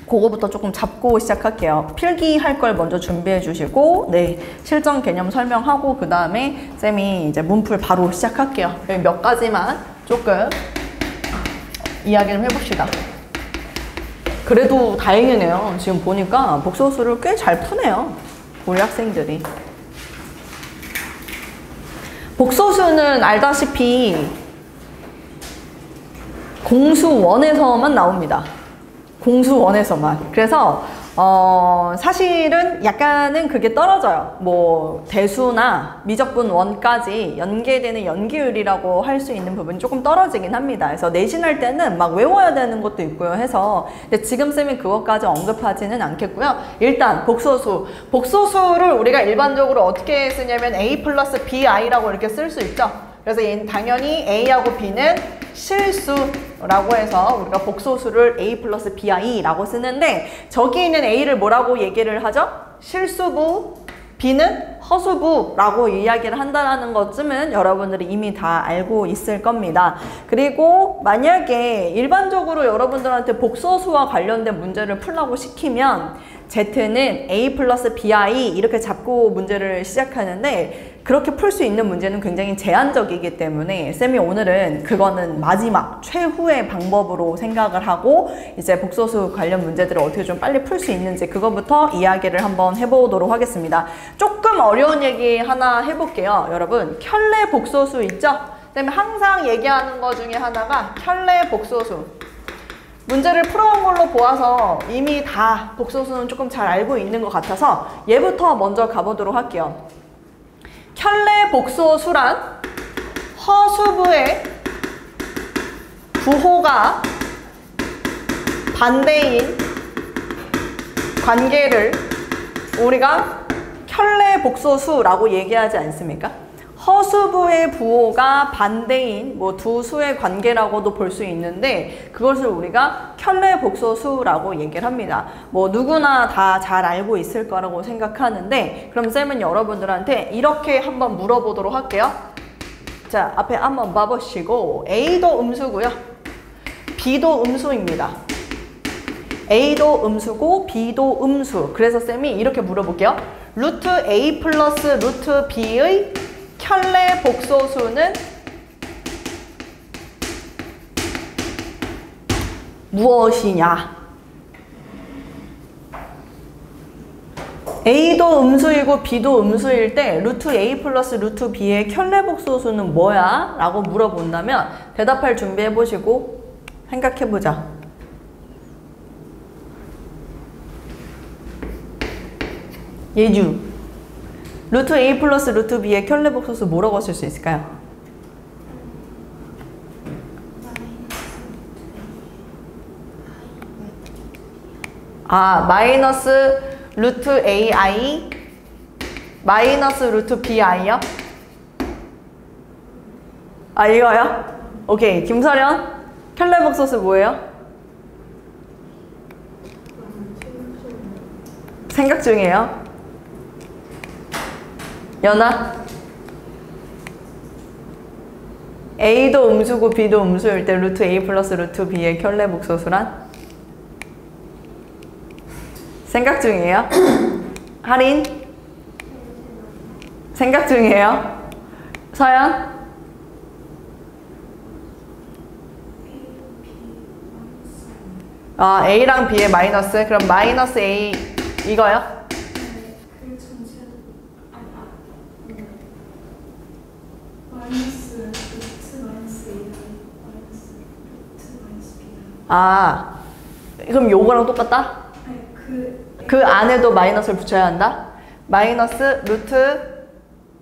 그거부터 조금 잡고 시작할게요. 필기할 걸 먼저 준비해 주시고, 네, 실전 개념 설명하고, 그 다음에 쌤이 이제 문풀 바로 시작할게요. 여기 몇 가지만 조금 이야기 좀 해봅시다. 그래도 다행이네요. 지금 보니까 복소수를 꽤 잘 푸네요, 우리 학생들이. 복소수는 알다시피 공수원에서만 나옵니다. 공수원에서만. 그래서 사실은 약간은 그게 떨어져요. 뭐 대수나 미적분 원까지 연계되는 연계율이라고 할 수 있는 부분이 조금 떨어지긴 합니다. 그래서 내신할 때는 막 외워야 되는 것도 있고요 해서, 근데 지금 쌤이 그것까지 언급하지는 않겠고요. 일단 복소수를 우리가 일반적으로 어떻게 쓰냐면 A 플러스 BI라고 이렇게 쓸 수 있죠. 그래서 얘는 당연히 A하고 B는 실수라고 해서 우리가 복소수를 A 플러스 BI라고 쓰는데, 저기 있는 A를 뭐라고 얘기를 하죠? 실수부, B는 허수부라고 이야기를 한다는 것쯤은 여러분들이 이미 다 알고 있을 겁니다. 그리고 만약에 일반적으로 여러분들한테 복소수와 관련된 문제를 풀라고 시키면 Z는 A 플러스 BI 이렇게 잡고 문제를 시작하는데, 그렇게 풀 수 있는 문제는 굉장히 제한적이기 때문에 쌤이 오늘은 그거는 마지막 최후의 방법으로 생각을 하고, 이제 복소수 관련 문제들을 어떻게 좀 빨리 풀 수 있는지 그거부터 이야기를 한번 해보도록 하겠습니다. 조금 어려운 얘기 하나 해볼게요. 여러분, 켤레 복소수 있죠? 쌤이 항상 얘기하는 것 중에 하나가 켤레 복소수. 문제를 풀어온 걸로 보아서 이미 다 복소수는 조금 잘 알고 있는 것 같아서 얘부터 먼저 가보도록 할게요. 켤레 복소수란 허수부의 부호가 반대인 관계를 우리가 켤레 복소수라고 얘기하지 않습니까? 허수부의 부호가 반대인 뭐 두 수의 관계라고도 볼 수 있는데, 그것을 우리가 켤레 복소수라고 얘기를 합니다. 뭐 누구나 다 잘 알고 있을 거라고 생각하는데, 그럼 쌤은 여러분들한테 이렇게 한번 물어보도록 할게요. 자, 앞에 한번 봐보시고, A도 음수고요, B도 음수입니다. A도 음수고 B도 음수. 그래서 쌤이 이렇게 물어볼게요. 루트 A 플러스 루트 B의 켤레 복소수는 무엇이냐? A도 음수이고 B도 음수일 때 루트 A 플러스 루트 B의 켤레 복소수는 뭐야? 라고 물어본다면 대답할 준비해보시고 생각해보자. 예주, 루트 A 플러스 루트 B의 켤레 복소수 뭐라고 쓸 수 있을까요? 아, 마이너스 루트 AI 마이너스 루트 BI요? 아, 이거요? 오케이. 김서련, 켤레 복소수 뭐예요? 생각 중이에요. 연아? A도 음수고 B도 음수일 때 루트 A 플러스 루트 B의 켤레 복소수란? 생각 중이에요? 할인? 생각 중이에요? 서연? 아, A랑 B의 마이너스? 그럼 마이너스 A 이거요? 아, 그럼 요거랑 똑같다? 그 안에도 마이너스를 붙여야 한다? 마이너스 루트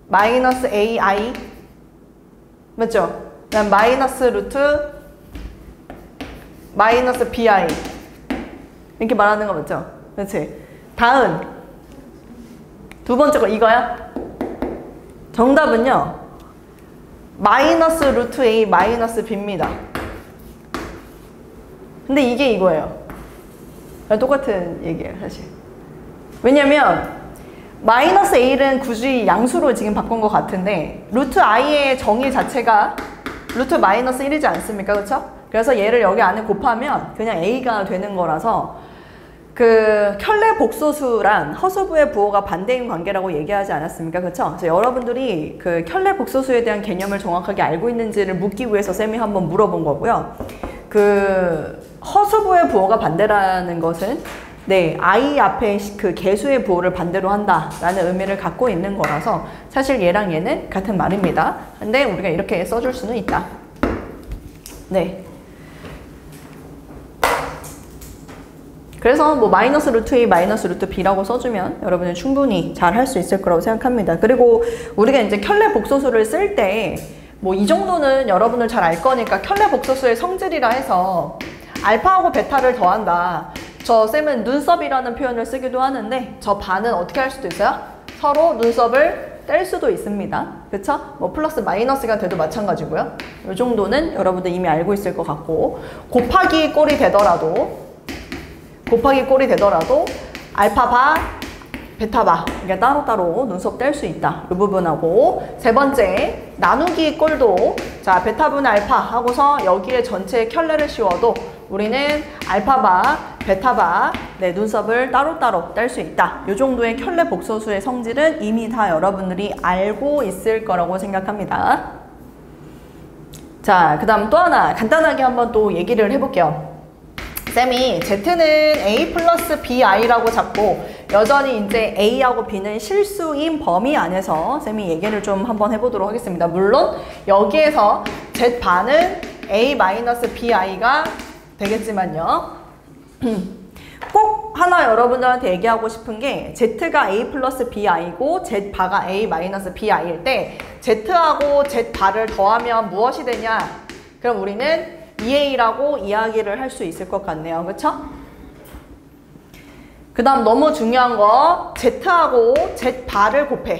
마이너스 AI 맞죠? 그다음 마이너스 루트 마이너스 BI 이렇게 말하는 거 맞죠? 그렇지? 다음 두 번째 거 이거야? 정답은요 마이너스 루트 A 마이너스 B입니다. 근데 이게 이거예요. 똑같은 얘기예요 사실. 왜냐면 마이너스 A는 굳이 양수로 지금 바꾼 것 같은데 루트 I의 정의 자체가 루트 마이너스 1이지 않습니까? 그렇죠? 그래서 얘를 여기 안에 곱하면 그냥 A가 되는 거라서 그 켤레 복소수란 허수부의 부호가 반대인 관계라고 얘기하지 않았습니까? 그렇죠? 그래서 여러분들이 그 켤레 복소수에 대한 개념을 정확하게 알고 있는지를 묻기 위해서 쌤이 한번 물어본 거고요. 그 허수부의 부호가 반대라는 것은 네, I 앞에 그 개수의 부호를 반대로 한다라는 의미를 갖고 있는 거라서 사실 얘랑 얘는 같은 말입니다. 근데 우리가 이렇게 써줄 수는 있다. 네. 그래서 뭐 마이너스 루트 A, 마이너스 루트 B라고 써주면 여러분은 충분히 잘 할 수 있을 거라고 생각합니다. 그리고 우리가 이제 켤레 복소수를 쓸 때 뭐 이 정도는 여러분들 잘 알 거니까 켤레 복소수의 성질이라 해서 알파하고 베타를 더한다. 저 쌤은 눈썹이라는 표현을 쓰기도 하는데 저 반은 어떻게 할 수도 있어요? 서로 눈썹을 뗄 수도 있습니다. 그쵸? 뭐 플러스 마이너스가 돼도 마찬가지고요. 이 정도는 여러분들 이미 알고 있을 것 같고 곱하기 꼴이 되더라도 알파 바, 베타 바 이게 따로따로 눈썹 뗄 수 있다. 이 부분하고 세 번째 나누기 꼴도 자 베타분의 알파 하고서 여기에 전체에 켤레를 씌워도 우리는 알파 바, 베타 바 네, 눈썹을 따로따로 뗄 수 있다. 이 정도의 켤레 복소수의 성질은 이미 다 여러분들이 알고 있을 거라고 생각합니다. 자, 그 다음 또 하나 간단하게 한번 또 얘기를 해볼게요. 쌤이 Z는 A 플러스 BI라고 잡고 여전히 이제 A하고 B는 실수인 범위 안에서 쌤이 얘기를 좀 한번 해보도록 하겠습니다. 물론 여기에서 Z반은 A 마이너스 BI가 되겠지만요. 꼭 하나 여러분들한테 얘기하고 싶은 게 Z가 A 플러스 BI고 Z바가 A 마이너스 BI일 때 Z하고 Z바를 더하면 무엇이 되냐? 그럼 우리는 2A라고 이야기를 할 수 있을 것 같네요. 그쵸? 그 다음 너무 중요한 거 Z하고 Z바를 곱해.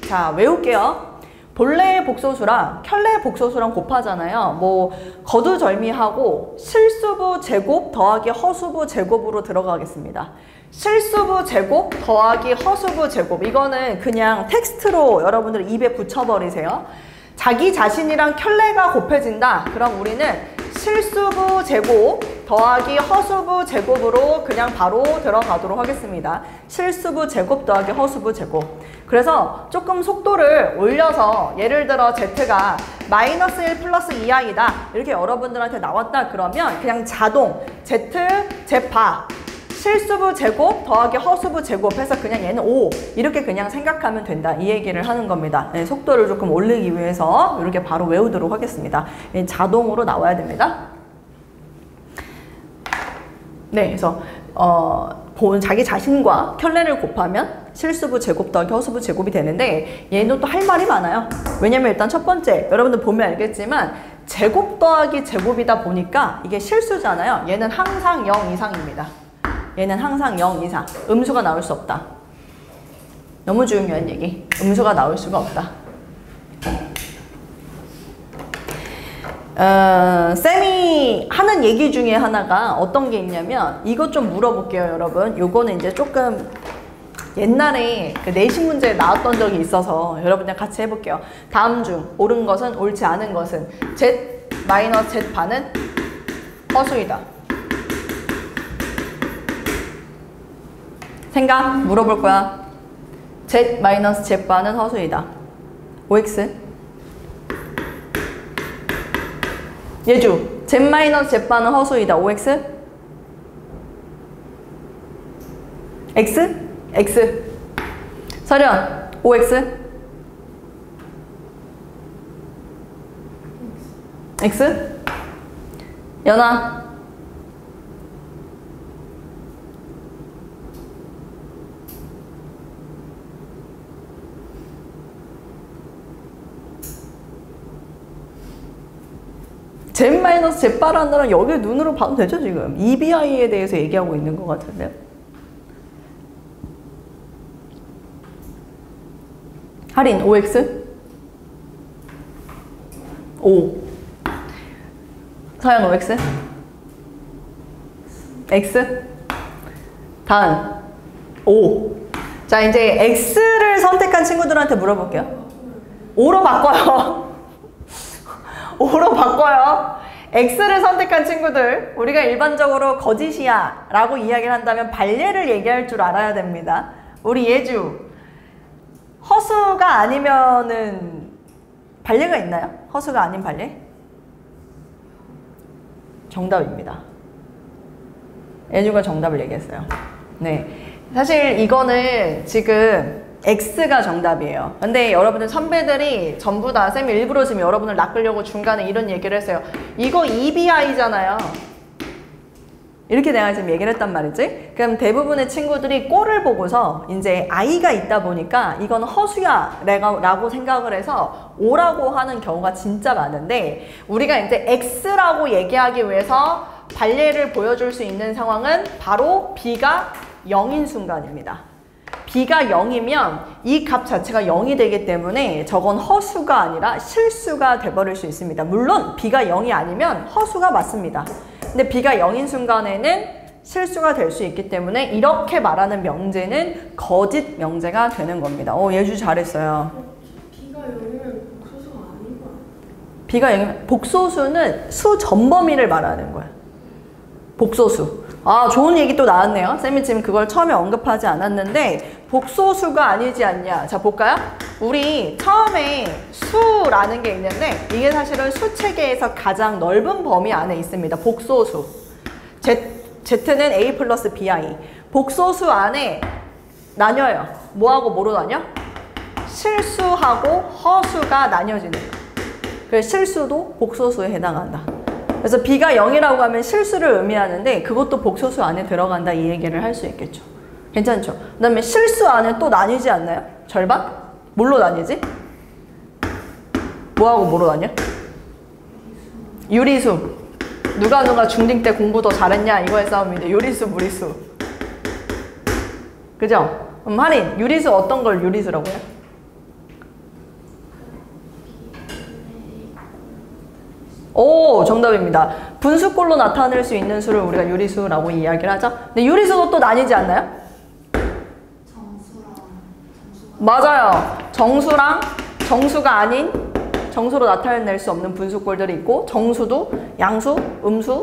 자, 외울게요. 본래의 복소수랑 켤레 복소수랑 곱하잖아요. 뭐 거두절미하고 실수부 제곱 더하기 허수부 제곱으로 들어가겠습니다. 실수부 제곱 더하기 허수부 제곱 이거는 그냥 텍스트로 여러분들 입에 붙여버리세요. 자기 자신이랑 켤레가 곱해진다. 그럼 우리는 실수부 제곱 더하기 허수부 제곱으로 그냥 바로 들어가도록 하겠습니다. 실수부 제곱 더하기 허수부 제곱. 그래서 조금 속도를 올려서 예를 들어 Z가 마이너스 1 플러스 2i다. 이렇게 여러분들한테 나왔다 그러면 그냥 자동 Z, Z바 실수부 제곱 더하기 허수부 제곱 해서 그냥 얘는 5 이렇게 그냥 생각하면 된다. 이 얘기를 하는 겁니다. 네, 속도를 조금 올리기 위해서 이렇게 바로 외우도록 하겠습니다. 자동으로 나와야 됩니다. 네, 그래서 자기 자신과 켤레를 곱하면 실수부 제곱 더하기 허수부 제곱이 되는데 얘는 또 할 말이 많아요. 왜냐면 일단 첫 번째 여러분들 보면 알겠지만 제곱 더하기 제곱이다 보니까 이게 실수잖아요. 얘는 항상 0 이상입니다. 얘는 항상 0 이상. 음수가 나올 수 없다. 너무 중요한 얘기. 음수가 나올 수가 없다. 쌤이 하는 얘기 중에 하나가 어떤 게 있냐면 이것 좀 물어볼게요, 여러분. 요거는 이제 조금 옛날에 그 내신 문제에 나왔던 적이 있어서 여러분들 같이 해볼게요. 다음 중 옳은 것은 옳지 않은 것은 Z 마이너스 Z반은 허수이다. 생각 물어볼 거야. Z 마이너스 Z반은 허수이다. OX 예주 Z 마이너스 Z반은 허수이다. OX X X 서련 OX X 연아 Z 마이너스 Z바라는 여기 눈으로 봐도 되죠 지금. EBI에 대해서 얘기하고 있는 것 같은데요. 할인 OX 5 서현 OX X 다음 5 자 이제 X를 선택한 친구들한테 물어볼게요. 5로 바꿔요. 5로 바꿔요. X를 선택한 친구들, 우리가 일반적으로 거짓이야 라고 이야기를 한다면 발례를 얘기할 줄 알아야 됩니다. 우리 예주, 허수가 아니면은 발례가 있나요? 허수가 아닌 발례? 정답입니다. 예주가 정답을 얘기했어요. 네, 사실 이거는 지금 X가 정답이에요. 근데 여러분들 선배들이 전부 다 쌤이 일부러 지금 여러분을 낚으려고 중간에 이런 얘기를 했어요. 이거 EBI잖아요. 이렇게 내가 지금 얘기를 했단 말이지. 그럼 대부분의 친구들이 꼴을 보고서 이제 I가 있다 보니까 이건 허수야 라고 생각을 해서 O라고 하는 경우가 진짜 많은데, 우리가 이제 X라고 얘기하기 위해서 발례를 보여줄 수 있는 상황은 바로 B가 0인 순간입니다. B가 0이면 이 값 자체가 0이 되기 때문에 저건 허수가 아니라 실수가 돼버릴 수 있습니다. 물론 B가 0이 아니면 허수가 맞습니다. 근데 B가 0인 순간에는 실수가 될 수 있기 때문에 이렇게 말하는 명제는 거짓 명제가 되는 겁니다. 예주 잘했어요. B가 0이면 복소수가 아닌 거야. B가 0이면 복소수는 수 전범위를 말하는 거야. 복소수. 아, 좋은 얘기 또 나왔네요. 쌤이 지금 그걸 처음에 언급하지 않았는데 복소수가 아니지 않냐. 자, 볼까요? 우리 처음에 수라는 게 있는데 이게 사실은 수 체계에서 가장 넓은 범위 안에 있습니다. 복소수. Z는 A 플러스 BI. 복소수 안에 나뉘어요. 뭐하고 뭐로 나뉘어? 실수하고 허수가 나뉘어지는 거예요. 그래서 실수도 복소수에 해당한다. 그래서 B가 0이라고 하면 실수를 의미하는데 그것도 복소수 안에 들어간다, 이 얘기를 할 수 있겠죠. 괜찮죠? 그 다음에 실수 안에 또 나뉘지 않나요? 절반? 뭘로 나뉘지? 뭐하고 뭐로 나뉘어? 유리수. 누가 중딩 때 공부 더 잘했냐 이거의 싸움인데 유리수, 무리수. 그죠? 할인, 유리수 어떤 걸 유리수라고 해요? 오, 정답입니다. 분수꼴로 나타낼 수 있는 수를 우리가 유리수라고 이야기를 하죠. 근데 유리수도 또 나뉘지 않나요? 맞아요. 정수랑 정수가 아닌 정수로 나타낼 수 없는 분수꼴들이 있고, 정수도 양수, 음수,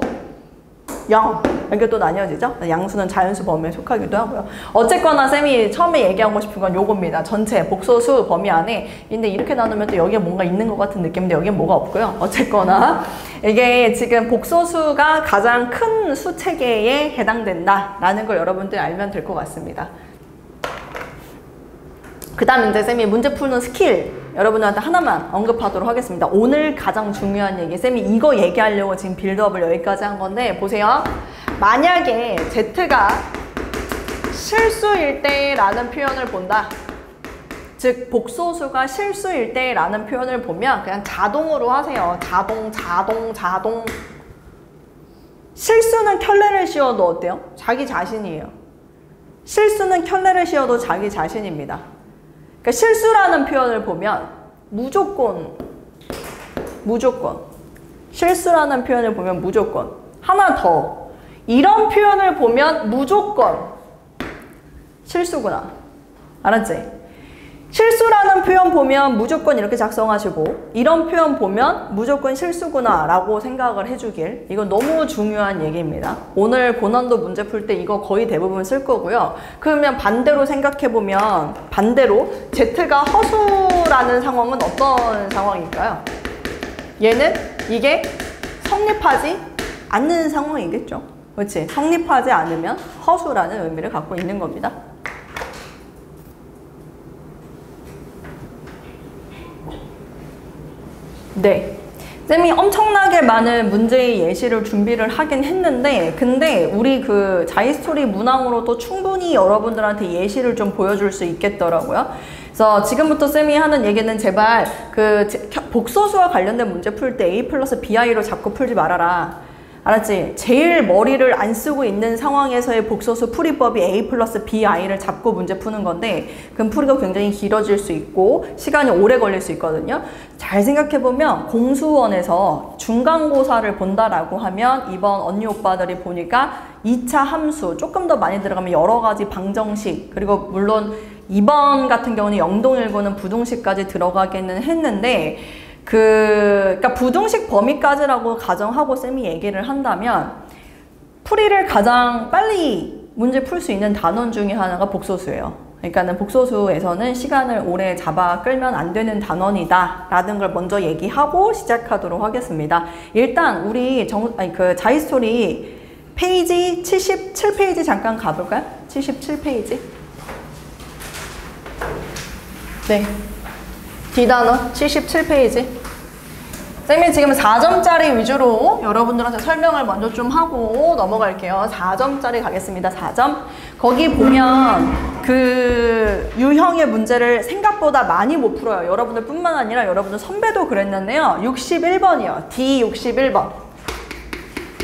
영 이렇게 또 나뉘어지죠. 양수는 자연수 범위에 속하기도 하고요. 어쨌거나 쌤이 처음에 얘기하고 싶은 건 요겁니다. 전체 복소수 범위 안에. 근데 이렇게 나누면 또 여기에 뭔가 있는 것 같은 느낌인데 여기에 뭐가 없고요. 어쨌거나 이게 지금 복소수가 가장 큰 수 체계에 해당된다라는 걸 여러분들이 알면 될 것 같습니다. 그 다음 이제 쌤이 문제 푸는 스킬 여러분들한테 하나만 언급하도록 하겠습니다. 오늘 가장 중요한 얘기, 쌤이 이거 얘기하려고 지금 빌드업을 여기까지 한 건데 보세요. 만약에 Z가 실수일 때라는 표현을 본다. 즉 복소수가 실수일 때라는 표현을 보면 그냥 자동으로 하세요. 자동. 실수는 켤레를 씌워도 어때요? 자기 자신이에요. 실수는 켤레를 씌워도 자기 자신입니다. 그러니까 실수라는 표현을 보면 무조건 실수라는 표현을 보면 무조건 하나 더 이런 표현을 보면 무조건 실수구나. 알았지? 실수라는 표현 보면 무조건 이렇게 작성하시고 이런 표현 보면 무조건 실수구나 라고 생각을 해주길. 이건 너무 중요한 얘기입니다. 오늘 고난도 문제 풀 때 이거 거의 대부분 쓸 거고요. 그러면 반대로 생각해보면 반대로 Z가 허수라는 상황은 어떤 상황일까요? 얘는 이게 성립하지 않는 상황이겠죠. 그렇지? 성립하지 않으면 허수라는 의미를 갖고 있는 겁니다. 네, 쌤이 엄청나게 많은 문제의 예시를 준비를 하긴 했는데 근데 우리 그 자이스토리 문항으로도 충분히 여러분들한테 예시를 좀 보여줄 수 있겠더라고요. 그래서 지금부터 쌤이 하는 얘기는 제발 그 복소수와 관련된 문제 풀 때 A 플러스 BI로 자꾸 풀지 말아라. 알았지? 제일 머리를 안 쓰고 있는 상황에서의 복소수 풀이법이 A 플러스 BI를 잡고 문제 푸는 건데 그럼 풀이가 굉장히 길어질 수 있고 시간이 오래 걸릴 수 있거든요. 잘 생각해보면 공수원에서 중간고사를 본다라고 하면 이번 언니 오빠들이 보니까 2차 함수 조금 더 많이 들어가면 여러 가지 방정식 그리고 물론 2번 같은 경우는 영동일고는 부동식까지 들어가기는 했는데 그러니까 부등식 범위까지라고 가정하고 쌤이 얘기를 한다면 풀이를 가장 빨리 문제 풀 수 있는 단원 중에 하나가 복소수예요. 그러니까는 복소수에서는 시간을 오래 잡아 끌면 안 되는 단원이다 라는 걸 먼저 얘기하고 시작하도록 하겠습니다. 일단 우리 그 자이스토리 페이지 77페이지 잠깐 가볼까요? 77페이지. 네. D단원 77페이지. 쌤이 지금 4점짜리 위주로 여러분들한테 설명을 먼저 좀 하고 넘어갈게요. 4점짜리 가겠습니다. 4점. 거기 보면 그 유형의 문제를 생각보다 많이 못 풀어요. 여러분들 뿐만 아니라 여러분들 선배도 그랬는데요. 61번이요. D 61번.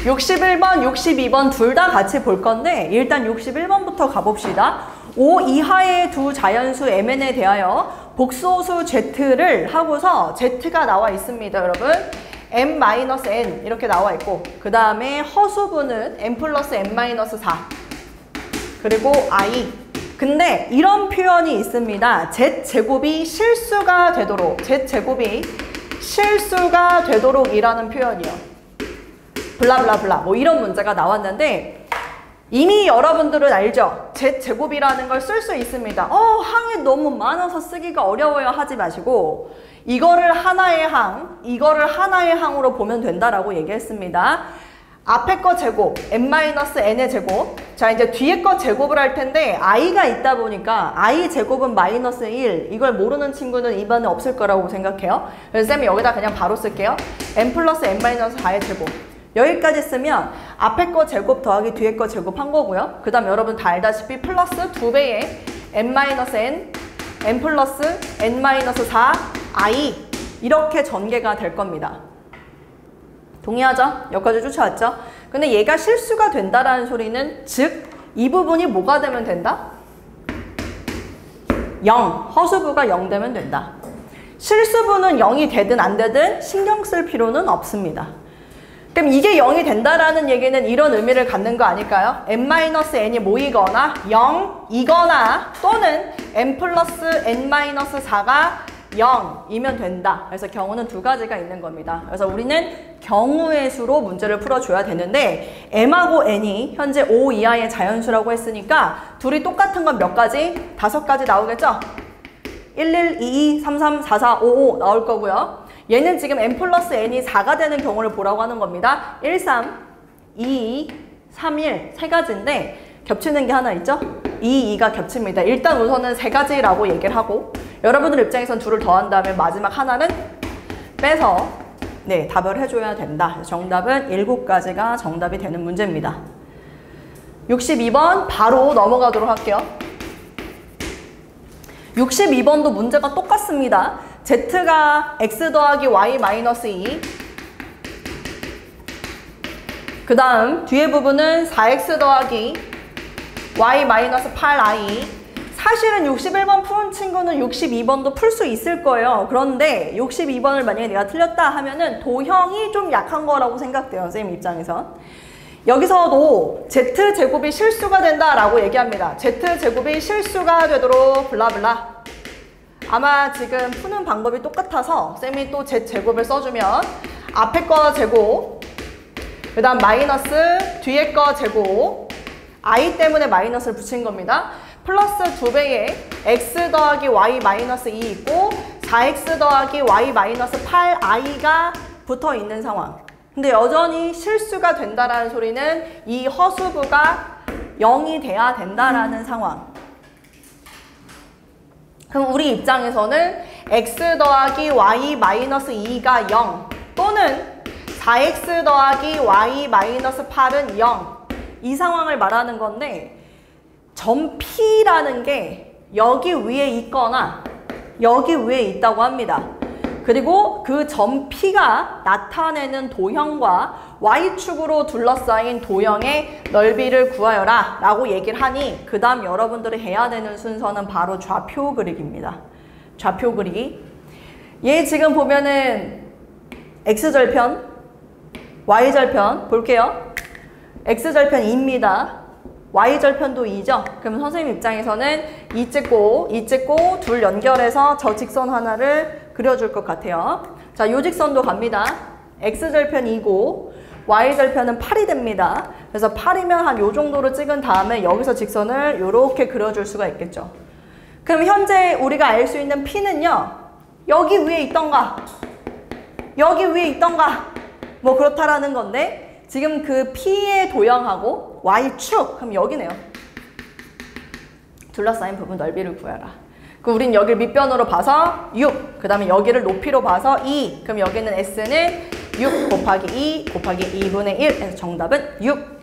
61번, 62번 둘 다 같이 볼 건데 일단 61번부터 가봅시다. 5 이하의 두 자연수 mn에 대하여 복소수 z를 하고서 z가 나와 있습니다. 여러분 m-n 이렇게 나와 있고 그 다음에 허수분은 m 플러스 n-4 그리고 i. 근데 이런 표현이 있습니다. z제곱이 실수가 되도록 z제곱이 실수가 되도록 이라는 표현이요. 블라블라블라 뭐 이런 문제가 나왔는데 이미 여러분들은 알죠? z제곱이라는 걸 쓸 수 있습니다. 항이 너무 많아서 쓰기가 어려워요 하지 마시고 이거를 하나의 항, 이거를 하나의 항으로 보면 된다라고 얘기했습니다. 앞에 거 제곱, n-n의 제곱. 자, 이제 뒤에 거 제곱을 할 텐데 i가 있다 보니까 i 제곱은 마이너스 1. 이걸 모르는 친구는 입안에 없을 거라고 생각해요. 그래서 쌤이 여기다 그냥 바로 쓸게요. n 플러스 n-4의 제곱. 여기까지 쓰면 앞에 거 제곱 더하기 뒤에 거 제곱 한 거고요. 그 다음 여러분 다 알다시피 플러스 2배의 n-n, n 플러스 n-4, i 이렇게 전개가 될 겁니다. 동의하죠? 여기까지 쫓아왔죠? 근데 얘가 실수가 된다라는 소리는 즉 이 부분이 뭐가 되면 된다? 0, 허수부가 0 되면 된다. 실수부는 0이 되든 안 되든 신경 쓸 필요는 없습니다. 그럼 이게 0이 된다라는 얘기는 이런 의미를 갖는 거 아닐까요? n-n이 모이거나 0이거나 또는 n 플러스 n-4가 0이면 된다. 그래서 경우는 두 가지가 있는 겁니다. 그래서 우리는 경우의 수로 문제를 풀어줘야 되는데 m하고 n이 현재 5 이하의 자연수라고 했으니까 둘이 똑같은 건 몇 가지? 5가지 나오겠죠? 11, 22, 33, 44, 55 나올 거고요. 얘는 지금 n 플러스 n이 4가 되는 경우를 보라고 하는 겁니다. 1, 3, 2, 3, 1 세 가지인데 겹치는 게 하나 있죠? 2, 2가 겹칩니다. 일단 우선은 세 가지라고 얘기를 하고 여러분들 입장에선 둘을 더한 다음에 마지막 하나는 빼서 네, 답을 해줘야 된다. 정답은 7가지가 정답이 되는 문제입니다. 62번 바로 넘어가도록 할게요. 62번도 문제가 똑같습니다. z가 x 더하기 y 마이너스 2 그 다음 뒤에 부분은 4x 더하기 y 마이너스 8i 사실은 61번 푸는 친구는 62번도 풀 수 있을 거예요. 그런데 62번을 만약에 내가 틀렸다 하면은 도형이 좀 약한 거라고 생각돼요. 선생님 입장에선. 여기서도 z제곱이 실수가 된다라고 얘기합니다. z제곱이 실수가 되도록 블라블라. 아마 지금 푸는 방법이 똑같아서 쌤이 또 z제곱을 써주면 앞에 거 제곱 그 다음 마이너스 뒤에 거 제곱 i 때문에 마이너스를 붙인 겁니다. 플러스 2배의 x 더하기 y 마이너스 2 있고 4x 더하기 y 마이너스 8i가 붙어 있는 상황. 근데 여전히 실수가 된다라는 소리는 이 허수부가 0이 돼야 된다라는 상황. 그럼 우리 입장에서는 x 더하기 y 마이너스 2가 0 또는 4x 더하기 y 마이너스 8은 0 이 상황을 말하는 건데 점 P라는 게 여기 위에 있거나 여기 위에 있다고 합니다. 그리고 그 점 P가 나타내는 도형과 Y축으로 둘러싸인 도형의 넓이를 구하여라 라고 얘기를 하니 그 다음 여러분들이 해야 되는 순서는 바로 좌표 그리기입니다. 좌표 그리기. 얘 지금 보면은 X절편, Y절편 볼게요. X절편 2입니다. Y절편도 2죠? 그러면 선생님 입장에서는 2 찍고 둘 연결해서 저 직선 하나를 그려줄 것 같아요. 자, 요 직선도 갑니다. x절편 2고 y절편은 8이 됩니다. 그래서 8이면 한 요 정도로 찍은 다음에 여기서 직선을 요렇게 그려줄 수가 있겠죠. 그럼 현재 우리가 알 수 있는 P는요. 여기 위에 있던가 여기 위에 있던가 뭐 그렇다라는 건데 지금 그 P의 도형하고 Y축 그럼 여기네요. 둘러싸인 부분 넓이를 구해라. 그럼 우린 여기를 밑변으로 봐서 6, 그 다음에 여기를 높이로 봐서 2, 그럼 여기는 S는 6 곱하기 2 곱하기 2분의 1 해서 정답은 6.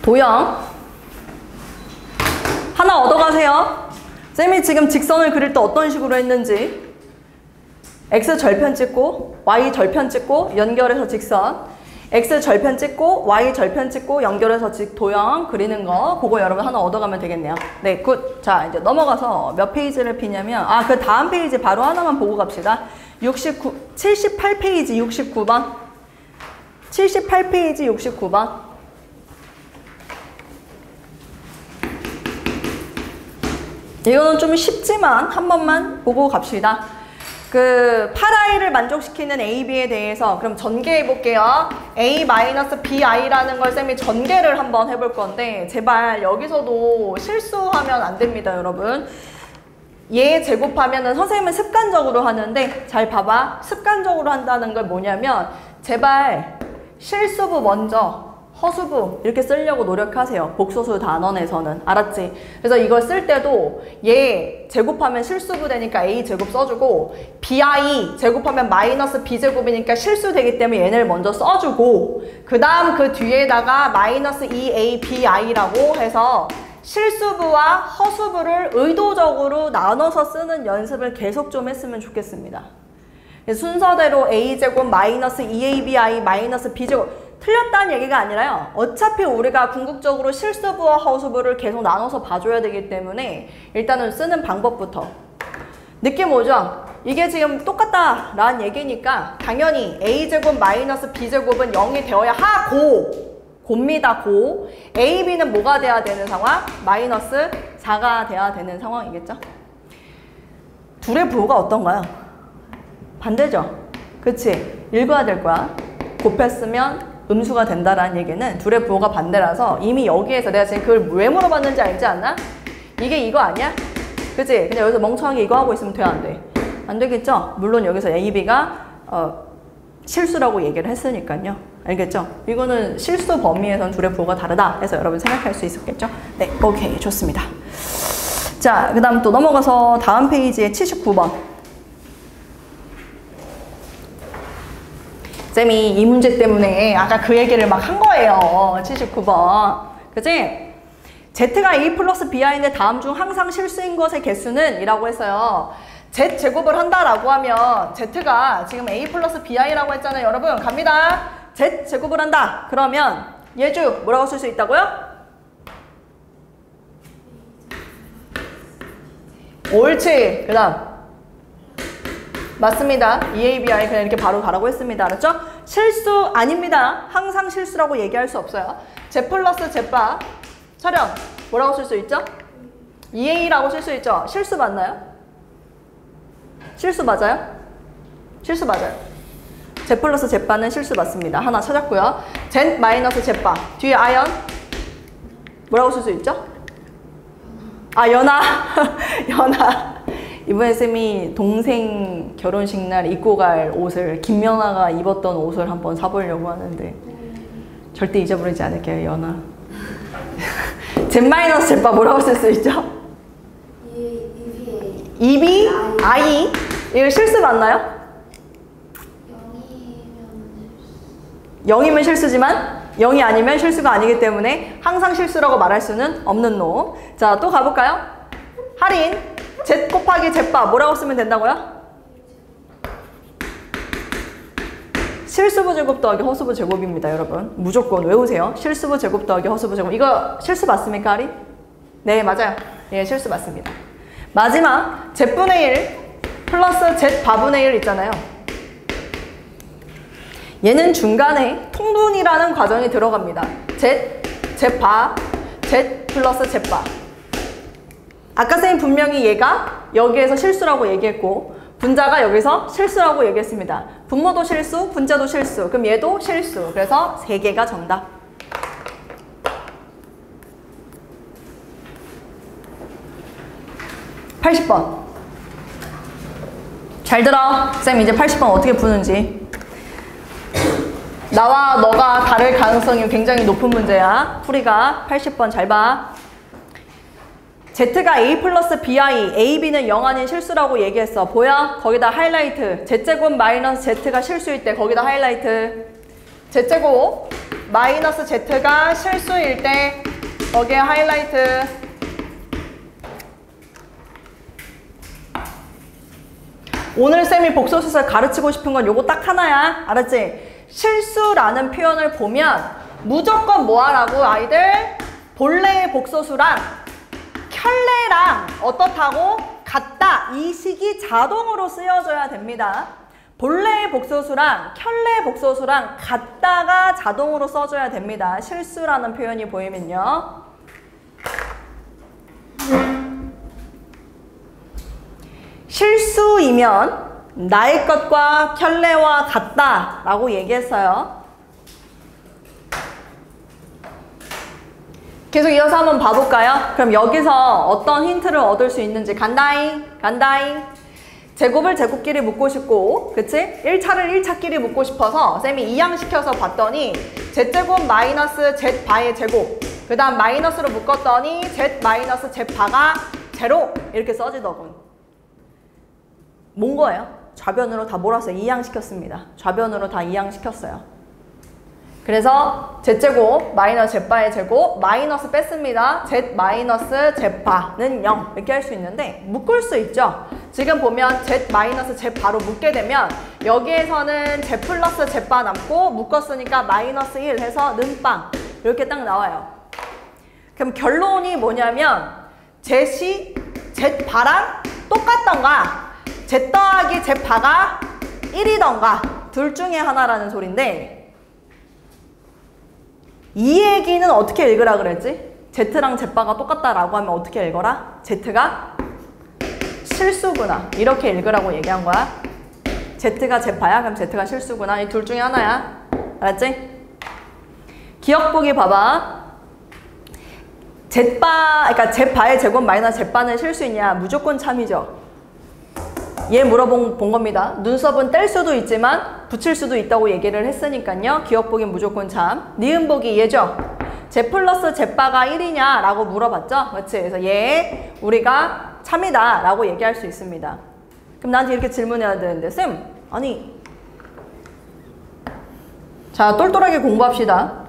도형 하나 얻어가세요. 쌤이 지금 직선을 그릴 때 어떤 식으로 했는지 x 절편 찍고 y 절편 찍고 연결해서 직선 x 절편 찍고 y 절편 찍고 연결해서 도형 그리는 거 그거 여러분 하나 얻어가면 되겠네요. 네, 굿. 자, 이제 넘어가서 몇 페이지를 피냐면 그 다음 페이지 바로 하나만 보고 갑시다. 78페이지 69번 78페이지 69번 이거는 좀 쉽지만 한 번만 보고 갑시다. 그 8i를 만족시키는 AB에 대해서 그럼 전개해 볼게요. A-BI라는 걸 쌤이 전개를 한번 해볼 건데 제발 여기서도 실수하면 안 됩니다, 여러분. 얘 제곱하면은 선생님은 습관적으로 하는데 잘 봐봐. 습관적으로 한다는 걸 뭐냐면 제발 실수부 먼저 허수부 이렇게 쓰려고 노력하세요. 복소수 단원에서는. 알았지? 그래서 이걸 쓸 때도 얘 제곱하면 실수부 되니까 A 제곱 써주고 BI 제곱하면 마이너스 B 제곱이니까 실수 되기 때문에 얘네를 먼저 써주고 그 다음 그 뒤에다가 마이너스 2ABI라고 해서 실수부와 허수부를 의도적으로 나눠서 쓰는 연습을 계속 좀 했으면 좋겠습니다. 순서대로 A제곱 마이너스 2ABI 마이너스 B제곱 틀렸다는 얘기가 아니라요. 어차피 우리가 궁극적으로 실수부와 허수부를 계속 나눠서 봐줘야 되기 때문에 일단은 쓰는 방법부터. 느낌 오죠? 이게 지금 똑같다라는 얘기니까 당연히 A제곱 마이너스 B제곱은 0이 되어야 하고 고입니다. 고. A, B는 뭐가 돼야 되는 상황? 마이너스 4가 돼야 되는 상황이겠죠? 둘의 부호가 어떤가요? 반대죠? 그치? 읽어야 될 거야. 곱했으면 음수가 된다라는 얘기는 둘의 부호가 반대라서 이미 여기에서 내가 지금 그걸 왜 물어봤는지 알지 않나? 이게 이거 아니야? 그치? 그냥 여기서 멍청하게 이거 하고 있으면 돼, 안 돼? 안 되겠죠? 물론 여기서 A, B가 실수라고 얘기를 했으니까요. 알겠죠? 이거는 실수 범위에선 둘의 부호가 다르다 해서 여러분 생각할 수 있었겠죠? 네, 오케이, 좋습니다. 자, 그 다음 또 넘어가서 다음 페이지에 79번. 쌤이 이 문제 때문에 아까 그 얘기를 막 한 거예요. 79번. 그치? Z가 A 플러스 BI인데 다음 중 항상 실수인 것의 개수는? 이라고 했어요. Z 제곱을 한다라고 하면 Z가 지금 A 플러스 BI라고 했잖아요. 여러분 갑니다. Z 제곱을 한다. 그러면 예주 뭐라고 쓸 수 있다고요? 옳지. 그 다음 맞습니다. EABI 그냥 이렇게 바로 가라고 했습니다. 알았죠? 실수 아닙니다. 항상 실수라고 얘기할 수 없어요. Z 플러스 Z바 촬영 뭐라고 쓸 수 있죠? EA라고 쓸 수 있죠? 실수 맞나요? 실수 맞아요? 실수 맞아요. Z 플러스 Z바는 실수 맞습니다. 하나 찾았고요. Z 마이너스 Z바 뒤에 아연 뭐라고 쓸 수 있죠? 연하 연하. 이번에 쌤이 동생 결혼식 날 입고 갈 옷을 김연아가 입었던 옷을 한번 사보려고 하는데 절대 잊어버리지 않을게요. 연아. Z 바 뭐라고 쓸 수 있죠? EB? I? 이거 실수 맞나요? 0이면 실수지만 0이 아니면 실수가 아니기 때문에 항상 실수라고 말할 수는 없는 놈. 자, 또 가볼까요? 할인 Z 곱하기 Z바 뭐라고 쓰면 된다고요? 실수부 제곱 더하기 허수부 제곱입니다, 여러분. 무조건 외우세요. 실수부 제곱 더하기 허수부 제곱. 이거 실수 맞습니까, 할인? 네, 맞아요. 예, 실수 맞습니다. 마지막 Z분의 1 플러스 Z바분의 1 있잖아요. 얘는 중간에 통분이라는 과정이 들어갑니다. Z, Z바, Z 플러스 Z바. 아까 쌤이 분명히 얘가 여기에서 실수라고 얘기했고 분자가 여기서 실수라고 얘기했습니다. 분모도 실수, 분자도 실수. 그럼 얘도 실수. 그래서 3개가 정답. 80번. 잘 들어. 쌤 이제 80번 어떻게 푸는지. 나와 너가 다를 가능성이 굉장히 높은 문제야. 풀이가 80번 잘 봐. Z가 A 플러스 BI, AB는 0 아닌 실수라고 얘기했어. 보여? 거기다 하이라이트. Z제곱 마이너스 Z가 실수일 때 거기다 하이라이트. Z제곱 마이너스 Z가 실수일 때 거기에 하이라이트. 오늘 쌤이 복소수설 가르치고 싶은 건 요거 딱 하나야. 알았지? 실수라는 표현을 보면 무조건 뭐 하라고 아이들? 본래의 복소수랑 켤레랑 어떻다고? 같다. 이 식이 자동으로 쓰여져야 됩니다. 본래의 복소수랑 켤레 복소수랑 같다가 자동으로 써줘야 됩니다. 실수라는 표현이 보이면요. 실수이면 나의 것과 켤레와 같다 라고 얘기했어요. 계속 이어서 한번 봐볼까요? 그럼 여기서 어떤 힌트를 얻을 수 있는지 간다잉 간다잉. 제곱을 제곱끼리 묶고 싶고 그치? 1차를 1차끼리 묶고 싶어서 쌤이 이항시켜서 봤더니 z제곱 마이너스 z바의 제곱 그 다음 마이너스로 묶었더니 z 마이너스 z바가 제로 이렇게 써지더군. 뭔 거예요? 좌변으로 다 몰아서 이항시켰습니다. 좌변으로 다 이항시켰어요. 그래서 z제곱 마이너스 z바의 제곱 마이너스 뺐습니다. z 마이너스 z바는 0 이렇게 할 수 있는데 묶을 수 있죠. 지금 보면 z 마이너스 z바로 묶게 되면 여기에서는 z 플러스 z바 남고 묶었으니까 마이너스 1 해서 는빵 이렇게 딱 나와요. 그럼 결론이 뭐냐면 z이 z바랑 똑같던가 z 더하기 z바가 1이던가 둘 중에 하나라는 소린데 이 얘기는 어떻게 읽으라 그랬지? Z랑 Z바가 똑같다라고 하면 어떻게 읽어라? Z가 실수구나. 이렇게 읽으라고 얘기한 거야. Z가 Z바야? 그럼 Z가 실수구나. 이 둘 중에 하나야. 알았지? 기억보기 봐봐. 그러니까 Z바의 제곱 마이너스 Z바는 실수이냐? 무조건 참이죠. 얘 물어본 겁니다. 눈썹은 뗄 수도 있지만 붙일 수도 있다고 얘기를 했으니까요. 기억보기 무조건 참. 니은보기 얘죠. Z 플러스 Z바가 1이냐 라고 물어봤죠. 그렇지? 그래서 얘 우리가 참이다 라고 얘기할 수 있습니다. 그럼 나한테 이렇게 질문해야 되는데 쌤 아니 자 똘똘하게 공부합시다.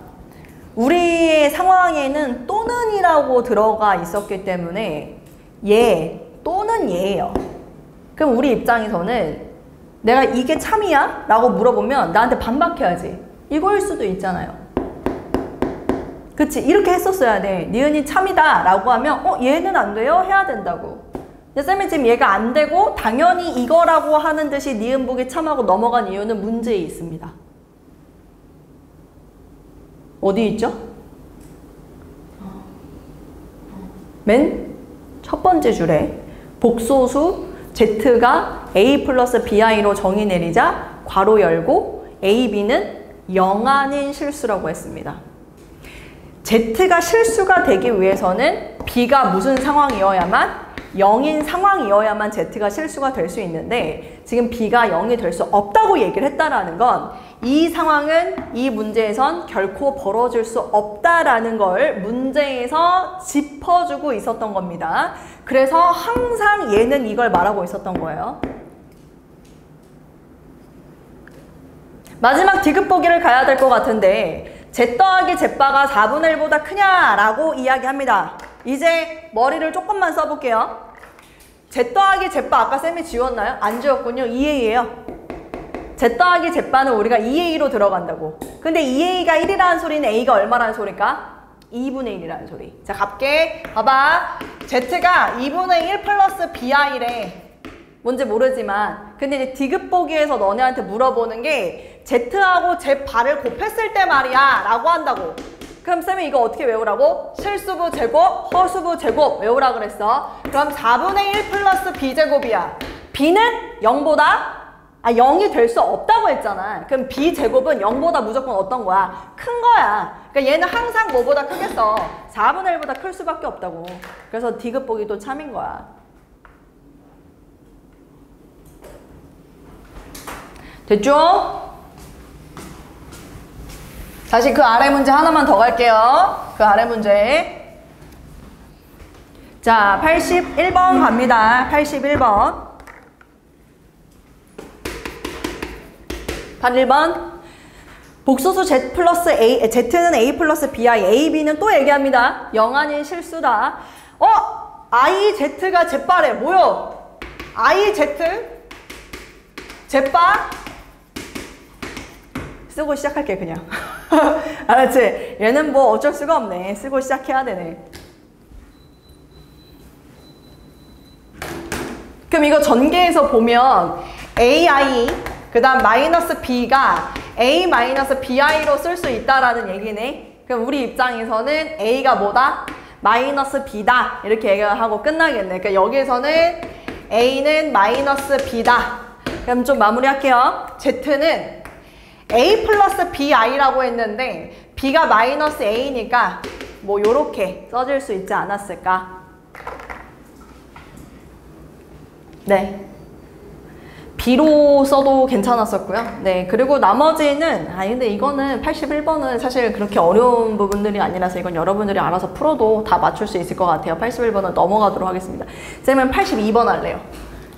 우리의 상황에는 또는 이라고 들어가 있었기 때문에 얘 또는 얘예요. 그럼 우리 입장에서는 내가 이게 참이야? 라고 물어보면 나한테 반박해야지. 이거일 수도 있잖아요. 그치? 이렇게 했었어야 돼. 니은이 참이다 라고 하면 얘는 안 돼요? 해야 된다고. 근데 쌤이 지금 얘가 안 되고 당연히 이거라고 하는 듯이 니은 보기 참하고 넘어간 이유는 문제에 있습니다. 어디 있죠? 맨 첫 번째 줄에 복소수 Z가 A 플러스 BI로 정의 내리자 괄호 열고 AB는 0 아닌 실수라고 했습니다. Z가 실수가 되기 위해서는 B가 무슨 상황이어야만 0인 상황이어야만 Z가 실수가 될 수 있는데 지금 B가 0이 될 수 없다고 얘기를 했다라는 건 이 상황은 이 문제에선 결코 벌어질 수 없다라는 걸 문제에서 짚어주고 있었던 겁니다. 그래서 항상 얘는 이걸 말하고 있었던 거예요. 마지막 디귿 보기를 가야 될 것 같은데 Z 더하기 Z바가 4분의 1보다 크냐라고 이야기합니다. 이제 머리를 조금만 써볼게요. Z 더하기 Z바 아까 쌤이 지웠나요? 안 지웠군요. 2A예요. Z 더하기 Z바는 우리가 2A로 들어간다고. 근데 2A가 1이라는 소리는 A가 얼마라는 소리일까? 2분의 1이라는 소리. 자, 갑게. 봐봐. Z가 2분의 1 플러스 BI래. 뭔지 모르지만. 근데 이제 디귿 보기에서 너네한테 물어보는 게 Z하고 Z바를 곱했을 때 말이야. 라고 한다고. 그럼 쌤이 이거 어떻게 외우라고? 실수부 제곱, 허수부 제곱 외우라 그랬어. 그럼 4분의 1 플러스 b제곱이야. b는 0보다 0이 될 수 없다고 했잖아. 그럼 b제곱은 0보다 무조건 어떤 거야? 큰 거야. 그러니까 얘는 항상 뭐보다 크겠어? 4분의 1보다 클 수밖에 없다고. 그래서 디귿보기 또 참인 거야. 됐죠? 다시 그 아래 문제 하나만 더 갈게요. 그 아래 문제. 자, 81번 갑니다. 81번. 81번. 복소수 Z 플러스 A, Z는 A 플러스 BI, AB는 또 얘기합니다. 영아닌 실수다. IZ가 Z바래. 뭐요? IZ? Z바? 쓰고 시작할게 그냥. 알았지? 얘는 뭐 어쩔 수가 없네. 쓰고 시작해야 되네. 그럼 이거 전개해서 보면 AI 그 다음 마이너스 B가 A 마이너스 BI로 쓸 수 있다라는 얘기네. 그럼 우리 입장에서는 A가 뭐다? 마이너스 B다. 이렇게 얘기하고 끝나겠네. 그러니까 여기에서는 A는 마이너스 B다. 그럼 좀 마무리할게요. Z는 A 플러스 BI라고 했는데 B가 마이너스 A니까 뭐 요렇게 써질 수 있지 않았을까? 네. B로 써도 괜찮았었고요. 네. 그리고 나머지는 근데 이거는 81번은 사실 그렇게 어려운 부분들이 아니라서 이건 여러분들이 알아서 풀어도 다 맞출 수 있을 것 같아요. 81번은 넘어가도록 하겠습니다. 쌤은 82번 할래요.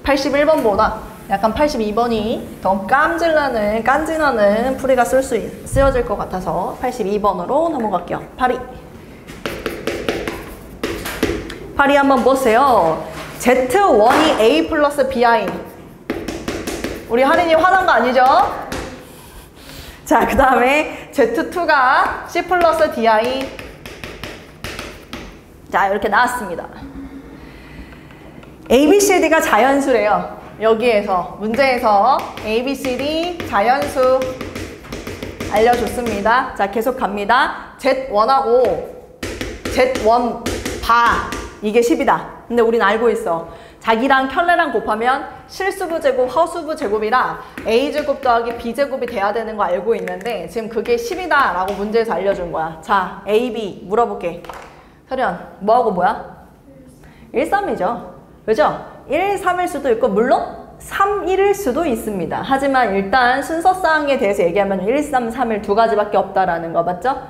81번보다 약간 82번이 더 깐진하는 풀이가 쓰여질 것 같아서 82번으로 넘어갈게요. 82 한번 보세요. Z1이 A 플러스 BI. 우리 하린이 화난 거 아니죠? 자, 그 다음에 Z2가 C 플러스 DI. 자, 이렇게 나왔습니다. ABCD가 자연수래요. 여기에서 문제에서 ABCD 자연수 알려줬습니다. 자, 계속 갑니다. Z1하고 Z1 바 이게 10이다. 근데 우린 알고 있어. 자기랑 켤레랑 곱하면 실수부 제곱, 허수부 제곱이라 A제곱 더하기 B제곱이 돼야 되는 거 알고 있는데 지금 그게 10이다 라고 문제에서 알려준 거야. 자, A, B 물어볼게. 설현, 뭐하고 뭐야? 1, 3이죠. 그죠? 1, 3일 수도 있고 물론 3, 1일 수도 있습니다. 하지만 일단 순서상에 대해서 얘기하면 1, 3, 3일 두 가지밖에 없다라는 거 맞죠?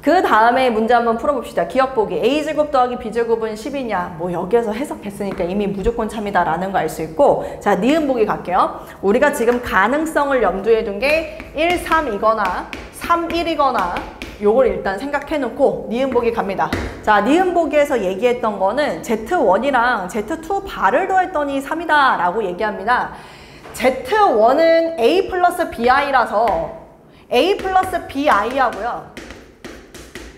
그 다음에 문제 한번 풀어봅시다. 기억보기. A제곱 더하기 B제곱은 10이냐? 뭐 여기에서 해석했으니까 이미 무조건 참이다 라는 거 알 수 있고, 자, 니은보기 갈게요. 우리가 지금 가능성을 염두에 둔 게 1, 3이거나 3, 1이거나 요걸 일단 생각해놓고 니은보기 갑니다. 자, 니은보기에서 얘기했던 거는 Z1이랑 Z2 바를 더했더니 3이다 라고 얘기합니다. Z1은 A 플러스 BI라서 A 플러스 BI 하고요.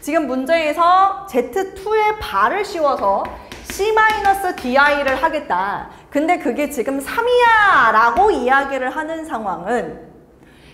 지금 문제에서 Z2의 바를 씌워서 C-DI를 하겠다. 근데 그게 지금 3이야 라고 이야기를 하는 상황은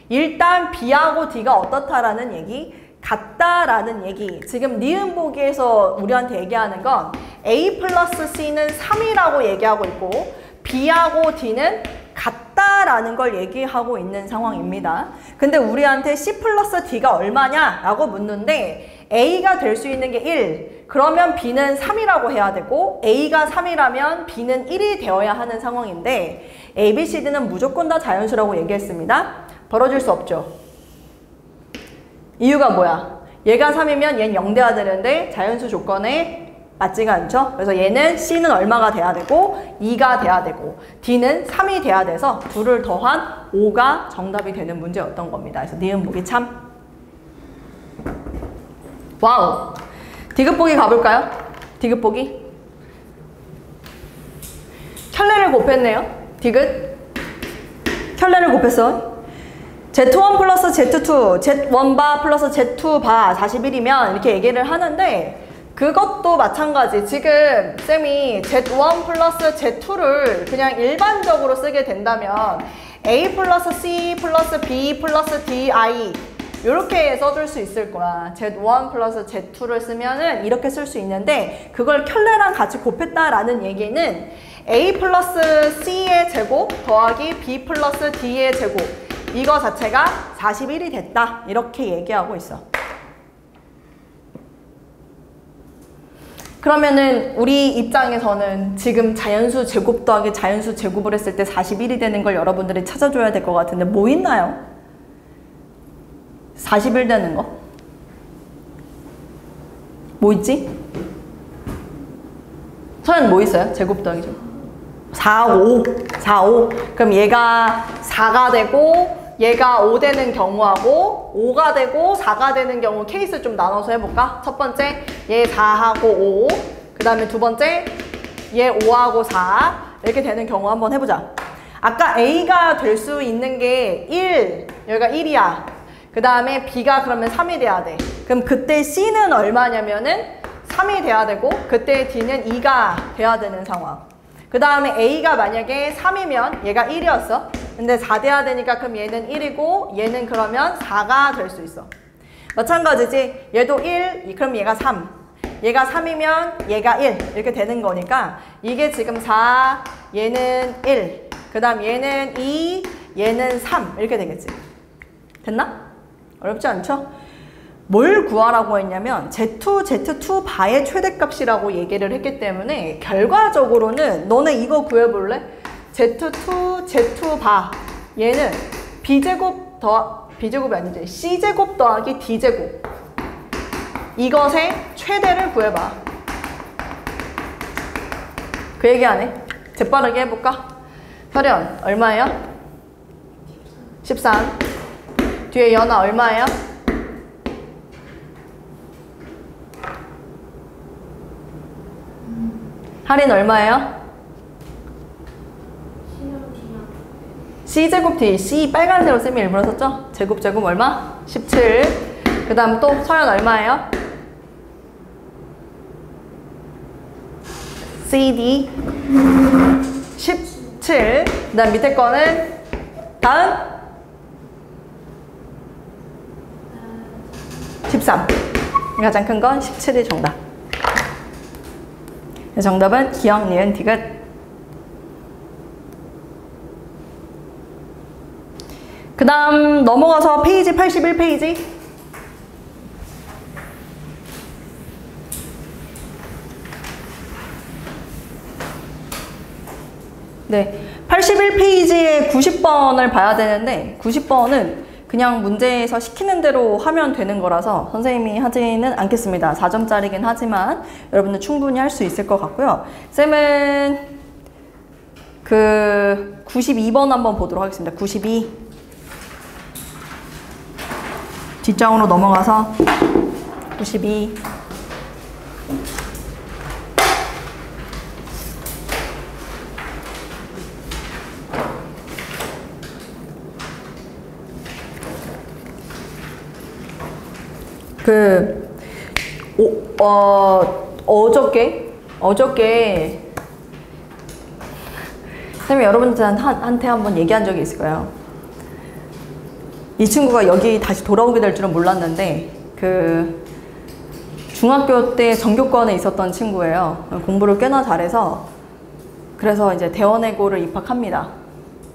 일단 B하고 D가 어떻다라는 얘기, 같다라는 얘기. 지금 니은보기에서 우리한테 얘기하는 건 A 플러스 C는 3이라고 얘기하고 있고 B하고 D는 같다라는 걸 얘기하고 있는 상황입니다. 근데 우리한테 C 플러스 D가 얼마냐 라고 묻는데 A가 될 수 있는 게 1. 그러면 B는 3이라고 해야 되고 A가 3이라면 B는 1이 되어야 하는 상황인데 A, B, C, D는 무조건 다 자연수라고 얘기했습니다. 벌어질 수 없죠. 이유가 뭐야? 얘가 3이면 얘는 0 돼야 되는데 자연수 조건에 맞지가 않죠? 그래서 얘는 C는 얼마가 돼야 되고 2가 돼야 되고 D는 3이 돼야 돼서 2를 더한 5가 정답이 되는 문제였던 겁니다. 그래서 니은보기 참. 와우! 디귿보기 가볼까요? 디귿보기. 켤레를 곱했네요. 디귿. 켤레를 곱했어. Z1 플러스 Z2, Z1바 플러스 Z2바 41이면 이렇게 얘기를 하는데 그것도 마찬가지. 지금 쌤이 Z1 플러스 Z2를 그냥 일반적으로 쓰게 된다면 A 플러스 C 플러스 B 플러스 DI 이렇게 써줄 수 있을 거야. Z1 플러스 Z2를 쓰면은 이렇게 쓸 수 있는데 그걸 켤레랑 같이 곱했다라는 얘기는 A 플러스 C의 제곱 더하기 B 플러스 D의 제곱 이거 자체가 41이 됐다. 이렇게 얘기하고 있어. 그러면은 우리 입장에서는 지금 자연수 제곱 더하기 자연수 제곱을 했을 때 41이 되는 걸 여러분들이 찾아줘야 될 것 같은데 뭐 있나요? 41 되는 거? 뭐 있지? 서현 뭐 있어요? 제곱 더하기 제곱 4, 5 4, 5 그럼 얘가 4가 되고 얘가 5 되는 경우하고 5가 되고 4가 되는 경우 케이스 좀 나눠서 해볼까? 첫 번째 얘 4하고 5 그 다음에 두 번째 얘 5하고 4 이렇게 되는 경우 한번 해보자. 아까 A가 될 수 있는 게 1 여기가 1이야. 그 다음에 B가 그러면 3이 돼야 돼. 그럼 그때 C는 얼마냐면은 3이 돼야 되고 그때 D는 2가 돼야 되는 상황. 그 다음에 A가 만약에 3이면 얘가 1이었어. 근데 4 돼야 되니까 그럼 얘는 1이고 얘는 그러면 4가 될 수 있어. 마찬가지지. 얘도 1, 그럼 얘가 3. 얘가 3이면 얘가 1 이렇게 되는 거니까 이게 지금 4, 얘는 1, 그 다음 얘는 2, 얘는 3 이렇게 되겠지. 됐나? 어렵지 않죠? 뭘 구하라고 했냐면 Z2, Z2 바의 최대값이라고 얘기를 했기 때문에 결과적으로는 너네 이거 구해볼래? Z2, Z2 바 얘는 B제곱 B제곱이 아니지 C제곱 더하기 D제곱 이것의 최대를 구해봐. 그 얘기 안 해? 재빠르게 해볼까? 설현 얼마예요? 13 뒤에 연아 얼마예요? 할인 얼마예요? C제곱 D, C 빨간색으로 쌤이 일부러 썼죠? 제곱 얼마? 17. 그 다음 또 서연 얼마예요? CD 17. 그 다음 밑에 거는 다음 13. 가장 큰 건 17이 정답. 정답은 기억, 니은, 디귿. 그 다음 넘어가서 페이지 81페이지. 네, 81페이지에 90번을 봐야 되는데 90번은 그냥 문제에서 시키는 대로 하면 되는 거라서 선생님이 하지는 않겠습니다. 4점짜리긴 하지만 여러분들 충분히 할 수 있을 것 같고요. 쌤은 그 92번 한번 보도록 하겠습니다. 92 뒷장으로 넘어가서 92 어저께 선생님이 여러분들한테 한번 얘기한 적이 있을 거예요. 이 친구가 여기 다시 돌아오게 될 줄은 몰랐는데 그 중학교 때 전교권에 있었던 친구예요. 공부를 꽤나 잘해서 그래서 이제 대원외고를 입학합니다.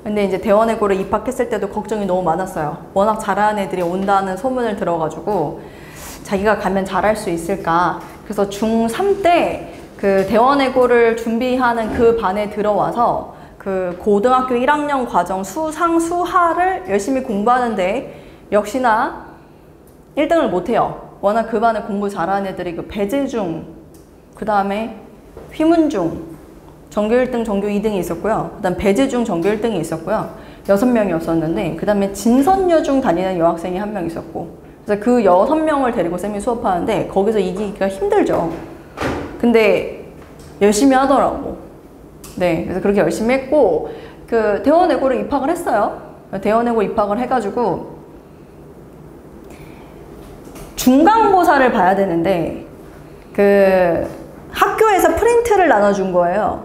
근데 이제 대원외고를 입학했을 때도 걱정이 너무 많았어요. 워낙 잘하는 애들이 온다는 소문을 들어가지고 자기가 가면 잘할 수 있을까. 그래서 중3 때 그 대원외고를 준비하는 그 반에 들어와서 그 고등학교 1학년 과정 수상, 수하를 열심히 공부하는데 역시나 1등을 못해요. 워낙 그 반에 공부 잘하는 애들이 그 배재중, 그 다음에 휘문중, 전교 1등, 전교 2등이 있었고요. 그 다음 배재중, 전교 1등이 있었고요. 6명이었었는데 그 다음에 진선여중 다니는 여학생이 1명 있었고 그래서 그 6명을 데리고 쌤이 수업하는데 거기서 이기기가 힘들죠. 근데 열심히 하더라고. 네, 그래서 그렇게 열심히 했고 그 대원외고를 입학을 했어요. 대원외고 입학을 해가지고 중간고사를 봐야 되는데 그 학교에서 프린트를 나눠준 거예요.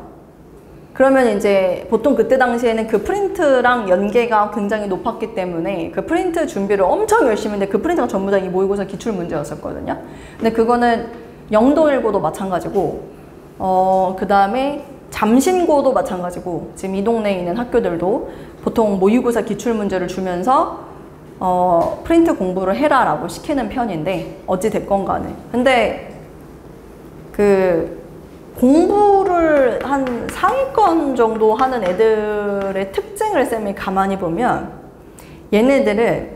그러면 이제 보통 그때 당시에는 그 프린트랑 연계가 굉장히 높았기 때문에 그 프린트 준비를 엄청 열심히 했는데 그 프린트가 전부 다 이 모의고사 기출 문제였었거든요. 근데 그거는 영도일고도 마찬가지고 그 다음에 잠신고도 마찬가지고 지금 이 동네에 있는 학교들도 보통 모의고사 기출 문제를 주면서 프린트 공부를 해라 라고 시키는 편인데 어찌 됐건 간에 근데 그 공부를 한 상위권 정도 하는 애들의 특징을 쌤이 가만히 보면 얘네들은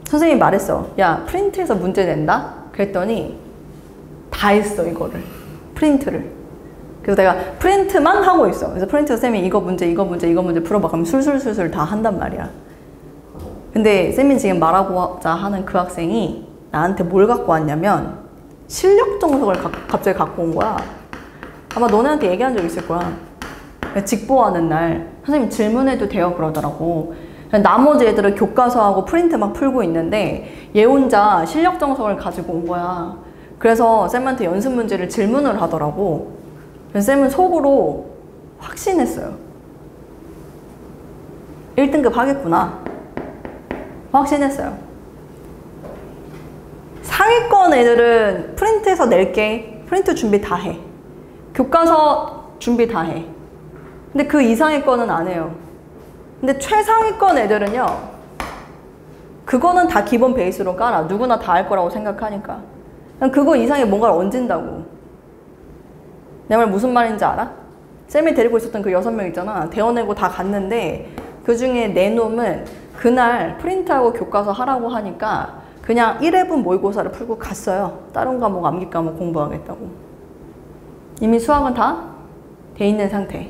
선생님이 말했어. 야, 프린트에서 문제 낸다? 그랬더니 다 했어, 이거를. 프린트를. 그래서 내가 프린트만 하고 있어. 그래서 프린트에서 쌤이 이거 문제, 이거 문제, 이거 문제 풀어봐. 그럼 술술술술 다 한단 말이야. 근데 쌤이 지금 말하고자 하는 그 학생이 나한테 뭘 갖고 왔냐면 실력 정석을 갑자기 갖고 온 거야. 아마 너네한테 얘기한 적 있을 거야. 직보하는 날 선생님 질문해도 돼요 그러더라고. 나머지 애들은 교과서하고 프린트 막 풀고 있는데 얘 혼자 실력 정석을 가지고 온 거야. 그래서 쌤한테 연습 문제를 질문을 하더라고. 그래서 쌤은 속으로 확신했어요. 1등급 하겠구나. 확신했어요. 상위권 애들은 프린트해서 낼게. 프린트 준비 다 해. 교과서 준비 다 해. 근데 그 이상의 거는 안 해요. 근데 최상위권 애들은요. 그거는 다 기본 베이스로 깔아. 누구나 다 할 거라고 생각하니까. 그냥 그거 이상의 뭔가를 얹은다고. 내 말 무슨 말인지 알아? 쌤이 데리고 있었던 그 6명 있잖아. 대원내고 다 갔는데 그 중에 4놈은 그날 프린트하고 교과서 하라고 하니까 그냥 1회분 모의고사를 풀고 갔어요. 다른 과목, 암기 과목 공부하겠다고. 이미 수학은 다 돼 있는 상태.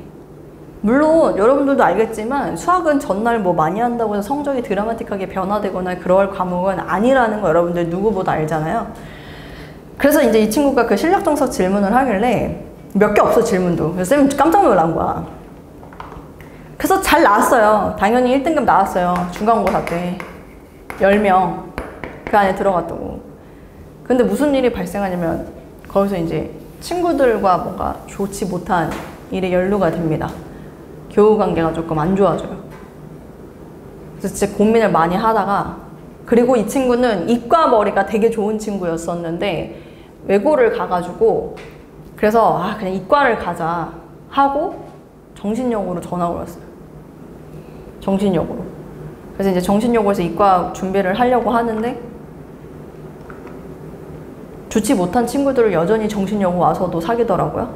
물론 여러분들도 알겠지만 수학은 전날 뭐 많이 한다고 해서 성적이 드라마틱하게 변화되거나 그럴 과목은 아니라는 거 여러분들 누구보다 알잖아요. 그래서 이제 이 친구가 그 실력 정석 질문을 하길래 몇 개 없어 질문도. 그래서 쌤 깜짝 놀란 거야. 그래서 잘 나왔어요. 당연히 1등급 나왔어요. 중간고사 때 10명 그 안에 들어갔다고. 근데 무슨 일이 발생하냐면 거기서 이제 친구들과 뭔가 좋지 못한 일에 연루가 됩니다. 교우관계가 조금 안 좋아져요. 그래서 진짜 고민을 많이 하다가 그리고 이 친구는 이과 머리가 되게 좋은 친구였었는데 외고를 가가지고 그래서 그냥 이과를 가자 하고 정신여고로 전학을 왔어요. 정신여고로. 그래서 이제 정신여고에서 이과 준비를 하려고 하는데 좋지 못한 친구들을 여전히 정신여고 와서도 사귀더라고요.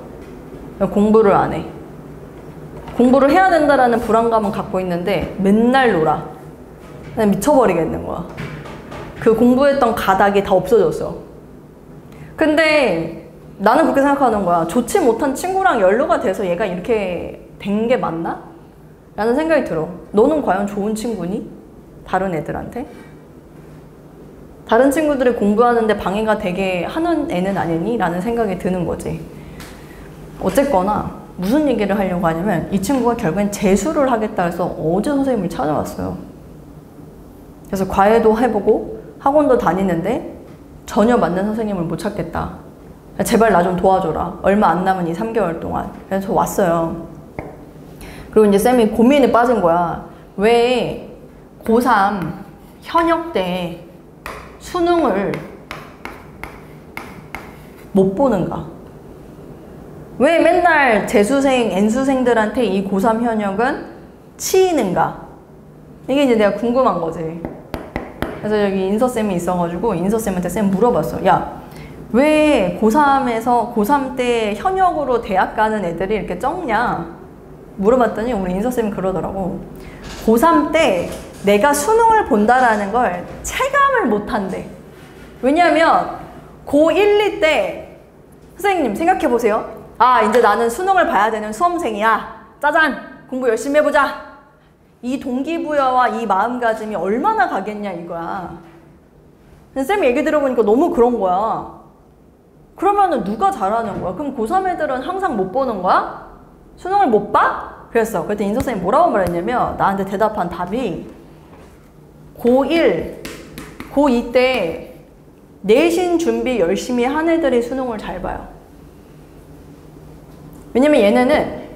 공부를 안 해. 공부를 해야 된다라는 불안감은 갖고 있는데 맨날 놀아. 그냥 미쳐버리겠는 거야. 그 공부했던 가닥이 다 없어졌어. 근데 나는 그렇게 생각하는 거야. 좋지 못한 친구랑 연루가 돼서 얘가 이렇게 된 게 맞나? 라는 생각이 들어. 너는 과연 좋은 친구니? 다른 애들한테? 다른 친구들이 공부하는데 방해가 되게 하는 애는 아니니? 라는 생각이 드는 거지. 어쨌거나 무슨 얘기를 하려고 하냐면 이 친구가 결국엔 재수를 하겠다 해서 어제 선생님을 찾아왔어요. 그래서 과외도 해보고 학원도 다니는데 전혀 맞는 선생님을 못 찾겠다. 제발 나 좀 도와줘라. 얼마 안 남은 이 3개월 동안. 그래서 왔어요. 그리고 이제 쌤이 고민에 빠진 거야. 왜 고3 현역 때 수능을 못 보는가? 왜 맨날 재수생, N수생들한테 이 고3 현역은 치이는가? 이게 이제 내가 궁금한 거지. 그래서 여기 인서쌤이 있어가지고 인서쌤한테 쌤 물어봤어. 야, 왜 고3에서 고3 때 현역으로 대학 가는 애들이 이렇게 적냐? 물어봤더니 우리 인서쌤이 그러더라고. 고3 때 내가 수능을 본다라는 걸 체감을 못한대. 왜냐면 고1, 2 때 선생님 생각해보세요. 이제 나는 수능을 봐야 되는 수험생이야. 짜잔! 공부 열심히 해보자. 이 동기부여와 이 마음가짐이 얼마나 가겠냐 이거야. 쌤 얘기 들어보니까 너무 그런 거야. 그러면은 누가 잘하는 거야? 그럼 고3 애들은 항상 못 보는 거야? 수능을 못 봐? 그랬어. 그때 인서쌤이 뭐라고 말했냐면 나한테 대답한 답이 고1, 고2 때 내신 준비 열심히 한 애들이 수능을 잘 봐요. 왜냐면 얘네는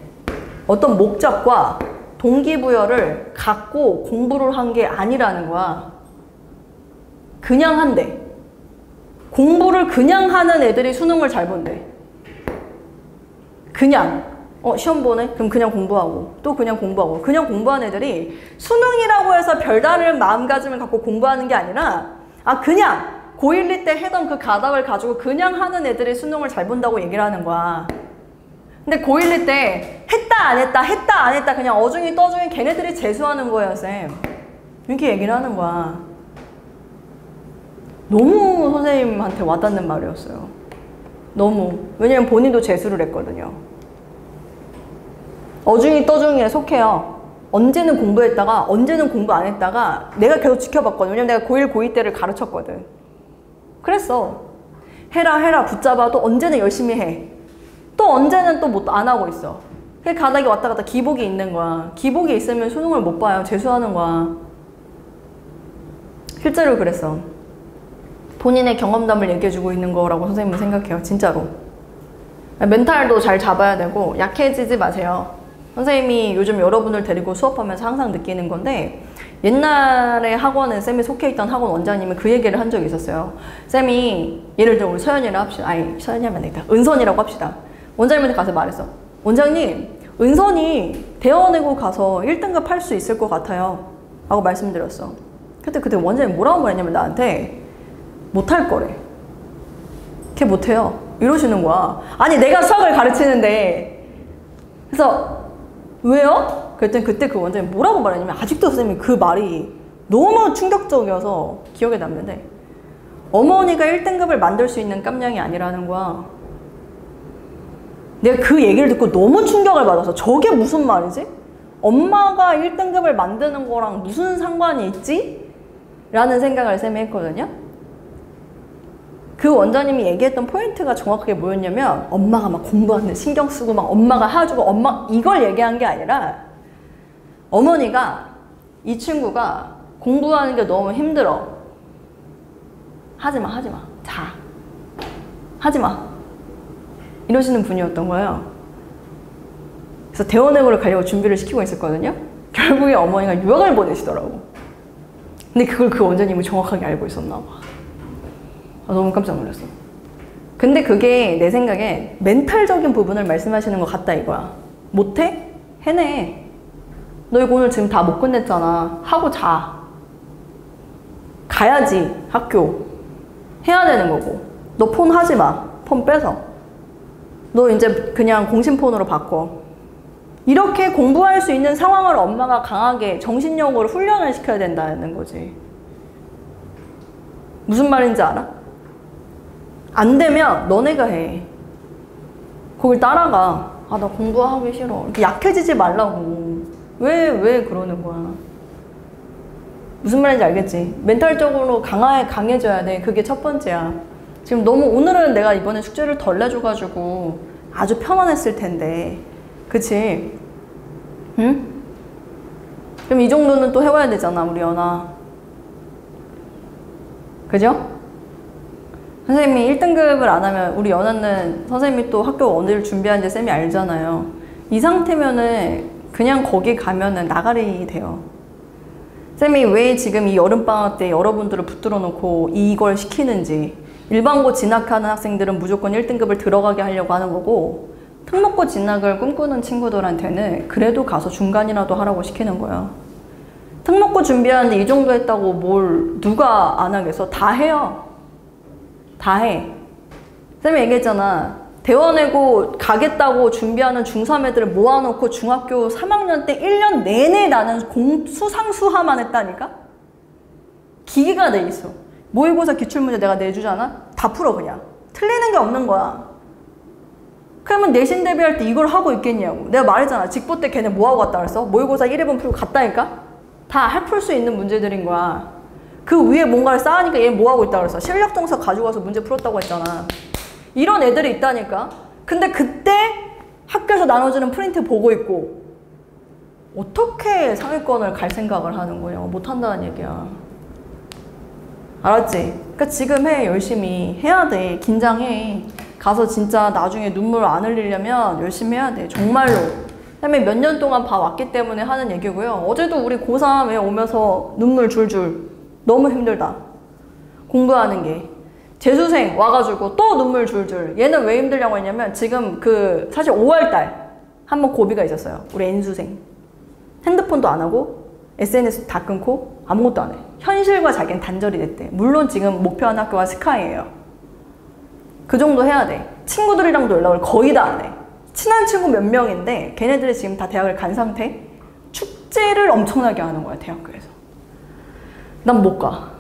어떤 목적과 동기부여를 갖고 공부를 한 게 아니라는 거야. 그냥 한대. 공부를 그냥 하는 애들이 수능을 잘 본대. 그냥. 시험 보네? 그럼 그냥 공부하고. 또 그냥 공부하고. 그냥 공부하는 애들이 수능이라고 해서 별다른 마음가짐을 갖고 공부하는 게 아니라 그냥 고1, 2 때 해던 그 가닥을 가지고 그냥 하는 애들이 수능을 잘 본다고 얘기를 하는 거야. 근데 고1, 2 때 했다 안 했다 했다 안 했다 그냥 어중이 떠중이 걔네들이 재수하는 거예요, 쌤. 이렇게 얘기를 하는 거야. 너무 선생님한테 와닿는 말이었어요. 너무. 왜냐면 본인도 재수를 했거든요. 어중이 떠중이에 속해요. 언제는 공부했다가 언제는 공부 안 했다가 내가 계속 지켜봤거든. 왜냐면 내가 고1, 고2 때를 가르쳤거든. 그랬어. 해라 붙잡아도 언제는 열심히 해. 또 언제는 또 못 안 하고 있어. 그 가닥이 왔다 갔다 기복이 있는 거야. 기복이 있으면 수능을 못 봐요. 재수하는 거야. 실제로 그랬어. 본인의 경험담을 얘기해주고 있는 거라고 선생님은 생각해요. 진짜로. 멘탈도 잘 잡아야 되고 약해지지 마세요. 선생님이 요즘 여러분을 데리고 수업하면서 항상 느끼는 건데 옛날에 학원에 쌤이 속해 있던 학원 원장님은 그 얘기를 한 적이 있었어요. 쌤이 예를 들어 우리 서연이라고 합시다. 서연이 하면 되겠다. 은선이라고 합시다. 원장님한테 가서 말했어. 원장님, 은선이 대원외고 가서 1등급 할 수 있을 것 같아요. 라고 말씀드렸어. 그때 원장님이 뭐라고 말했냐면 나한테 못할 거래. 걔 못해요. 이러시는 거야. 아니 내가 수학을 가르치는데. 그래서 왜요? 그랬더니 그때 그 원장님이 뭐라고 말했냐면 아직도 선생님이 그 말이 너무 충격적이어서 기억에 남는데 어머니가 1등급을 만들 수 있는 깜냥이 아니라는 거야. 내가 그 얘기를 듣고 너무 충격을 받아서 저게 무슨 말이지? 엄마가 1등급을 만드는 거랑 무슨 상관이 있지? 라는 생각을 쌤이 했거든요. 그 원장님이 얘기했던 포인트가 정확하게 뭐였냐면 엄마가 막 공부하는데 신경 쓰고 막 엄마가 해주고 엄마 이걸 얘기한 게 아니라 어머니가 이 친구가 공부하는 게 너무 힘들어. 하지마. 자. 하지마. 이러시는 분이었던 거예요. 그래서 대원외고를 가려고 준비를 시키고 있었거든요. 결국에 어머니가 유학을 보내시더라고. 근데 그걸 그 원장님이 정확하게 알고 있었나 봐. 너무 깜짝 놀랐어. 근데 그게 내 생각에 멘탈적인 부분을 말씀하시는 것 같다 이거야. 못해? 해내. 너 이거 오늘 지금 다 못 끝냈잖아. 하고 자. 가야지 학교. 해야 되는 거고. 너 폰 하지 마. 폰 뺏어. 너 이제 그냥 공신폰으로 바꿔. 이렇게 공부할 수 있는 상황을 엄마가 강하게 정신력으로 훈련을 시켜야 된다는 거지. 무슨 말인지 알아? 안 되면 너네가 해. 거길 따라가. 나 공부하기 싫어. 이렇게 약해지지 말라고. 왜 그러는 거야? 무슨 말인지 알겠지? 멘탈적으로 강해져야 돼. 그게 첫 번째야. 지금 너무 오늘은 내가 이번에 숙제를 덜 내줘가지고 아주 편안했을 텐데. 그치? 응? 그럼 이 정도는 또 해와야 되잖아, 우리 연아. 그죠? 선생님이 1등급을 안 하면 우리 연아는 선생님이 또 학교 언제를 준비하는지 쌤이 알잖아요. 이 상태면은 그냥 거기 가면은 나가리 돼요. 쌤이 왜 지금 이 여름방학 때 여러분들을 붙들어 놓고 이걸 시키는지. 일반고 진학하는 학생들은 무조건 1등급을 들어가게 하려고 하는 거고 특목고 진학을 꿈꾸는 친구들한테는 그래도 가서 중간이라도 하라고 시키는 거예요. 특목고 준비하는데 이 정도 했다고 뭘 누가 안 하겠어? 다 해요. 다 해. 쌤이 얘기했잖아. 대원외고 가겠다고 준비하는 중3 애들을 모아놓고 중학교 3학년 때 1년 내내 나는 수상수하만 했다니까? 기계가 돼 있어. 모의고사 기출문제 내가 내주잖아? 다 풀어 그냥. 틀리는 게 없는 거야. 그러면 내신 대비할 때 이걸 하고 있겠냐고. 내가 말했잖아. 직보 때 걔네 뭐하고 갔다 그랬어? 모의고사 1회분 풀고 갔다니까? 다 풀 수 있는 문제들인 거야. 그 위에 뭔가를 쌓으니까 얘 뭐하고 있다 그랬어? 실력 정서 가지고 와서 문제 풀었다고 했잖아. 이런 애들이 있다니까? 근데 그때 학교에서 나눠주는 프린트 보고 있고 어떻게 상위권을 갈 생각을 하는 거예요? 못한다는 얘기야. 알았지? 그러니까 지금 해. 열심히 해야 돼. 긴장해. 가서 진짜 나중에 눈물 안 흘리려면 열심히 해야 돼. 정말로. 그다음에 몇 년 동안 봐왔기 때문에 하는 얘기고요. 어제도 우리 고3에 오면서 눈물 줄줄. 너무 힘들다. 공부하는 게. 재수생 와가지고 또 눈물 줄줄. 얘는 왜 힘들냐고 했냐면 지금 사실 5월달 한번 고비가 있었어요. 우리 N수생. 핸드폰도 안 하고 SNS 다 끊고 아무것도 안 해. 현실과 자기는 단절이 됐대. 물론 지금 목표한 학교가 스카이예요. 그 정도 해야 돼. 친구들이랑도 연락을 거의 다 안 해. 친한 친구 몇 명인데 걔네들이 지금 다 대학을 간 상태. 축제를 엄청나게 하는 거야, 대학교에서. 난 못 가.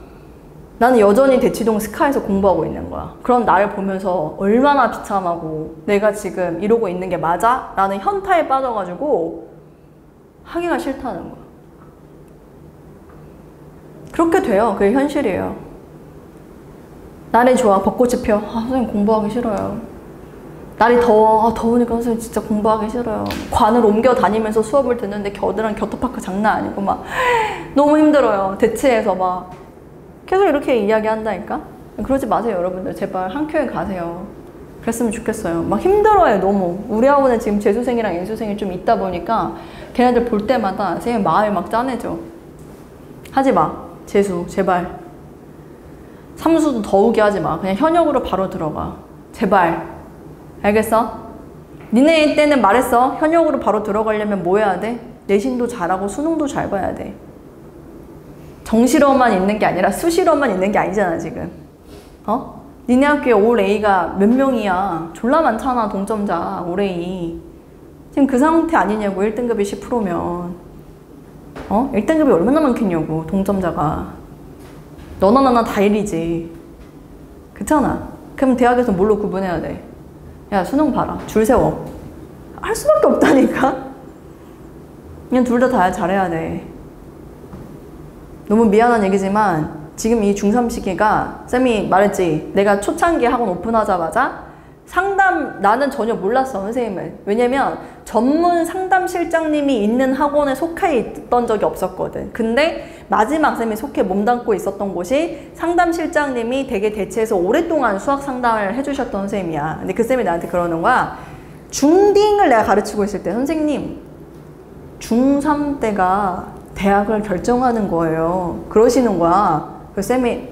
나는 여전히 대치동 스카에서 공부하고 있는 거야. 그런 나를 보면서 얼마나 비참하고 내가 지금 이러고 있는 게 맞아? 라는 현타에 빠져가지고 하기가 싫다는 거야. 그렇게 돼요. 그게 현실이에요. 날이 좋아, 벚꽃이 펴. 아, 선생님 공부하기 싫어요. 날이 더워. 아, 더우니까 선생님 진짜 공부하기 싫어요. 관을 옮겨 다니면서 수업을 듣는데 겨드랑 겨터파크 장난 아니고 막 너무 힘들어요. 대체해서 막 계속 이렇게 이야기한다니까? 그러지 마세요, 여러분들. 제발 한 교회 가세요. 그랬으면 좋겠어요. 막 힘들어요, 너무. 우리 학원에 지금 재수생이랑 인수생이 좀 있다 보니까 걔네들 볼 때마다 선생님 마음이 막 짠해져. 하지 마. 재수, 제발. 삼수도 더우게 하지 마. 그냥 현역으로 바로 들어가. 제발. 알겠어? 니네 때는 말했어. 현역으로 바로 들어가려면 뭐 해야 돼? 내신도 잘하고 수능도 잘 봐야 돼. 정시로만 있는 게 아니라 수시로만 있는 게 아니잖아, 지금. 어? 니네 학교에 올 A가 몇 명이야. 졸라 많잖아, 동점자, 올 A. 지금 그 상태 아니냐고, 1등급이 10%면. 어? 1등급이 얼마나 많겠냐고, 동점자가. 너나 나나 다 1이지. 그렇잖아. 그럼 대학에서 뭘로 구분해야 돼? 야, 수능 봐라. 줄 세워. 할 수밖에 없다니까? 그냥 둘 다 잘해야 돼. 너무 미안한 얘기지만 지금 이 중3 시기가 쌤이 말했지. 내가 초창기 학원 오픈하자마자 상담, 나는 전혀 몰랐어, 선생님을. 왜냐면 전문 상담실장님이 있는 학원에 속해 있던 적이 없었거든. 근데 마지막 쌤이 속해 몸담고 있었던 곳이 상담실장님이 되게 대체해서 오랫동안 수학 상담을 해주셨던 선생님이야. 근데 그 쌤이 나한테 그러는 거야. 중딩을 내가 가르치고 있을 때, 선생님, 중3 때가 대학을 결정하는 거예요. 그러시는 거야. 그 쌤이,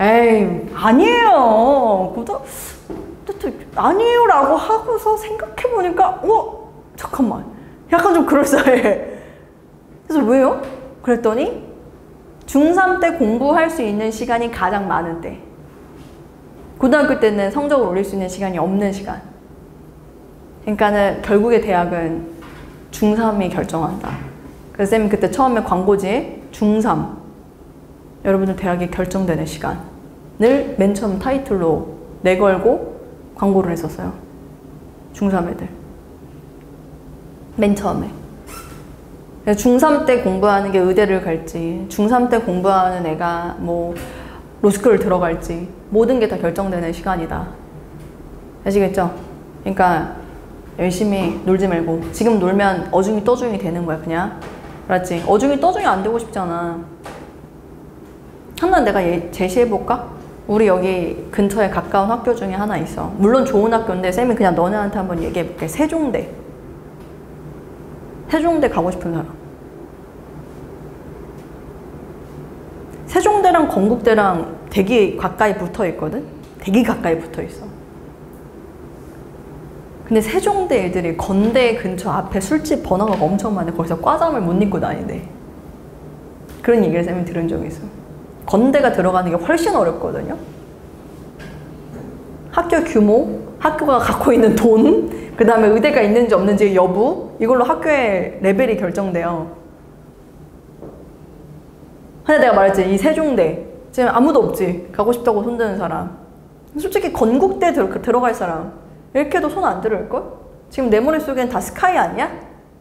에이, 아니에요. 아니에요 라고 하고서 생각해보니까 잠깐만, 약간 좀 그럴싸해. 그래서 왜요? 그랬더니 중3 때 공부할 수 있는 시간이 가장 많은 때, 고등학교 때는 성적을 올릴 수 있는 시간이 없는 시간. 그러니까는 결국에 대학은 중3이 결정한다. 그래서 쌤이 그때 처음에 광고지에 중3 여러분들 대학이 결정되는 시간을 맨 처음 타이틀로 내걸고 광고를 했었어요. 중3 애들. 맨 처음에. 중3 때 공부하는 게 의대를 갈지, 중3 때 공부하는 애가 뭐 로스쿨을 들어갈지 모든 게 다 결정되는 시간이다. 아시겠죠? 그러니까 열심히 놀지 말고, 지금 놀면 어중이 떠중이 되는 거야, 그냥. 알았지? 어중이 떠중이 안 되고 싶잖아. 하나 내가 제시해볼까? 우리 여기 근처에 가까운 학교 중에 하나 있어. 물론 좋은 학교인데 쌤이 그냥 너네한테 한번 얘기해볼게. 세종대. 세종대 가고 싶은 사람. 세종대랑 건국대랑 되게 가까이 붙어 있거든? 되게 가까이 붙어 있어. 근데 세종대 애들이 건대 근처 앞에 술집 번화가가 엄청 많은데 거기서 과잠을 못 입고 다니대. 그런 얘기를 쌤이 들은 적이 있어. 건대가 들어가는 게 훨씬 어렵거든요. 학교 규모, 학교가 갖고 있는 돈, 그 다음에 의대가 있는지 없는지 여부, 이걸로 학교의 레벨이 결정돼요. 근데 내가 말했지, 이 세종대 지금 아무도 없지. 가고 싶다고 손드는 사람. 솔직히 건국대 들어갈 사람 이렇게도 손 안 들을걸? 지금 내 머릿속엔 다 스카이 아니야?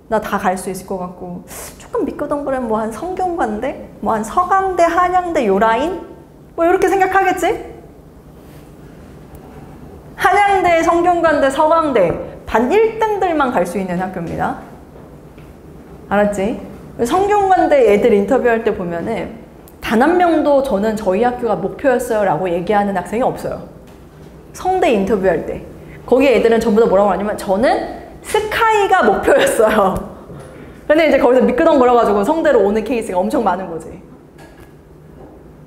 나 다 갈 수 있을 것 같고, 조금 미끄덩거리면 뭐 한 성균관대? 뭐 한 서강대, 한양대 요 라인? 뭐 이렇게 생각하겠지? 한양대, 성균관대, 서강대 반 1등들만 갈 수 있는 학교입니다. 알았지? 성균관대 애들 인터뷰할 때 보면은 단 한 명도 저는 저희 학교가 목표였어요 라고 얘기하는 학생이 없어요. 성대 인터뷰할 때. 거기 애들은 전부 다 뭐라고 하냐면 저는 스카이가 목표였어요. 근데 이제 거기서 미끄덩거려가지고 성대로 오는 케이스가 엄청 많은 거지.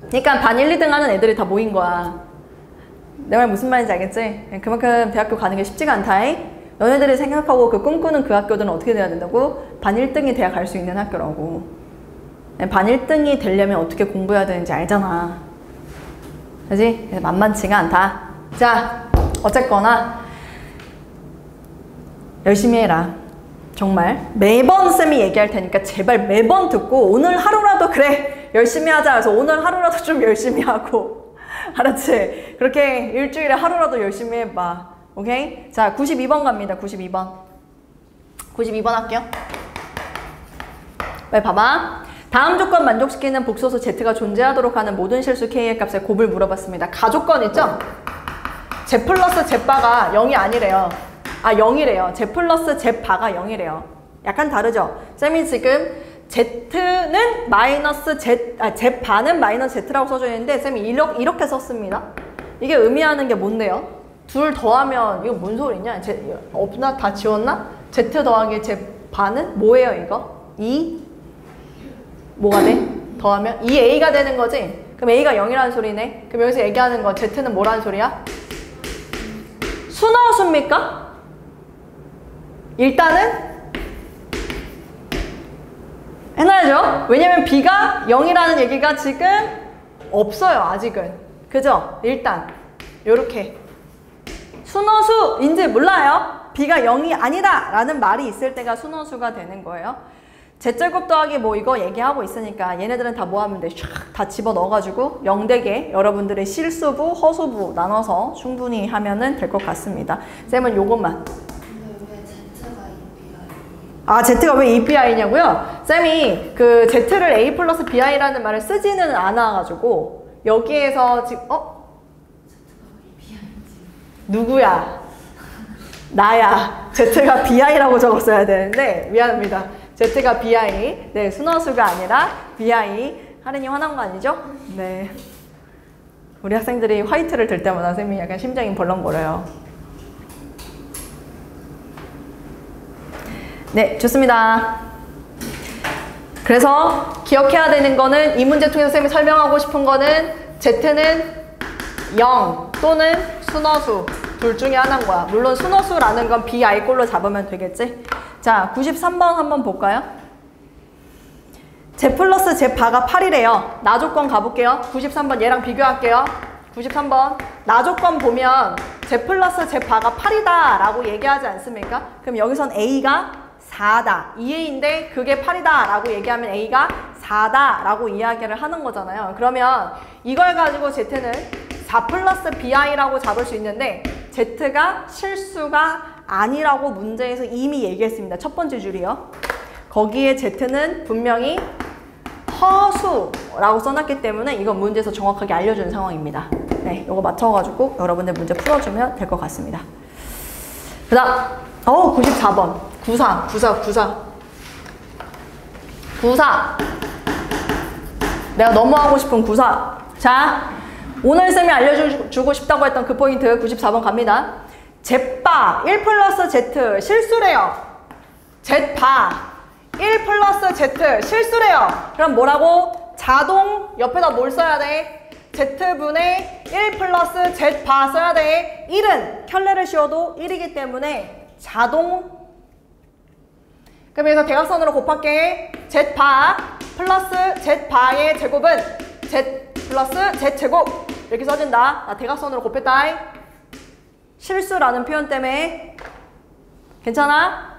그러니까 반 1, 2등 하는 애들이 다 모인 거야. 내 말 무슨 말인지 알겠지? 그만큼 대학교 가는 게 쉽지가 않다잉. 너네들이 생각하고 그 꿈꾸는 그 학교들은 어떻게 돼야 된다고? 반 1등이 돼야 갈 수 있는 학교라고. 반 1등이 되려면 어떻게 공부해야 되는지 알잖아. 그지? 만만치가 않다. 자, 어쨌거나 열심히 해라. 정말 매번 쌤이 얘기할 테니까 제발 매번 듣고 오늘 하루라도 그래 열심히 하자. 그래서 오늘 하루라도 좀 열심히 하고 알았지? 그렇게 일주일에 하루라도 열심히 해봐. 오케이? 자, 92번 갑니다. 92번 92번 할게요. 빨리 봐봐. 다음 조건 만족시키는 복소수 Z가 존재하도록 하는 모든 실수 K의 값에 곱을 물어봤습니다. 가조건 있죠? Z 플러스 Z바가 0이 아니래요. 아, 0이래요. Z 플러스 Z바가 0이래요. 약간 다르죠? 쌤이 지금 Z는 마이너스 Z바는 마이너스 Z라고 써져 있는데 쌤이 이렇게 썼습니다. 이게 의미하는 게 뭔데요? 둘 더하면 이거 뭔 소리냐? 없나? 다 지웠나? Z 더하기 Z바는 뭐예요 이거? 2? 뭐가 돼? 더하면? 2A가 되는 거지? 그럼 A가 0이라는 소리네? 그럼 여기서 얘기하는 거 Z는 뭐라는 소리야? 수나우수입니까? 일단은 해놔야죠. 왜냐면 B가 0이라는 얘기가 지금 없어요. 아직은. 그죠? 일단 요렇게 순어수인지 몰라요. B가 0이 아니다 라는 말이 있을 때가 순어수가 되는 거예요. Z제곱 더하기 뭐 이거 얘기하고 있으니까 얘네들은 다 뭐 하면 돼? 샥 다 집어넣어가지고 0대개 여러분들의 실수부, 허수부 나눠서 충분히 하면은 될 것 같습니다. 쌤은 요것만. 아, Z가 왜 API냐고요? 쌤이 그 Z를 A 플러스 BI라는 말을 쓰지는 않아가지고 여기에서 지금 누구야? 나야. Z가 BI라고 적었어야 되는데 미안합니다. Z가 BI. 네, 순어수가 아니라 BI. 하린이 화난 거 아니죠? 네. 우리 학생들이 화이트를 들 때마다 쌤이 약간 심장이 벌렁거려요. 네, 좋습니다. 그래서 기억해야 되는 거는 이 문제 통해서 쌤이 설명하고 싶은 거는 Z는 0 또는 순어수 둘 중에 하나인 거야. 물론 순어수라는 건 BI꼴로 잡으면 되겠지? 자, 93번 한번 볼까요? Z 플러스 Z바가 8이래요. 나 조건 가볼게요. 93번 얘랑 비교할게요. 93번 나 조건 보면 Z 플러스 Z바가 8이다 라고 얘기하지 않습니까? 그럼 여기선 A가 4다. 2A인데 그게 8이다 라고 얘기하면 A가 4다 라고 이야기를 하는 거잖아요. 그러면 이걸 가지고 Z는 4 플러스 BI라고 잡을 수 있는데 Z가 실수가 아니라고 문제에서 이미 얘기했습니다. 첫 번째 줄이요. 거기에 Z는 분명히 허수라고 써놨기 때문에 이건 문제에서 정확하게 알려준 상황입니다. 네, 이거 맞춰가지고 여러분들 문제 풀어주면 될 것 같습니다. 그 다음 94번 94 내가 너무 하고 싶은 94. 자, 오늘 쌤이 알려주고 싶다고 했던 그 포인트 94번 갑니다. Z바 1 플러스 Z 실수래요. Z바 1 플러스 Z 실수래요. 그럼 뭐라고? 자동 옆에다 뭘 써야 돼? Z분의 1 플러스 Z바 써야 돼. 1은 켤레를 씌워도 1이기 때문에 자동. 그럼 여기서 대각선으로 곱할게. Z바 플러스 Z바의 제곱은 Z 플러스 Z제곱 이렇게 써진다. 나 대각선으로 곱했다. 실수라는 표현 때문에 괜찮아?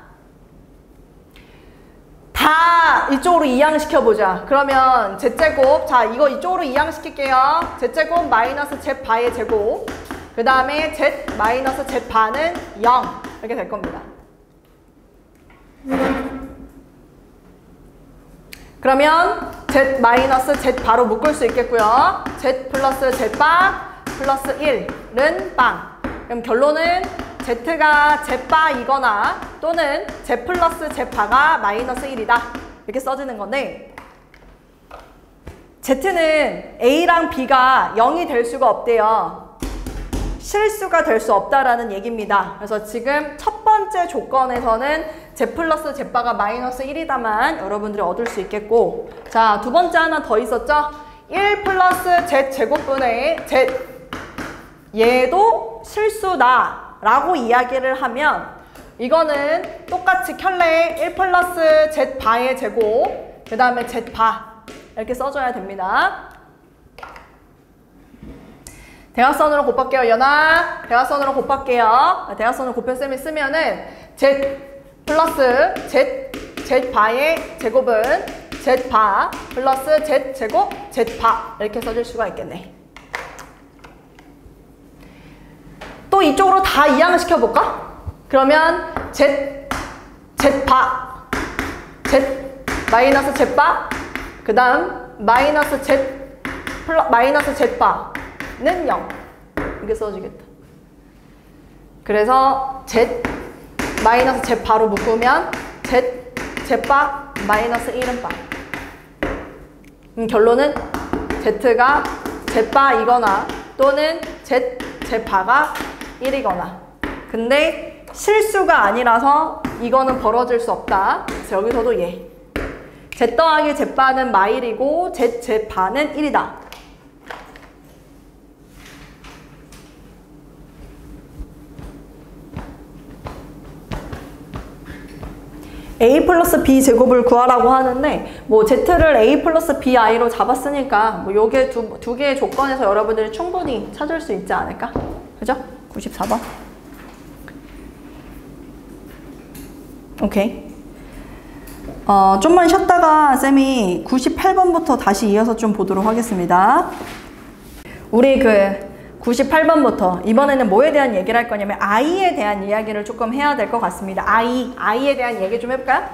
다 이쪽으로 이항시켜보자. 그러면 Z제곱, 자 이거 이쪽으로 이항시킬게요. Z제곱 마이너스 Z바의 제곱, 그 다음에 Z 마이너스 Z바는 0 이렇게 될 겁니다. 그러면 Z 마이너스 Z바로 묶을 수 있겠고요. Z 플러스 Z바 플러스 1은 빵. 그럼 결론은 Z가 Z바이거나 또는 Z 플러스 Z바가 마이너스 1이다. 이렇게 써지는 건데 Z는 A랑 B가 0이 될 수가 없대요. 실수가 될 수 없다라는 얘기입니다. 그래서 지금 첫 번째 조건에서는 z 플러스 z바가 마이너스 1이다만 여러분들이 얻을 수 있겠고, 자, 두 번째 하나 더 있었죠? 1 플러스 z 제곱분의 z, 얘도 실수다 라고 이야기를 하면 이거는 똑같이 켤레에 1 플러스 z바의 제곱, 그 다음에 z바 이렇게 써줘야 됩니다. 대각선으로 곱할게요. 연아, 대각선으로 곱할게요. 대각선으로 곱편셈이 쓰면은 z 플러스 z바의 제곱은 z바 플러스 z제곱 z바 이렇게 써줄 수가 있겠네. 또 이쪽으로 다 이항시켜볼까? 그러면 z바 z 마이너스 z바 그 다음 마이너스 z바는 0 이렇게 써주겠다. 그래서 z 마이너스 z바로 묶으면 z바 마이너스 1은 바. 결론은 z가 z바이거나 또는 z바가 1이거나. 근데 실수가 아니라서 이거는 벌어질 수 없다. 그래서 여기서도 얘. z 더하기 z바는 마일이고 z바는 1이다. a 플러스 b 제곱을 구하라고 하는데 뭐 z를 a 플러스 bi로 잡았으니까 뭐 요게 두 개의 조건에서 여러분들이 충분히 찾을 수 있지 않을까? 그죠? 94번. 오케이. 좀만 쉬었다가 쌤이 98번부터 다시 이어서 좀 보도록 하겠습니다. 우리 98번부터 이번에는 뭐에 대한 얘기를 할 거냐면 i에 대한 이야기를 조금 해야 될 것 같습니다. i에 대한 얘기 좀 해볼까요?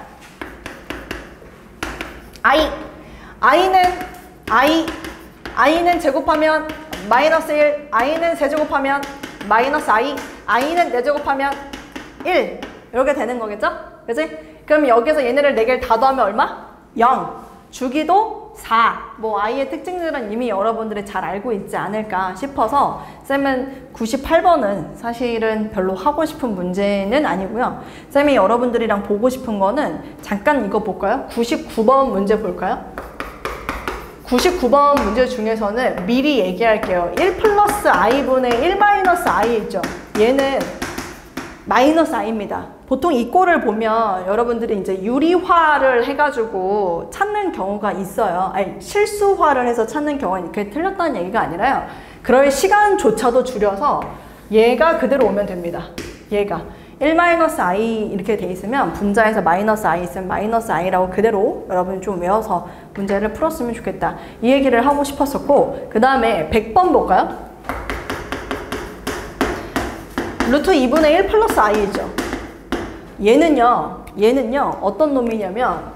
i는 제곱하면 마이너스 1, i는 세제곱하면 마이너스 i는 4제곱하면 1 이렇게 되는 거겠죠? 그치? 그럼 여기서 얘네를 4개를 다 더하면 얼마? 0. 주기도 4. 뭐 i의 특징들은 이미 여러분들이 잘 알고 있지 않을까 싶어서 쌤은 98번은 사실은 별로 하고 싶은 문제는 아니고요. 쌤이 여러분들이랑 보고 싶은 거는 잠깐 이거 볼까요? 99번 문제 볼까요? 99번 문제 중에서는 미리 얘기할게요. 1 플러스 i분의 1 마이너스 i 있죠? 얘는 마이너스 i입니다. 보통 이 꼴을 보면 여러분들이 이제 유리화를 해가지고 찾는 경우가 있어요. 아니, 실수화를 해서 찾는 경우는 그게 틀렸다는 얘기가 아니라요. 그럴 시간조차도 줄여서 얘가 그대로 오면 됩니다. 얘가 1-i 이렇게 돼 있으면 분자에서 마이너스 i 있으면 마이너스 i라고 그대로 여러분이 좀 외워서 문제를 풀었으면 좋겠다. 이 얘기를 하고 싶었었고, 그 다음에 100번 볼까요? 루트 2분의 1 플러스 i죠. 얘는요 어떤 놈이냐면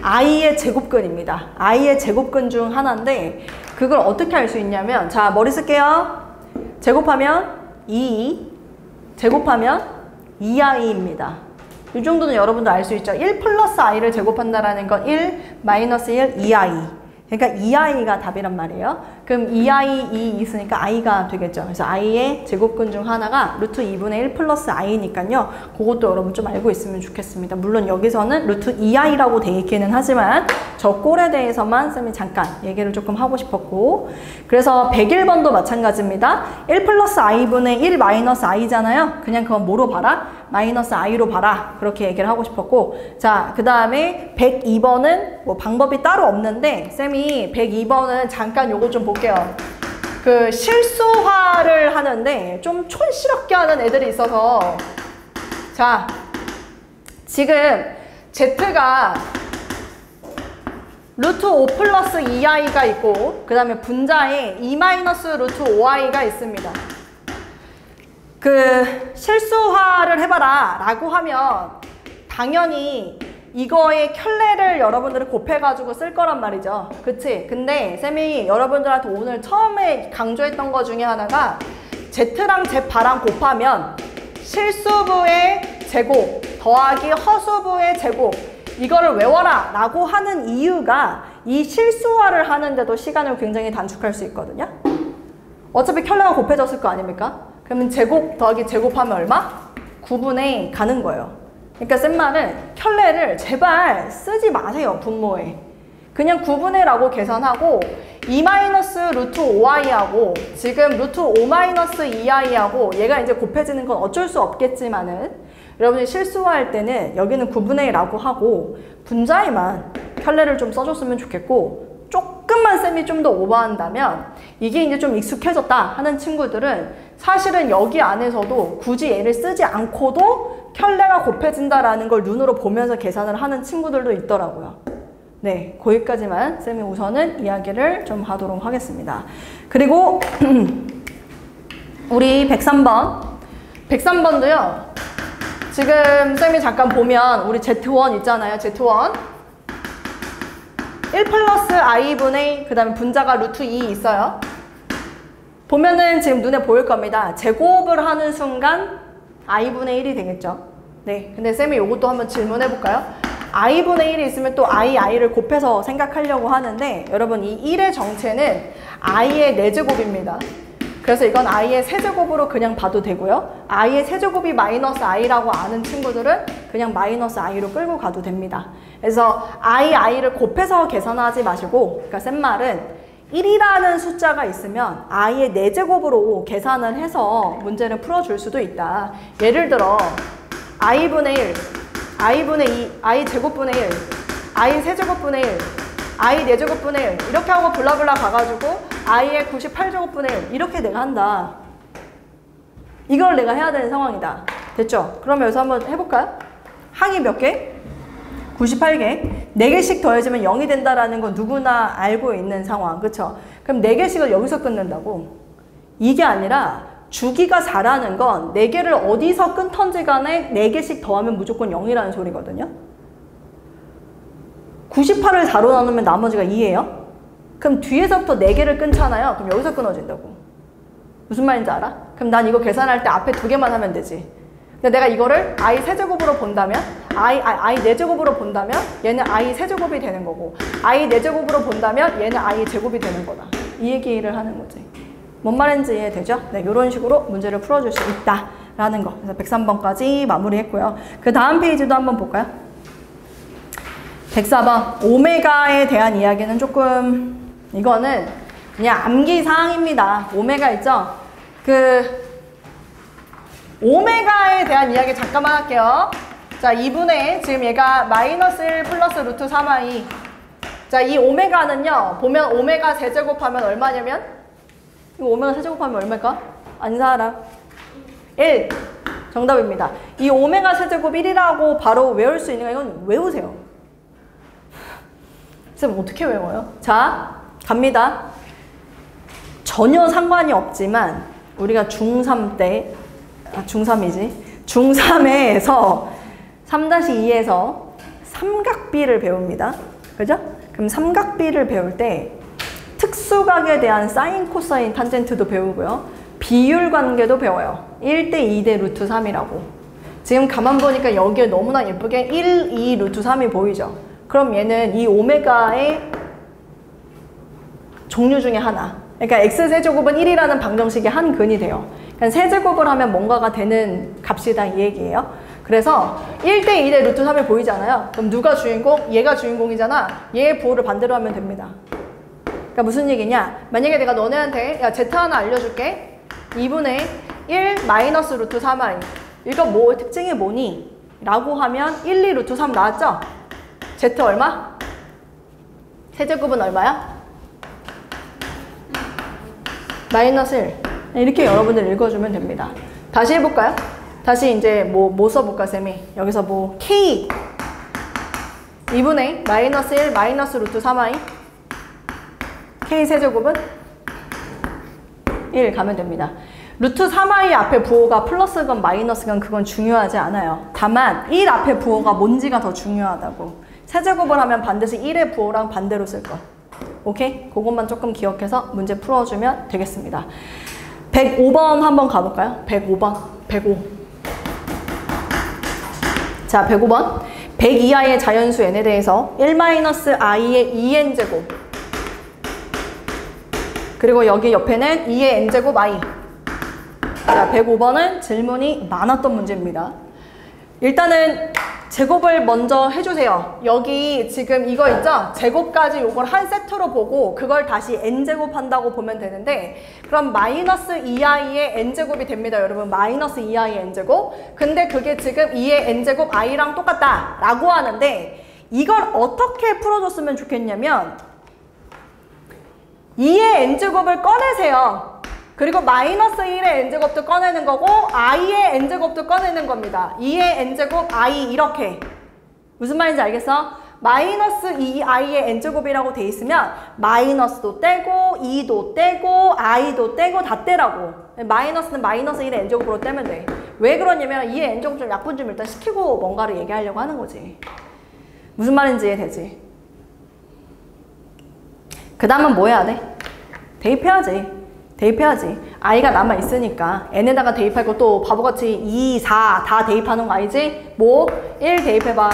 i의 제곱근입니다. i의 제곱근 중 하나인데 그걸 어떻게 알 수 있냐면, 자, 머리 쓸게요. 제곱하면 2, 제곱하면 2i입니다. 이 정도는 여러분도 알 수 있죠. 1 플러스 i를 제곱한다라는 건 1, 마이너스 1, 2i. 그러니까 2i가 답이란 말이에요. 그럼 2i, 2 있으니까 i가 되겠죠. 그래서 i의 제곱근 중 하나가 루트 2분의 1 플러스 i니까요. 그것도 여러분 좀 알고 있으면 좋겠습니다. 물론 여기서는 루트 2i라고 돼 있기는 하지만 저 꼴에 대해서만 쌤이 잠깐 얘기를 조금 하고 싶었고, 그래서 101번도 마찬가지입니다. 1 플러스 i분의 1 마이너스 i잖아요. 그냥 그건 뭐로 봐라? 마이너스 i로 봐라. 그렇게 얘기를 하고 싶었고, 자, 그 다음에 102번은 뭐 방법이 따로 없는데 쌤이 102번은 잠깐 요거 좀 볼게요. 그 실수화를 하는데 좀 촌스럽게 하는 애들이 있어서, 자, 지금 z가 루트 5 플러스 2i가 있고 그 다음에 분자에 2 마이너스 루트 5i가 있습니다. 그 실수화를 해봐라 라고 하면 당연히 이거의 켤레를 여러분들이 곱해가지고 쓸 거란 말이죠. 그치? 근데 쌤이 여러분들한테 오늘 처음에 강조했던 거 중에 하나가 z랑 z바랑 곱하면 실수부의 제곱 더하기 허수부의 제곱, 이거를 외워라 라고 하는 이유가 이 실수화를 하는데도 시간을 굉장히 단축할 수 있거든요. 어차피 켤레가 곱해졌을 거 아닙니까? 그러면 제곱 더하기 제곱하면 얼마? 9분의 가는 거예요. 그러니까 쓴 말은 켤레를 제발 쓰지 마세요, 분모에. 그냥 9분의 라고 계산하고 2-루트 5i하고 지금 루트 5-2i하고 얘가 이제 곱해지는 건 어쩔 수 없겠지만은 여러분이 실수할 때는 여기는 9분의 1라고 하고 분자에만 켤레를 좀 써줬으면 좋겠고, 조금만 쌤이 좀 더 오버한다면 이게 이제 좀 익숙해졌다 하는 친구들은 사실은 여기 안에서도 굳이 얘를 쓰지 않고도 켤레가 곱해진다라는 걸 눈으로 보면서 계산을 하는 친구들도 있더라고요. 네, 거기까지만 쌤이 우선은 이야기를 좀 하도록 하겠습니다. 그리고 우리 103번도요. 지금 쌤이 잠깐 보면 우리 Z1 있잖아요. Z1 1 플러스 i분의 그 다음에 분자가 루트 2 있어요. 보면은 지금 눈에 보일 겁니다. 제곱을 하는 순간 i분의 1이 되겠죠. 네, 근데 쌤이 이것도 한번 질문해 볼까요? i분의 1이 있으면 또 i를 곱해서 생각하려고 하는데, 여러분 이 1의 정체는 i의 4제곱입니다. 그래서 이건 i의 세제곱으로 그냥 봐도 되고요. i의 세제곱이 마이너스 i라고 아는 친구들은 그냥 마이너스 i로 끌고 가도 됩니다. 그래서 i를 곱해서 계산하지 마시고, 그러니까 센 말은 1이라는 숫자가 있으면 i의 4제곱으로 계산을 해서 문제를 풀어줄 수도 있다. 예를 들어 i분의 1, i분의 2, i 제곱분의 1, i 세제곱분의 1, i 4제곱분의 1 이렇게 하고 블라블라 가가지고 i의 98제곱분의 1 이렇게 내가 한다. 이걸 내가 해야 되는 상황이다. 됐죠? 그러면 여기서 한번 해볼까요? 항이 몇 개? 98개. 4개씩 더해지면 0이 된다라는 건 누구나 알고 있는 상황. 그쵸? 그럼 4개씩을 여기서 끊는다고. 이게 아니라 주기가 4라는 건 4개를 어디서 끊던지 간에 4개씩 더하면 무조건 0이라는 소리거든요. 98을 4로 나누면 나머지가 2예요. 그럼 뒤에서부터 4개를 끊잖아요. 그럼 여기서 끊어진다고. 무슨 말인지 알아? 그럼 난 이거 계산할 때 앞에 2개만 하면 되지. 근데 내가 이거를 i 세제곱으로 본다면 i 4제곱으로 본다면 얘는 i 세제곱이 되는 거고, i 4제곱으로 본다면 얘는 i 제곱이 되는 거다. 이 얘기를 하는 거지. 뭔 말인지 이해되죠? 네, 이런 식으로 문제를 풀어줄 수 있다라는 거. 그래서 103번까지 마무리했고요. 그 다음 페이지도 한번 볼까요? 104번 오메가에 대한 이야기는 조금, 이거는 그냥 암기사항입니다. 오메가 있죠? 그 오메가에 대한 이야기 잠깐만 할게요. 자, 2분의 지금 얘가 마이너스 1 플러스 루트 3i. 자, 이 오메가는요, 보면 오메가 세제곱하면 얼마냐면, 이 오메가 세제곱하면 얼마일까? 아는 사람? 1. 정답입니다. 이 오메가 세제곱 1이라고 바로 외울 수 있는 거, 이건 외우세요. 쌤 어떻게 외워요? 자, 갑니다. 전혀 상관이 없지만 우리가 중3 때, 중3이지? 중3에서 3-2에서 삼각비를 배웁니다. 그죠? 그럼 삼각비를 배울 때 특수각에 대한 사인, 코사인, 탄젠트도 배우고요. 비율 관계도 배워요. 1대 2대 루트 3이라고. 지금 가만 보니까 여기에 너무나 예쁘게 1, 2 루트 3이 보이죠? 그럼 얘는 이 오메가의 종류 중에 하나. 그러니까 x세제곱은 1이라는 방정식의 한 근이 돼요. 그러니까 세제곱을 하면 뭔가가 되는 값이다 이 얘기예요. 그래서 1대 2대 루트 3이 보이잖아요. 그럼 누가 주인공? 얘가 주인공이잖아. 얘의 부호를 반대로 하면 됩니다. 그러니까 무슨 얘기냐? 만약에 내가 너네한테 야 Z 하나 알려줄게. 2분의 1 마이너스 루트 3i. 이거 뭐 특징이 뭐니? 라고 하면 1, 2 루트 3 나왔죠? Z 얼마? 세제곱은 얼마야? 마이너스 1. 이렇게 여러분들 읽어주면 됩니다. 다시 해볼까요? 다시 이제 뭐 써볼까, 쌤이? 여기서 뭐 K 2분의 마이너스 1 마이너스 루트 3i K 세제곱은 1 가면 됩니다. 루트 3i 앞에 부호가 플러스건 마이너스건 그건 중요하지 않아요. 다만 1 앞에 부호가 뭔지가 더 중요하다고. 세제곱을 하면 반드시 1의 부호랑 반대로 쓸 거. 오케이? 그것만 조금 기억해서 문제 풀어주면 되겠습니다. 105번 한번 가볼까요? 105번. 105. 자, 105번. 100 이하의 자연수 n에 대해서 1-i의 2n제곱 그리고 여기 옆에는 2의 n제곱 i. 자, 105번은 질문이 많았던 문제입니다. 일단은 제곱을 먼저 해주세요. 여기 지금 이거 있죠? 제곱까지 요걸 한 세트로 보고 그걸 다시 n제곱 한다고 보면 되는데, 그럼 마이너스 2i의 n제곱이 됩니다. 여러분, 마이너스 2i의 n제곱. 근데 그게 지금 2의 n제곱 i랑 똑같다 라고 하는데, 이걸 어떻게 풀어줬으면 좋겠냐면 2의 n제곱을 꺼내세요. 그리고 마이너스 1의 n제곱도 꺼내는 거고 i의 n제곱도 꺼내는 겁니다. 2의 n제곱 i 이렇게. 무슨 말인지 알겠어? 마이너스 2i의 n제곱이라고 돼 있으면 마이너스도 떼고 2도 떼고 i도 떼고 다 떼라고. 마이너스는 마이너스 1의 n제곱으로 떼면 돼. 왜 그러냐면 2의 n제곱 좀 약분 좀 일단 시키고 뭔가를 얘기하려고 하는 거지. 무슨 말인지 이해되지? 그 다음은 뭐 해야 돼? 대입해야지. 대입해야지. i가 남아있으니까 n에다가 대입할 거 또 바보같이 2, 4 다 대입하는 거 알지? 뭐? 1 대입해봐.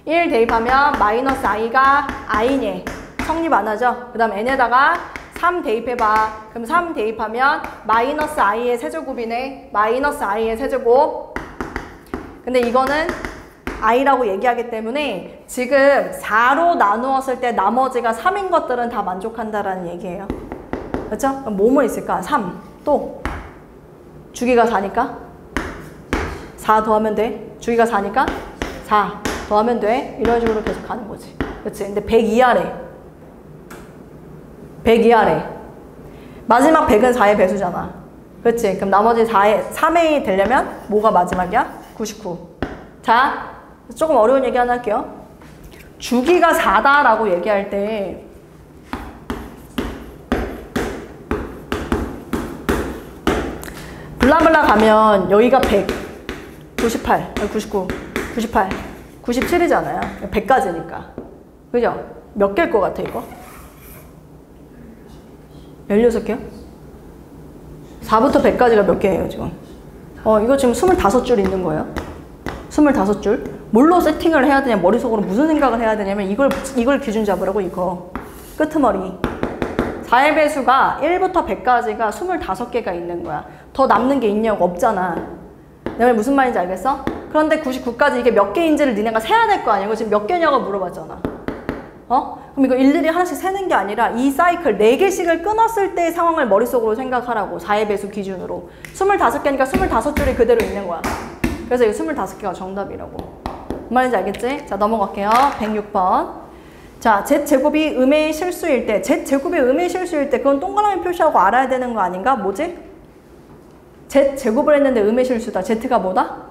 1 대입하면 마이너스 i가 i네. 성립 안 하죠? 그 다음 n에다가 3 대입해봐. 그럼 3 대입하면 마이너스 i의 세제곱이네. 마이너스 i의 세제곱. 근데 이거는 i라고 얘기하기 때문에 지금 4로 나누었을 때 나머지가 3인 것들은 다 만족한다라는 얘기예요. 그렇죠? 그럼 뭐뭐 있을까? 3. 또 주기가 4니까 4 더하면 돼. 주기가 4니까 4 더하면 돼. 이런 식으로 계속 가는 거지. 그렇지? 근데 100 이하래. 100 이하래. 마지막 100은 4의 배수잖아. 그렇지? 그럼 나머지 3이 되려면 뭐가 마지막이야? 99. 자, 조금 어려운 얘기 하나 할게요. 주기가 4다라고 얘기할 때 블라블라 가면 여기가 100, 98, 99, 98, 97이잖아요. 100까지니까. 그죠? 몇 개일 것 같아, 이거? 16개요? 4부터 100까지가 몇 개예요, 지금? 이거 지금 25줄 있는 거예요. 25줄. 뭘로 세팅을 해야 되냐, 머릿속으로 무슨 생각을 해야 되냐면 이걸 기준 잡으라고, 이거. 끄트머리. 4의 배수가 1부터 100까지가 25개가 있는 거야. 더 남는 게 있냐고? 없잖아. 내 말 무슨 말인지 알겠어? 그런데 99까지 이게 몇 개인지를 니네가 세야 될 거 아니야? 이거 지금 몇 개냐고 물어봤잖아. 그럼 이거 일일이 하나씩 세는 게 아니라 이 사이클 4개씩을 끊었을 때의 상황을 머릿속으로 생각하라고. 4의 배수 기준으로. 25개니까 25줄이 그대로 있는 거야. 그래서 이 25개가 정답이라고. 무슨 말인지 알겠지? 자, 넘어갈게요. 106번. 자, z제곱이 음의 실수일 때, z제곱이 음의 실수일 때 그건 동그라미 표시하고 알아야 되는 거 아닌가? 뭐지? z제곱을 했는데 음의 실수다. z가 뭐다?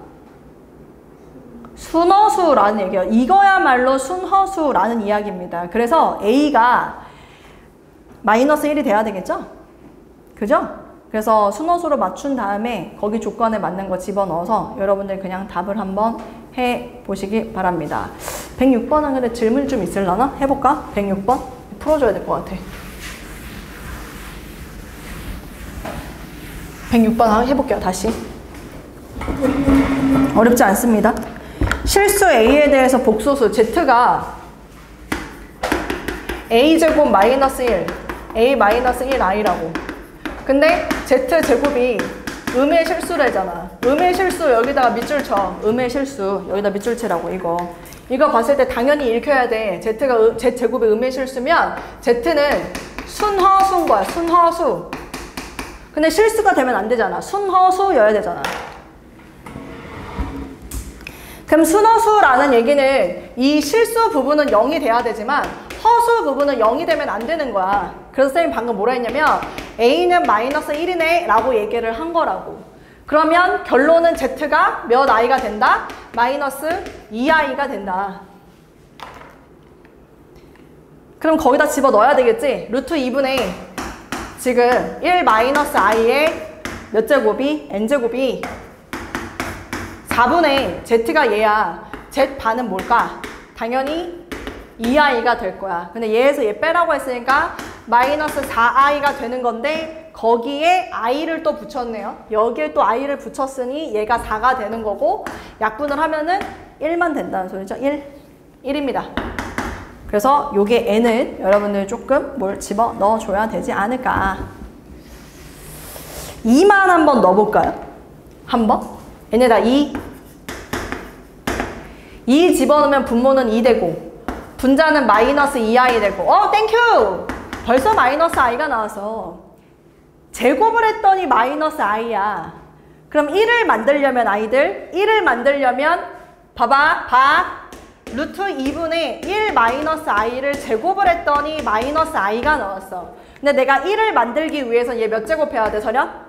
순허수라는 얘기예요. 이거야말로 순허수라는 이야기입니다. 그래서 a가 마이너스 1이 돼야 되겠죠? 그죠? 그래서 순허수로 맞춘 다음에 거기 조건에 맞는 거 집어넣어서 여러분들 그냥 답을 한번 해보시기 바랍니다. 106번은 근데 질문 좀 있으려나? 해볼까? 106번? 풀어줘야 될 것 같아. 106번 한번 해볼게요, 다시. 어렵지 않습니다. 실수 A에 대해서 복소수 Z가 A제곱 마이너스 1, A 마이너스 1i라고. 근데 Z제곱이 음의 실수래잖아. 음의 실수 여기다가 밑줄 쳐. 음의 실수 여기다 밑줄 치라고. 이거 봤을 때 당연히 읽혀야 돼. Z제곱이 음의 실수면 Z는 순허수인 거야. 순허수. 근데 실수가 되면 안 되잖아. 순허수여야 되잖아. 그럼 순허수라는 얘기는 이 실수 부분은 0이 돼야 되지만 허수 부분은 0이 되면 안 되는 거야. 그래서 쌤이 방금 뭐라 했냐면 A는 마이너스 1이네 라고 얘기를 한 거라고. 그러면 결론은 Z가 몇 i가 된다? 마이너스 2i가 된다. 그럼 거기다 집어넣어야 되겠지? 루트 2분의 지금 1 마이너스 i의 몇 제곱이? n제곱이 4분의 Z가 얘야. Z 반은 뭘까? 당연히 2i가 될 거야. 근데 얘에서 얘 빼라고 했으니까 마이너스 4i가 되는 건데 거기에 i를 또 붙였네요. 여기에 또 i를 붙였으니 얘가 4가 되는 거고 약분을 하면은 1만 된다는 소리죠. 1. 1입니다. 그래서 요게 n을 여러분들 조금 뭘 집어 넣어줘야 되지 않을까. 2만 한번 넣어볼까요? 한번? n에다 2 집어넣으면 분모는 2 되고 분자는 마이너스 2i 되고 땡큐! 벌써 마이너스 i가 나와서 제곱을 했더니 마이너스 i야. 그럼 1을 만들려면 아이들 1을 만들려면 봐봐 루트 2분의 1 마이너스 i를 제곱을 했더니 마이너스 i가 나왔어. 근데 내가 1을 만들기 위해서 얘 몇 제곱해야 돼, 서련?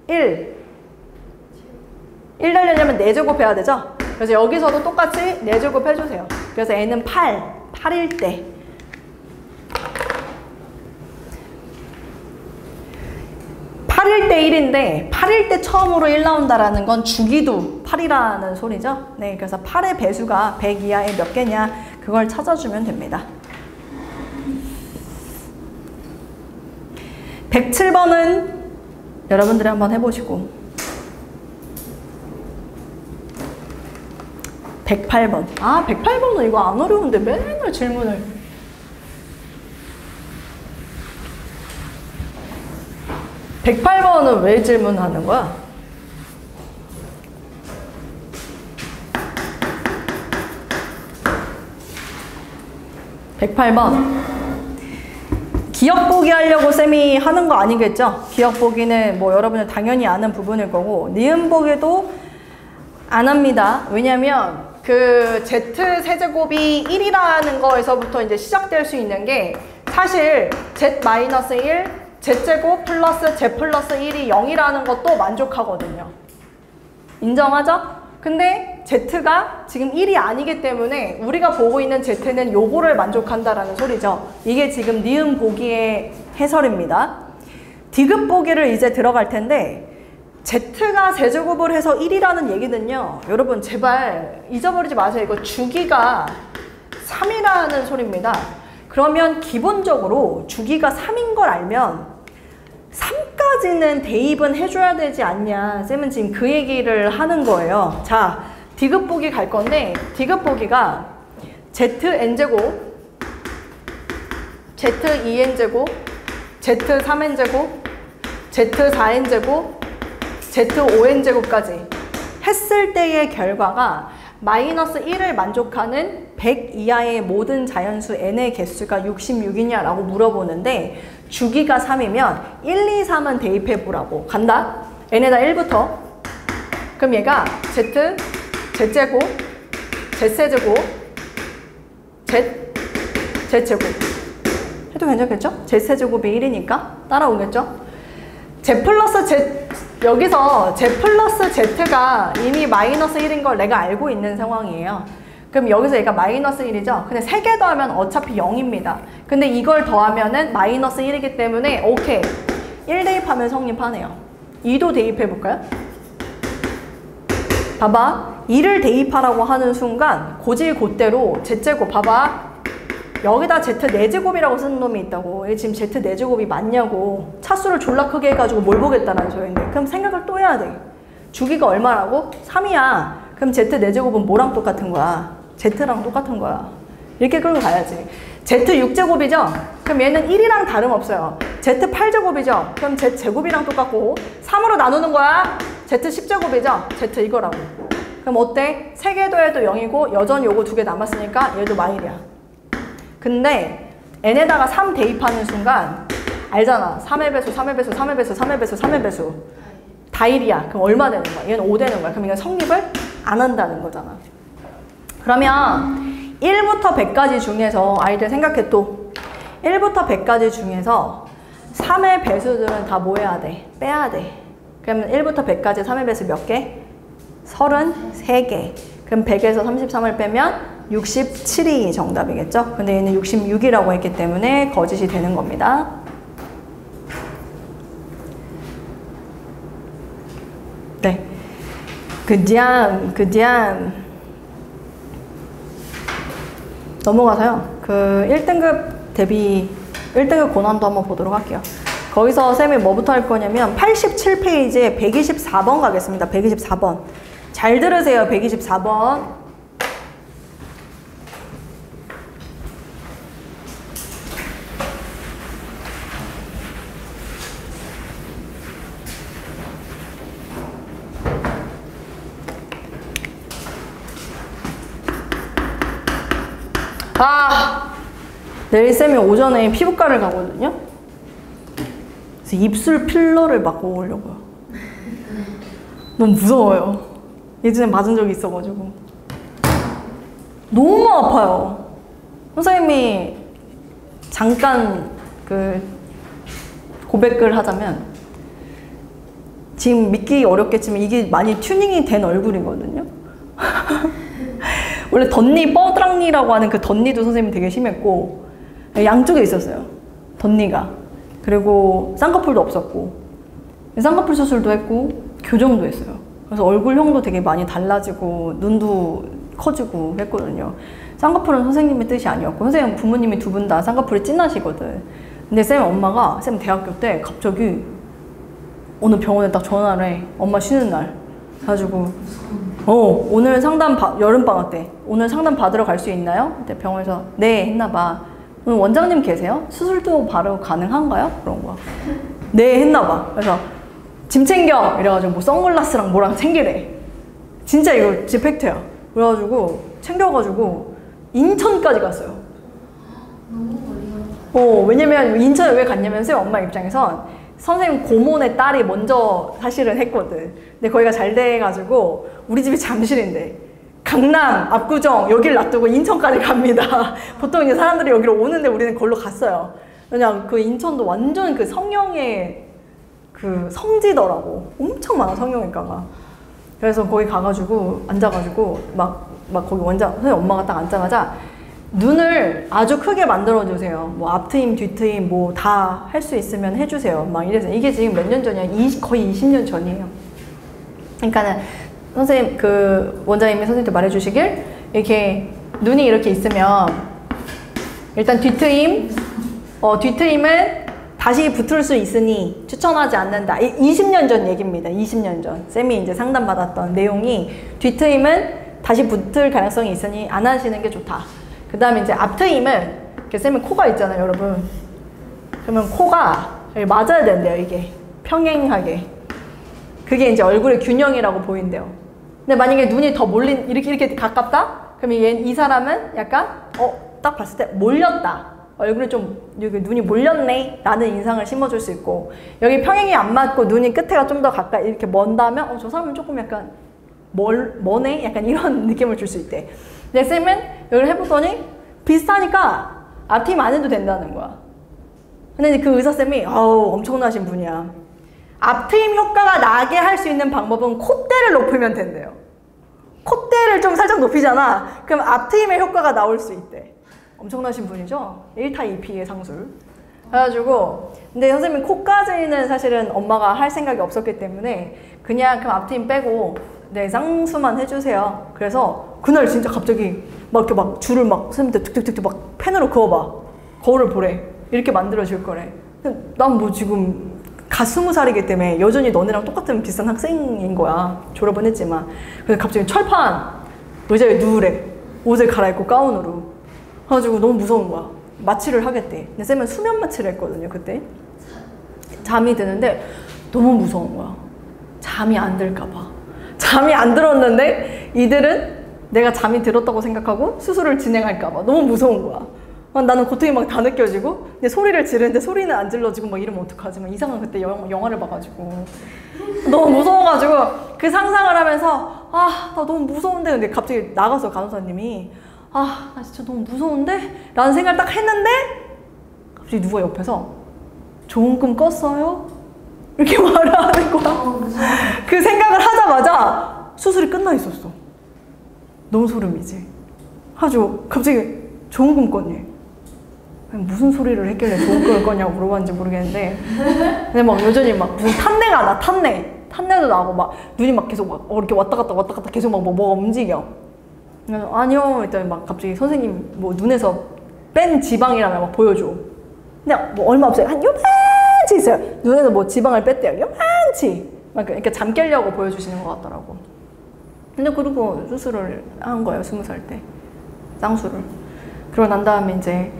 1 되려면 4제곱 해야 되죠? 그래서 여기서도 똑같이 4제곱 해주세요. 그래서 n은 8일 때 8일 때 1인데 8일 때 처음으로 1 나온다라는 건 주기도 8이라는 소리죠. 네, 그래서 8의 배수가 100 이하에 몇 개냐 그걸 찾아주면 됩니다. 107번은 여러분들이 한번 해보시고 108번 108번은 이거 안 어려운데 맨날 질문을 108번은 왜 질문하는 거야? (108번) 기억 보기 하려고 쌤이 하는 거 아니겠죠? 기억 보기는 뭐 여러분은 당연히 아는 부분일 거고 니은 보기도 안 합니다. 왜냐면 그 z-세제곱이 1이라는 거에서부터 이제 시작될 수 있는 게 사실 z-1 z제곱 플러스 z 플러스 1이 0이라는 것도 만족하거든요. 인정하죠? 근데 z가 지금 1이 아니기 때문에 우리가 보고 있는 z는 요거를 만족한다라는 소리죠. 이게 지금 니은 보기의 해설입니다. 디귿 보기를 이제 들어갈 텐데 z가 세제곱을 해서 1이라는 얘기는요. 여러분 제발 잊어버리지 마세요. 이거 주기가 3이라는 소리입니다. 그러면 기본적으로 주기가 3인 걸 알면 3까지는 대입은 해줘야 되지 않냐. 쌤은 지금 그 얘기를 하는 거예요. 자, 디귿 보기 갈 건데 디귿 보기가 zn제곱, z2n제곱, z3n제곱, z4n제곱, z5n제곱까지 했을 때의 결과가 마이너스 1을 만족하는 100 이하의 모든 자연수 n의 개수가 66이냐 라고 물어보는데 주기가 3이면 1, 2, 3은 대입해 보라고. 간다. n에다 1부터. 그럼 얘가 z제곱, z세제곱, z제곱 해도 괜찮겠죠? z세제곱이 1이니까 따라오겠죠? z 플러스 z 여기서 z 플러스 z가 이미 마이너스 1인 걸 내가 알고 있는 상황이에요. 그럼 여기서 얘가 마이너스 1이죠? 근데 3개 더하면 어차피 0입니다. 근데 이걸 더하면은 마이너스 1이기 때문에 오케이. 1 대입하면 성립하네요. 2도 대입해볼까요? 봐봐. 2를 대입하라고 하는 순간 고질곧대로 z제곱 봐봐. 여기다 z 4제곱이라고 쓰는 놈이 있다고. 얘 지금 z 4제곱이 맞냐고. 차수를 졸라 크게 해가지고 뭘 보겠다는 소리인데. 그럼 생각을 또 해야 돼. 주기가 얼마라고? 3이야. 그럼 z 4제곱은 뭐랑 똑같은 거야? z랑 똑같은 거야. 이렇게 끌고 가야지. z 6제곱이죠? 그럼 얘는 1이랑 다름없어요. z 8제곱이죠? 그럼 z 제곱이랑 똑같고 3으로 나누는 거야. z 10제곱이죠? z 이거라고. 그럼 어때? 3개 더해도 0이고 여전히 요거 2개 남았으니까 얘도 마일이야. 근데 n에다가 3 대입하는 순간 알잖아. 3의 배수, 3의 배수, 3의 배수, 3의 배수, 3의 배수 다 1이야. 그럼 얼마 되는 거야? 얘는 5 되는 거야. 그럼 이건 성립을 안 한다는 거잖아. 그러면 1부터 100까지 중에서 아이들 생각해 또 1부터 100까지 중에서 3의 배수들은 다 뭐 해야 돼? 빼야 돼. 그러면 1부터 100까지 3의 배수 몇 개? 33개. 그럼 100에서 33을 빼면 67이 정답이겠죠? 근데 얘는 66이라고 했기 때문에 거짓이 되는 겁니다. 네. 그 다음 넘어가서요. 그 1등급 대비 1등급 고난도 한번 보도록 할게요. 거기서 쌤이 뭐부터 할 거냐면 87페이지에 124번 가겠습니다. 124번. 잘 들으세요. 124번. 내일 쌤이 오전에 피부과를 가거든요. 그래서 입술 필러를 맞고 오려고요. 너무 무서워요. 예전에 맞은 적이 있어가지고 너무 아파요. 선생님이 잠깐 그 고백을 하자면, 지금 믿기 어렵겠지만 이게 많이 튜닝이 된 얼굴이거든요. 원래 덧니 뻐드랑니라고 하는 그 덧니도 선생님이 되게 심했고, 양쪽에 있었어요, 덧니가. 그리고 쌍꺼풀도 없었고, 쌍꺼풀 수술도 했고 교정도 했어요. 그래서 얼굴형도 되게 많이 달라지고 눈도 커지고 했거든요. 쌍꺼풀은 선생님의 뜻이 아니었고, 선생님 부모님이 두 분 다 쌍꺼풀이 진하시거든. 근데 쌤 엄마가, 쌤 대학교 때 갑자기 어느 병원에 딱 전화를 해. 엄마 쉬는 날. 그래가지고 오늘 상담 여름방학 때 오늘 상담 받으러 갈 수 있나요? 그때 병원에서 네 했나봐. 오늘 원장님 계세요? 수술도 바로 가능한가요? 그런 거야. 네 했나봐. 그래서 짐 챙겨 이래가지고 뭐 선글라스랑 뭐랑 챙기래. 진짜 이거 진짜 팩트야. 그래가지고 챙겨가지고 인천까지 갔어요. 너무 멀리 갔다. 왜냐면 인천에 왜 갔냐면 쌤 엄마 입장에선 선생님 고모네 딸이 먼저 사실은 했거든. 근데 거기가 잘 돼가지고 우리 집이 잠실인데 강남, 압구정 여길 놔두고 인천까지 갑니다. 보통 이제 사람들이 여기로 오는데 우리는 거기로 갔어요. 왜냐면 그 인천도 완전 그 성형의 그 성지더라고. 엄청 많아, 성형외과가. 그래서 거기 가가지고 앉아가지고 막 거기 원장 선생님 엄마가 딱 앉자마자 눈을 아주 크게 만들어주세요. 뭐 앞트임, 뒤트임 뭐 다 할 수 있으면 해주세요. 막 이래서 이게 지금 몇 년 전이야? 거의 20년 전이에요. 그러니까는 선생님 그 원장님이 선생님한테 말해주시길, 이렇게 눈이 이렇게 있으면 일단 뒤트임, 뒤트임은 다시 붙을 수 있으니 추천하지 않는다. 20년 전 얘기입니다. 20년 전 쌤이 이제 상담받았던 내용이, 뒤트임은 다시 붙을 가능성이 있으니 안 하시는 게 좋다. 그 다음에 이제 앞트임은, 쌤은 코가 있잖아요, 여러분. 그러면 코가 맞아야 된대요, 이게. 평행하게. 그게 이제 얼굴의 균형이라고 보인대요. 근데 만약에 눈이 더 몰린, 이렇게 가깝다? 그러면 이 사람은 약간, 딱 봤을 때 몰렸다. 얼굴이 좀, 여기 눈이 몰렸네? 라는 인상을 심어줄 수 있고, 여기 평행이 안 맞고 눈이 끝에가 좀 더 가까이 이렇게 먼다면, 저 사람은 조금 약간 머네? 약간 이런 느낌을 줄 수 있대. 근데 쌤은 여기를 해보더니 비슷하니까 앞트임 안 해도 된다는 거야. 근데 그 의사쌤이 엄청나신 분이야. 앞트임 효과가 나게 할 수 있는 방법은 콧대를 높이면 된대요. 콧대를 좀 살짝 높이잖아. 그럼 앞트임의 효과가 나올 수 있대. 엄청나신 분이죠? 1타 2피의 상술. 그래가지고, 근데 선생님 코까지는 사실은 엄마가 할 생각이 없었기 때문에 그냥 앞트임 빼고 네, 쌍수만 해주세요. 그래서 그날 진짜 갑자기 막 이렇게 막 줄을 막 선생님한테 툭툭툭툭 막 펜으로 그어봐. 거울을 보래. 이렇게 만들어줄 거래. 난 뭐 지금 갓 20살이기 때문에 여전히 너네랑 똑같은 비슷한 학생인 거야. 졸업은 했지만. 그래서 갑자기 철판 의자에 누우래. 옷을 갈아입고 가운으로. 그래가지고 너무 무서운 거야. 마취를 하겠대. 근데 쌤은 수면 마취를 했거든요, 그때. 잠이 드는데 너무 무서운 거야. 잠이 안 들까봐. 잠이 안 들었는데 이들은 내가 잠이 들었다고 생각하고 수술을 진행할까봐 너무 무서운 거야. 나는 고통이 막 다 느껴지고, 근데 소리를 지르는데 소리는 안 질러지고 막 이러면 어떡하지? 막 이상한 그때 영화를 봐가지고 너무 무서워가지고 그 상상을 하면서 나 너무 무서운데, 근데 갑자기 나가서 간호사님이 나 진짜 너무 무서운데? 라는 생각을 딱 했는데 갑자기 누가 옆에서 좋은 꿈 꿨어요? 이렇게 말을 하는 거야. 그 생각을 하자마자 수술이 끝나 있었어. 너무 소름이지. 아주 갑자기 좋은 꿈 꿨니? 무슨 소리를 했길래 좋은 꿈을 꿨냐고 물어봤는지 모르겠는데, 근데 막 여전히 막 무슨 탄내가 나, 탄내도 나고 막 눈이 막 계속 막 이렇게 왔다 갔다 계속 막 뭐가 움직여. 그래서 아니요 했더니 막 갑자기 선생님 뭐 눈에서 뺀 지방이라면 막 보여줘. 근데 뭐 얼마 없어요. 한 요만치 있어요. 눈에서 뭐 지방을 뺐대요. 요만치. 막 이렇게 잠 깨려고 보여주시는 것 같더라고. 근데 그러고 수술을 한 거예요, 20살 때. 쌍수를. 그러고 난 다음에 이제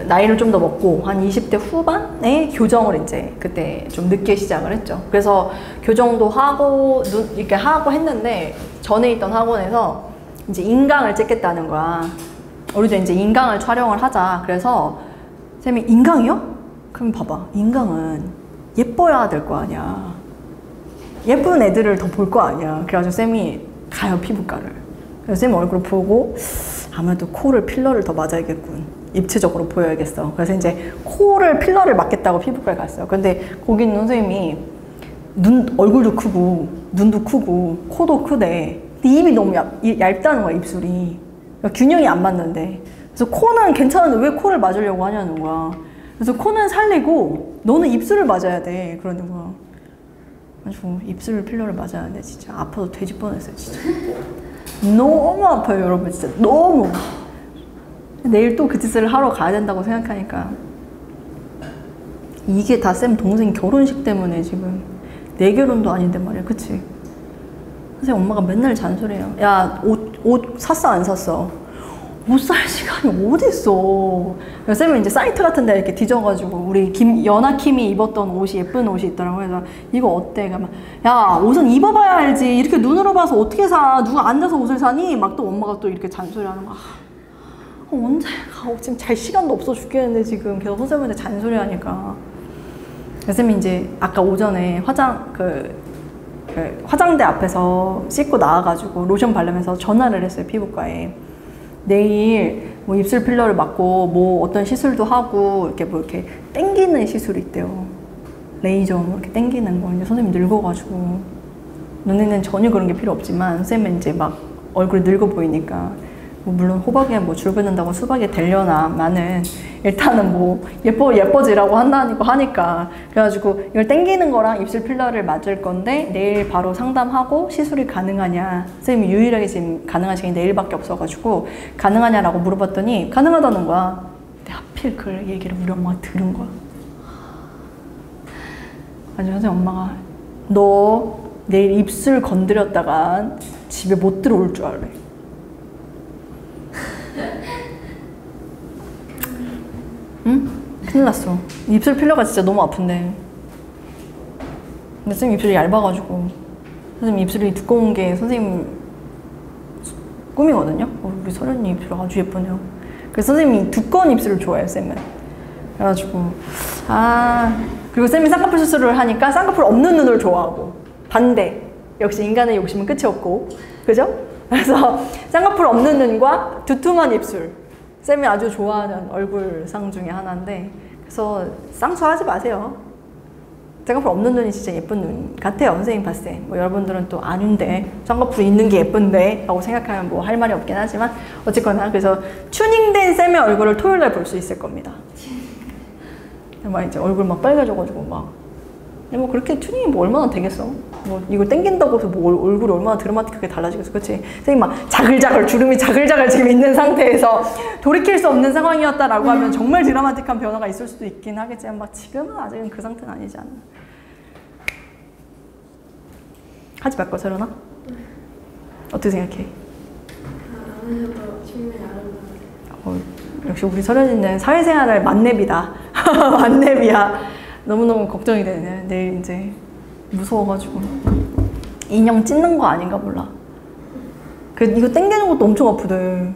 나이를 좀 더 먹고 한 20대 후반에 교정을 이제 그때 좀 늦게 시작을 했죠. 그래서 교정도 하고 이렇게 하고 했는데 전에 있던 학원에서 이제 인강을 찍겠다는 거야. 우리도 이제 인강을 촬영을 하자. 그래서 쌤이 인강이요? 그럼 봐봐. 인강은 예뻐야 될 거 아니야. 예쁜 애들을 더 볼 거 아니야. 그래가지고 쌤이 가요, 피부과를. 그래서 쌤 얼굴 보고 아무래도 코를 필러를 더 맞아야겠군. 입체적으로 보여야겠어. 그래서 이제 코를 필러를 맞겠다고 피부과에 갔어요. 근데 거기 있는 선생님이 얼굴도 크고 눈도 크고 코도 크대. 근데 입이 너무 얇다는 거야, 입술이. 그러니까 균형이 안 맞는데. 그래서 코는 괜찮은데 왜 코를 맞으려고 하냐는 거야. 그래서 코는 살리고 너는 입술을 맞아야 돼. 그러는 거야. 아주 입술 필러를 맞아야 돼. 진짜 아파도 돼지 뻔했어요. 진짜 너무 아파요, 여러분. 진짜 너무. 내일 또 그 짓을 하러 가야 된다고 생각하니까 이게 다 쌤 동생 결혼식 때문에 지금 내 결혼도 아닌데 말이야. 그치? 선생님 엄마가 맨날 잔소리해요. 야, 옷 샀어 안 샀어? 옷 살 시간이 어딨어. 쌤은 이제 사이트 같은 데 이렇게 뒤져가지고 우리 연하킴이 입었던 옷이 예쁜 옷이 있더라고. 그래서 이거 어때? 그러면 야, 옷은 입어봐야 알지. 이렇게 눈으로 봐서 어떻게 사? 누가 앉아서 옷을 사니? 막 또 엄마가 또 이렇게 잔소리하는 거야. 언제 가? 지금 잘 시간도 없어 죽겠는데 지금 계속 선생님한테 잔소리하니까. 선생님이 이제 아까 오전에 화장대 앞에서 씻고 나와가지고 로션 바르면서 전화를 했어요, 피부과에. 내일 뭐 입술 필러를 맞고 뭐 어떤 시술도 하고 이렇게 뭐 이렇게 땡기는 시술이 있대요. 레이저 뭐 이렇게 땡기는 거. 이제 선생님 늙어가지고 눈에는 전혀 그런 게 필요 없지만 선생님은 이제 막 얼굴이 늙어 보이니까 뭐 물론 호박에 뭐 줄 긋는다고 수박이 되려나마는 일단은 뭐 예뻐지라고 한다니까 하니까. 그래가지고 이걸 땡기는 거랑 입술 필러를 맞을 건데 내일 바로 상담하고 시술이 가능하냐. 선생님이 유일하게 지금 가능한 시간이 내일밖에 없어가지고 가능하냐라고 물어봤더니 가능하다는 거야. 근데 하필 그 얘기를 우리 엄마가 들은 거야. 아주 선생님 엄마가 너 내일 입술 건드렸다가 집에 못 들어올 줄 알래. 응? 큰일 났어. 입술 필러가 진짜 너무 아픈데. 근데 선생님 입술이 얇아가지고 선생님 입술이 두꺼운 게 선생님 꿈이거든요. 우리 서련이 입술 아주 예쁘네요. 그래서 선생님이 두꺼운 입술을 좋아해요, 쌤은. 그래가지고 그리고 쌤이 쌍꺼풀 수술을 하니까 쌍꺼풀 없는 눈을 좋아하고 반대. 역시 인간의 욕심은 끝이 없고, 그죠? 그래서 쌍꺼풀 없는 눈과 두툼한 입술, 쌤이 아주 좋아하는 얼굴상 중에 하나인데, 그래서 쌍수하지 마세요. 쌍꺼풀 없는 눈이 진짜 예쁜 눈 같아요, 선생님 봤을 때. 뭐 여러분들은 또 아닌데 쌍꺼풀이 있는 게 예쁜데 라고 생각하면 뭐 할 말이 없긴 하지만 어쨌거나 그래서 튜닝된 쌤의 얼굴을 토요일날 볼 수 있을 겁니다. 막 이제 얼굴 막 빨개져가지고 막 뭐 그렇게 튜닝이 뭐 얼마나 되겠어? 뭐 이거 땡긴다고 해서 뭐 얼굴이 얼마나 드라마틱하게 달라지겠어, 그치? 선생님 막 자글자글 주름이 자글자글 지금 있는 상태에서 돌이킬 수 없는 상황이었다라고 하면 정말 드라마틱한 변화가 있을 수도 있긴 하겠지만 막 지금은 아직은 그 상태는 아니지 않나? 하지 말까, 서련아? 어떻게 생각해? 안 해도 충분히 아름다워. 역시 우리 서련이는 사회생활을 만렙이다. 만렙이야. 너무너무 걱정이 되네. 내일 이제 무서워가지고 인형 찢는 거 아닌가 몰라. 이거 당기는 것도 엄청 아프대.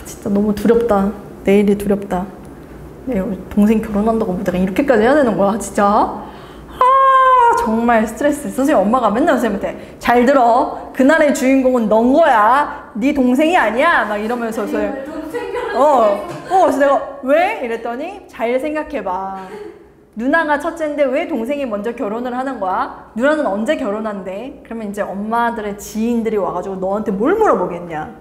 진짜 너무 두렵다. 내일이 두렵다. 내일 동생 결혼한다고 내가 이렇게까지 해야 되는 거야, 진짜? 정말 스트레스. 선생님 엄마가 맨날 선생님한테 잘 들어. 그날의 주인공은 넌 거야. 네 동생이 아니야. 막 이러면서 그래서 내가 왜? 이랬더니 잘 생각해봐. 누나가 첫째인데 왜 동생이 먼저 결혼을 하는 거야? 누나는 언제 결혼한대? 그러면 이제 엄마들의 지인들이 와가지고 너한테 뭘 물어보겠냐?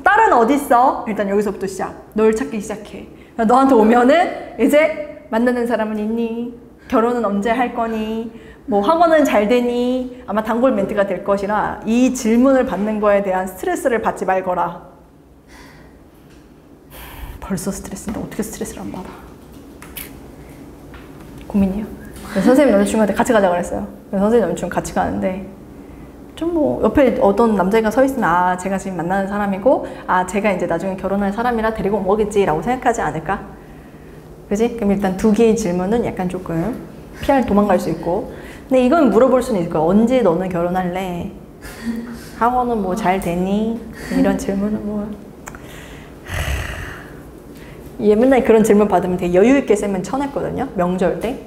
딸은 어딨어? 일단 여기서부터 시작. 널 찾기 시작해. 너한테 오면은 이제 만나는 사람은 있니? 결혼은 언제 할 거니? 뭐 학원은 잘 되니? 아마 단골 멘트가 될 것이라 이 질문을 받는 거에 대한 스트레스를 받지 말거라. 벌써 스트레스인데 어떻게 스트레스를 안 받아? 고민이에요. 그래서 선생님 남자친구한테 같이 가자 그랬어요. 그래서 선생님 남자친구 같이 가는데 좀 뭐 옆에 어떤 남자애가 서 있으면 제가 지금 만나는 사람이고 제가 이제 나중에 결혼할 사람이라 데리고 온 거겠지라고 생각하지 않을까? 그지? 그럼 일단 두 개의 질문은 약간 조금 도망갈 수 있고, 근데 이건 물어볼 수는 있을 거야. 언제 너는 결혼할래? 학원은 뭐 잘 되니? 이런 질문은 뭐. 얘 맨날 그런 질문 받으면 되게 여유있게 쌤은 쳐냈거든요. 명절 때.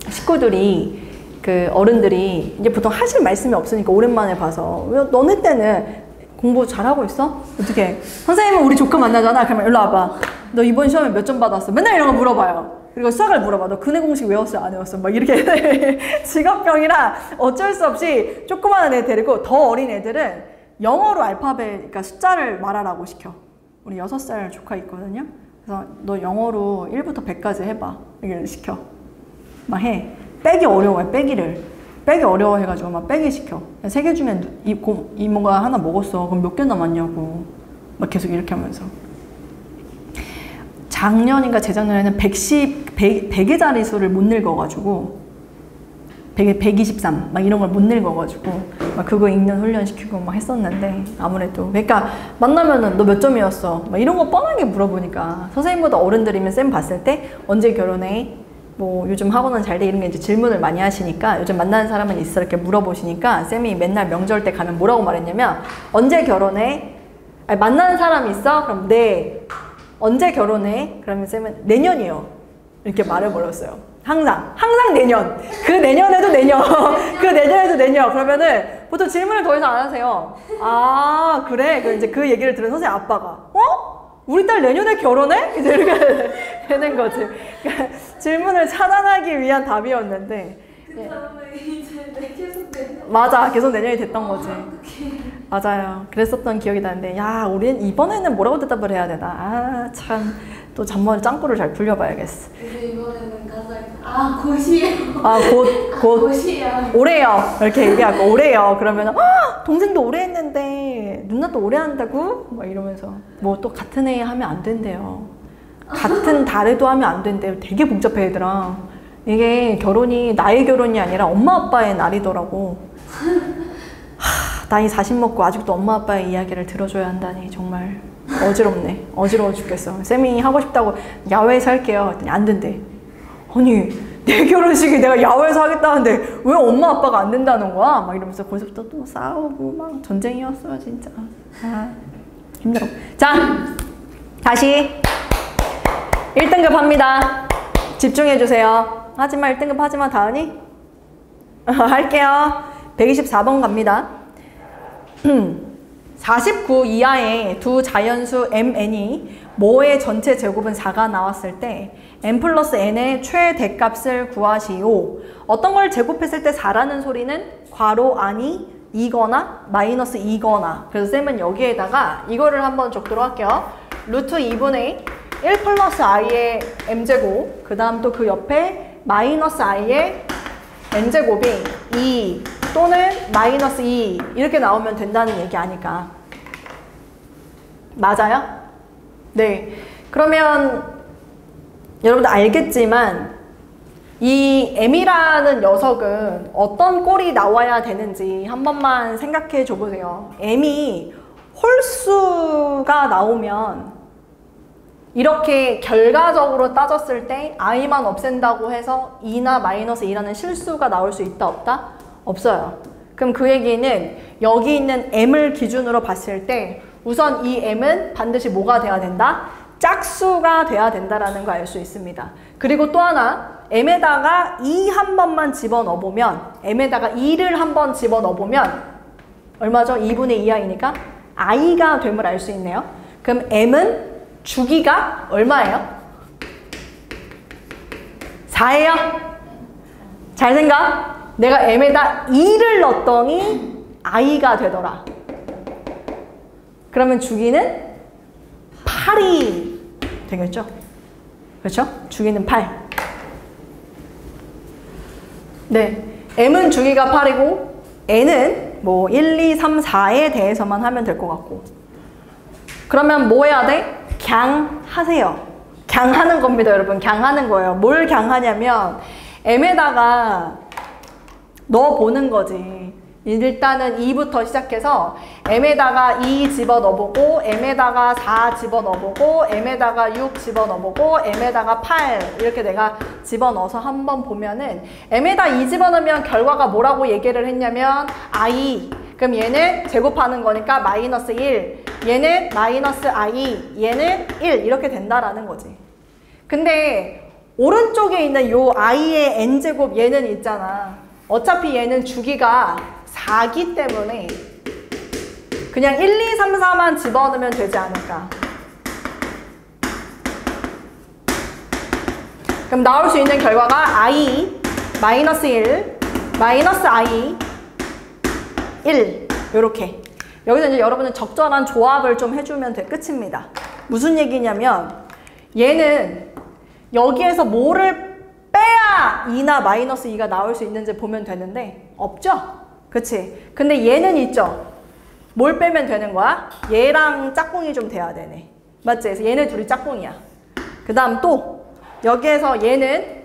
식구들이, 그 어른들이 이제 보통 하실 말씀이 없으니까 오랜만에 봐서 왜 너네 때는 공부 잘하고 있어? 어떻게? 선생님은 우리 조카 만나잖아. 그러면 일로 와봐. 너 이번 시험에 몇 점 받았어? 맨날 이런 거 물어봐요. 그리고 수학을 물어봐. 너 근해 공식 외웠어? 안 외웠어? 막 이렇게 직업병이라 어쩔 수 없이 조그마한 애 데리고 더 어린 애들은 영어로 알파벳, 그러니까 숫자를 말하라고 시켜. 우리 6살 조카 있거든요. 그래서 너 영어로 1부터 100까지 해봐. 이렇게 시켜. 막 해. 빼기 어려워해, 빼기를. 빼기 어려워해가지고 막 빼기 시켜. 3개 중에 이모가 하나 먹었어. 그럼 몇 개 남았냐고. 막 계속 이렇게 하면서. 작년인가 재작년에는 100의 자릿수를 못 늙어가지고 100에 123 막 이런 걸 못 늙어가지고 막 그거 읽는 훈련 시키고 막 했었는데 아무래도 그러니까 만나면은 너 몇 점이었어? 막 이런 거 뻔하게 물어보니까 선생님보다 어른들이면 쌤 봤을 때 언제 결혼해? 뭐 요즘 학원은 잘 돼 이런 게 이제 질문을 많이 하시니까 요즘 만나는 사람은 있어 이렇게 물어보시니까 쌤이 맨날 명절 때 가면 뭐라고 말했냐면 언제 결혼해? 아니, 만나는 사람 있어? 그럼 네. 언제 결혼해? 그러면 쌤은 내년이요. 이렇게 말해버렸어요. 항상 내년. 그 내년에도 내년. 그 내년에도 내년. 그러면은 보통 질문을 더 이상 안 하세요. 아, 그래? 이제 그 얘기를 들은 선생님 아빠가 우리 딸 내년에 결혼해? 이제 이렇게 되는 거지. 그러니까 질문을 차단하기 위한 답이었는데. 그 다음에 이제 계속 내년. 맞아. 계속 내년이 됐던 거지. 맞아요. 그랬었던 기억이 나는데 야 우린 이번에는 뭐라고 대답을 해야 되나. 아 참 또 잔머리 짱구를 잘 굴려봐야겠어. 그래서 이번에는 가서 곧이에요. 곧이요. 올해요. 이렇게 얘기하고 올해요. 그러면 동생도 올해 했는데 누나도 올해 한다고? 막 이러면서 뭐 또 같은 해 하면 안 된대요. 같은 달에도 하면 안 된대요. 되게 복잡해 얘들아. 이게 결혼이 나의 결혼이 아니라 엄마 아빠의 날이더라고. 나이 40 먹고 아직도 엄마 아빠의 이야기를 들어줘야 한다니 정말 어지럽네. 어지러워 죽겠어. 쌤이 하고 싶다고 야외에서 할게요. 했더니 안 된대. 아니 내 결혼식이 내가 야외에서 하겠다는데 왜 엄마 아빠가 안 된다는 거야? 막 이러면서 거기서부터 또 싸우고 막 전쟁이었어요 진짜. 아 힘들어. 자 다시 1등급 합니다. 집중해주세요. 하지마 1등급 하지마 다은이. 할게요. 124번 갑니다. 49 이하의 두 자연수 mn이 모의 전체 제곱은 4가 나왔을 때 n 플러스 n의 최대값을 구하시오. 어떤 걸 제곱했을 때 4라는 소리는 괄호 안이 2거나 마이너스 2거나. 그래서 쌤은 여기에다가 이거를 한번 적도록 할게요. 루트 2분의 1 플러스 i의 m제곱, 그 다음 또 그 옆에 마이너스 i의 n제곱이 2 또는 마이너스 2 이렇게 나오면 된다는 얘기 아닐까. 맞아요? 네. 그러면 여러분들 알겠지만 이 m이라는 녀석은 어떤 꼴이 나와야 되는지 한 번만 생각해 줘 보세요. m이 홀수가 나오면 이렇게 결과적으로 따졌을 때 i만 없앤다고 해서 2나 마이너스 2라는 실수가 나올 수 있다 없다? 없어요. 그럼 그 얘기는 여기 있는 m을 기준으로 봤을 때 우선 이 m은 반드시 뭐가 돼야 된다? 짝수가 돼야 된다라는 걸 알 수 있습니다. 그리고 또 하나 m에다가 2 한 번만 집어넣어보면 m에다가 2를 한 번 집어넣어보면 얼마죠? 2분의 2i니까 i가 됨을 알 수 있네요. 그럼 m은 주기가 얼마예요? 4예요? 잘 생각. 내가 m에다 2를 넣었더니 i가 되더라. 그러면 주기는 8이 되겠죠? 그렇죠? 주기는 8. 네, m은 주기가 8이고 n은 뭐 1, 2, 3, 4에 대해서만 하면 될 것 같고. 그러면 뭐 해야 돼? 그냥 하세요. 그냥 하는 겁니다, 여러분. 그냥 하는 거예요. 뭘 그냥 하냐면 m에다가 넣어보는 거지. 일단은 2부터 시작해서 m에다가 2 집어넣어보고 m에다가 4 집어넣어보고 m에다가 6 집어넣어보고 m에다가 8 이렇게 내가 집어넣어서 한번 보면은 m에다 2 집어넣으면 결과가 뭐라고 얘기를 했냐면 i 그럼 얘는 제곱하는 거니까 마이너스 1, 얘는 마이너스 i, 얘는 1 이렇게 된다라는 거지. 근데 오른쪽에 있는 요 i의 n제곱 얘는 있잖아. 어차피 얘는 주기가 4기 때문에 그냥 1, 2, 3, 4만 집어넣으면 되지 않을까. 그럼 나올 수 있는 결과가 i, 마이너스 1, 마이너스 i, 1 요렇게. 여기서 이제 여러분은 적절한 조합을 좀 해주면 끝입니다. 무슨 얘기냐면 얘는 여기에서 뭐를 빼야 2나 마이너스 2가 나올 수 있는지 보면 되는데 없죠? 그치? 근데 얘는 있죠? 뭘 빼면 되는 거야? 얘랑 짝꿍이 좀 돼야 되네. 맞지? 그래서 얘네 둘이 짝꿍이야. 그 다음 또 여기에서 얘는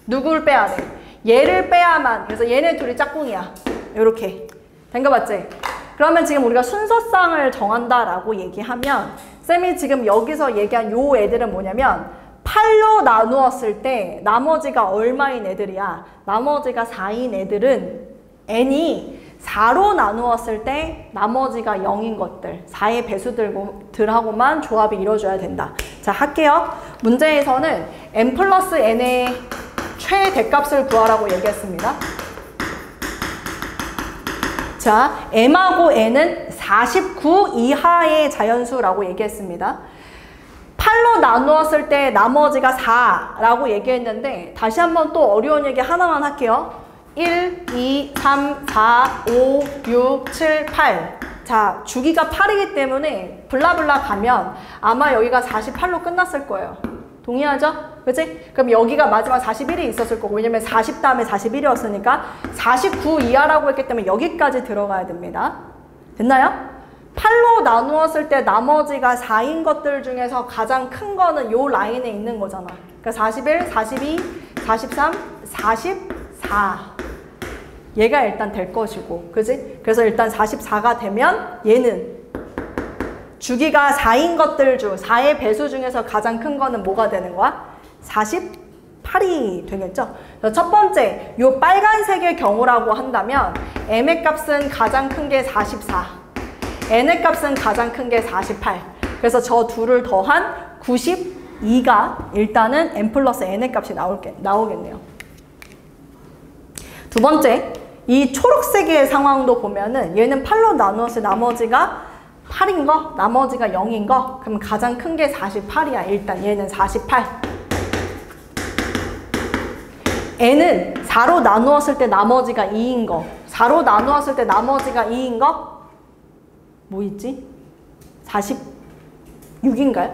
누구를 빼야 돼? 얘를 빼야만. 그래서 얘네 둘이 짝꿍이야. 요렇게. 된 거 맞지? 그러면 지금 우리가 순서상을 정한다라고 얘기하면 쌤이 지금 여기서 얘기한 요 애들은 뭐냐면 8로 나누었을 때 나머지가 얼마인 애들이야? 나머지가 4인 애들은 n이 4로 나누었을 때 나머지가 0인 것들, 4의 배수들하고만 조합이 이루어져야 된다. 자, 할게요. 문제에서는 n 플러스 n의 최대값을 구하라고 얘기했습니다. 자, m하고 n은 49 이하의 자연수라고 얘기했습니다. 8로 나누었을 때 나머지가 4라고 얘기했는데 다시 한번 또 어려운 얘기 하나만 할게요. 1, 2, 3, 4, 5, 6, 7, 8. 자, 주기가 8이기 때문에 블라블라 가면 아마 여기가 48로 끝났을 거예요. 동의하죠? 그치? 그럼 여기가 마지막 41이 있었을 거고, 왜냐면 40 다음에 41이었으니까 49 이하라고 했기 때문에 여기까지 들어가야 됩니다. 됐나요? 8로 나누었을 때 나머지가 4인 것들 중에서 가장 큰 거는 요 라인에 있는 거잖아. 그러니까 41, 42, 43, 44. 얘가 일단 될 것이고, 그지? 그래서 일단 44가 되면 얘는 주기가 4인 것들 중 4의 배수 중에서 가장 큰 거는 뭐가 되는 거야? 48이 되겠죠? 그래서 첫 번째, 요 빨간색의 경우라고 한다면 m의 값은 가장 큰 게 44, n의 값은 가장 큰 게 48. 그래서 저 둘을 더한 92가 일단은 n 플러스 n의 값이 나오겠네요. 두 번째, 이 초록색의 상황도 보면은 얘는 8로 나누었을 때 나머지가 8인 거, 나머지가 0인 거, 그럼 가장 큰 게 48이야. 일단 얘는 48. n은 4로 나누었을 때 나머지가 2인 거, 4로 나누었을 때 나머지가 2인 거, 뭐 있지? 46인가요?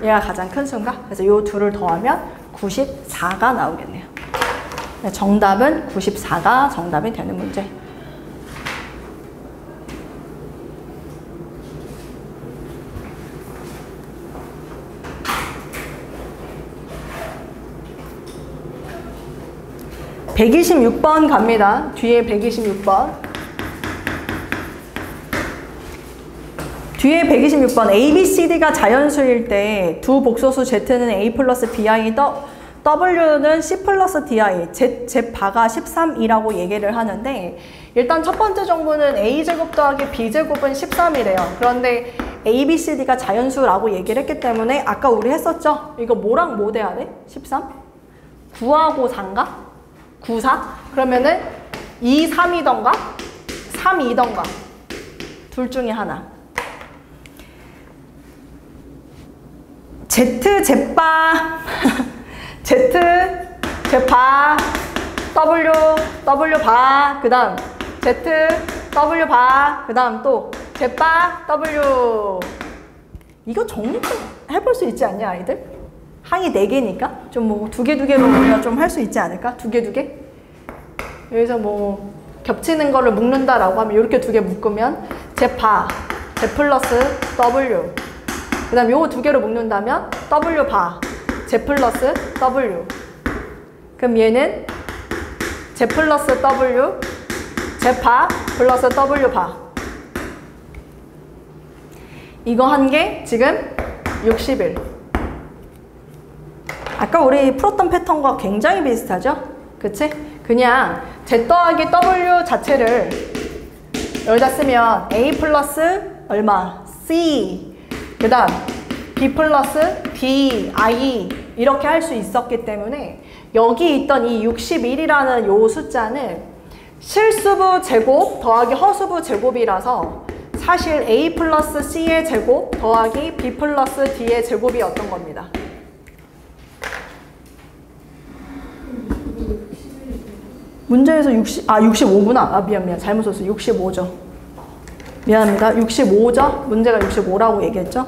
얘가 가장 큰 수인가? 그래서 요 둘을 더하면 94가 나오겠네요. 정답은 94가 정답이 되는 문제. (126번) 갑니다. 뒤에 126번. 뒤에 126번. A, B, C, D가 자연수일 때 두 복소수 Z는 A 플러스 BI, W는 C 플러스 DI, Z바가 13이라고 얘기를 하는데 일단 첫 번째 정보는 A제곱 더하기 B제곱은 13이래요. 그런데 A, B, C, D가 자연수라고 얘기를 했기 때문에 아까 우리 했었죠? 이거 뭐랑 뭐 돼야 돼? 13? 9하고 4인가? 9, 4? 그러면은 2, 3이던가? 3, 2던가? 둘 중에 하나. Z바 Z바 W 바, 그 다음 W 바, 그 다음 또 Z바 W. 이거 정리 좀 해볼 수 있지 않냐, 아이들? 항이 4개니까 좀 뭐 2개로 우리가 좀 할 수 있지 않을까? 2개? 여기서 뭐 겹치는 거를 묶는다라고 하면 이렇게 2개 묶으면 Z바, Z 플러스 W. 그 다음 요거 2개로 묶는다면 W 바, Z 플러스 W. 그럼 얘는 Z 플러스 W, Z 바 플러스 W 바. 이거 한 개 지금 61. 아까 우리 풀었던 패턴과 굉장히 비슷하죠? 그치? 그냥 Z 더하기 W 자체를 여기다 쓰면 A 플러스 얼마? C. 그 다음 B 플러스 D, I 이렇게 할 수 있었기 때문에 여기 있던 이 61이라는 요 숫자는 실수부 제곱 더하기 허수부 제곱이라서 사실 A 플러스 C의 제곱 더하기 B 플러스 D의 제곱이었던 겁니다. 문제에서 65구나. 아, 미안. 잘못 썼어. 65죠. 미안합니다. 65죠? 문제가 65라고 얘기했죠?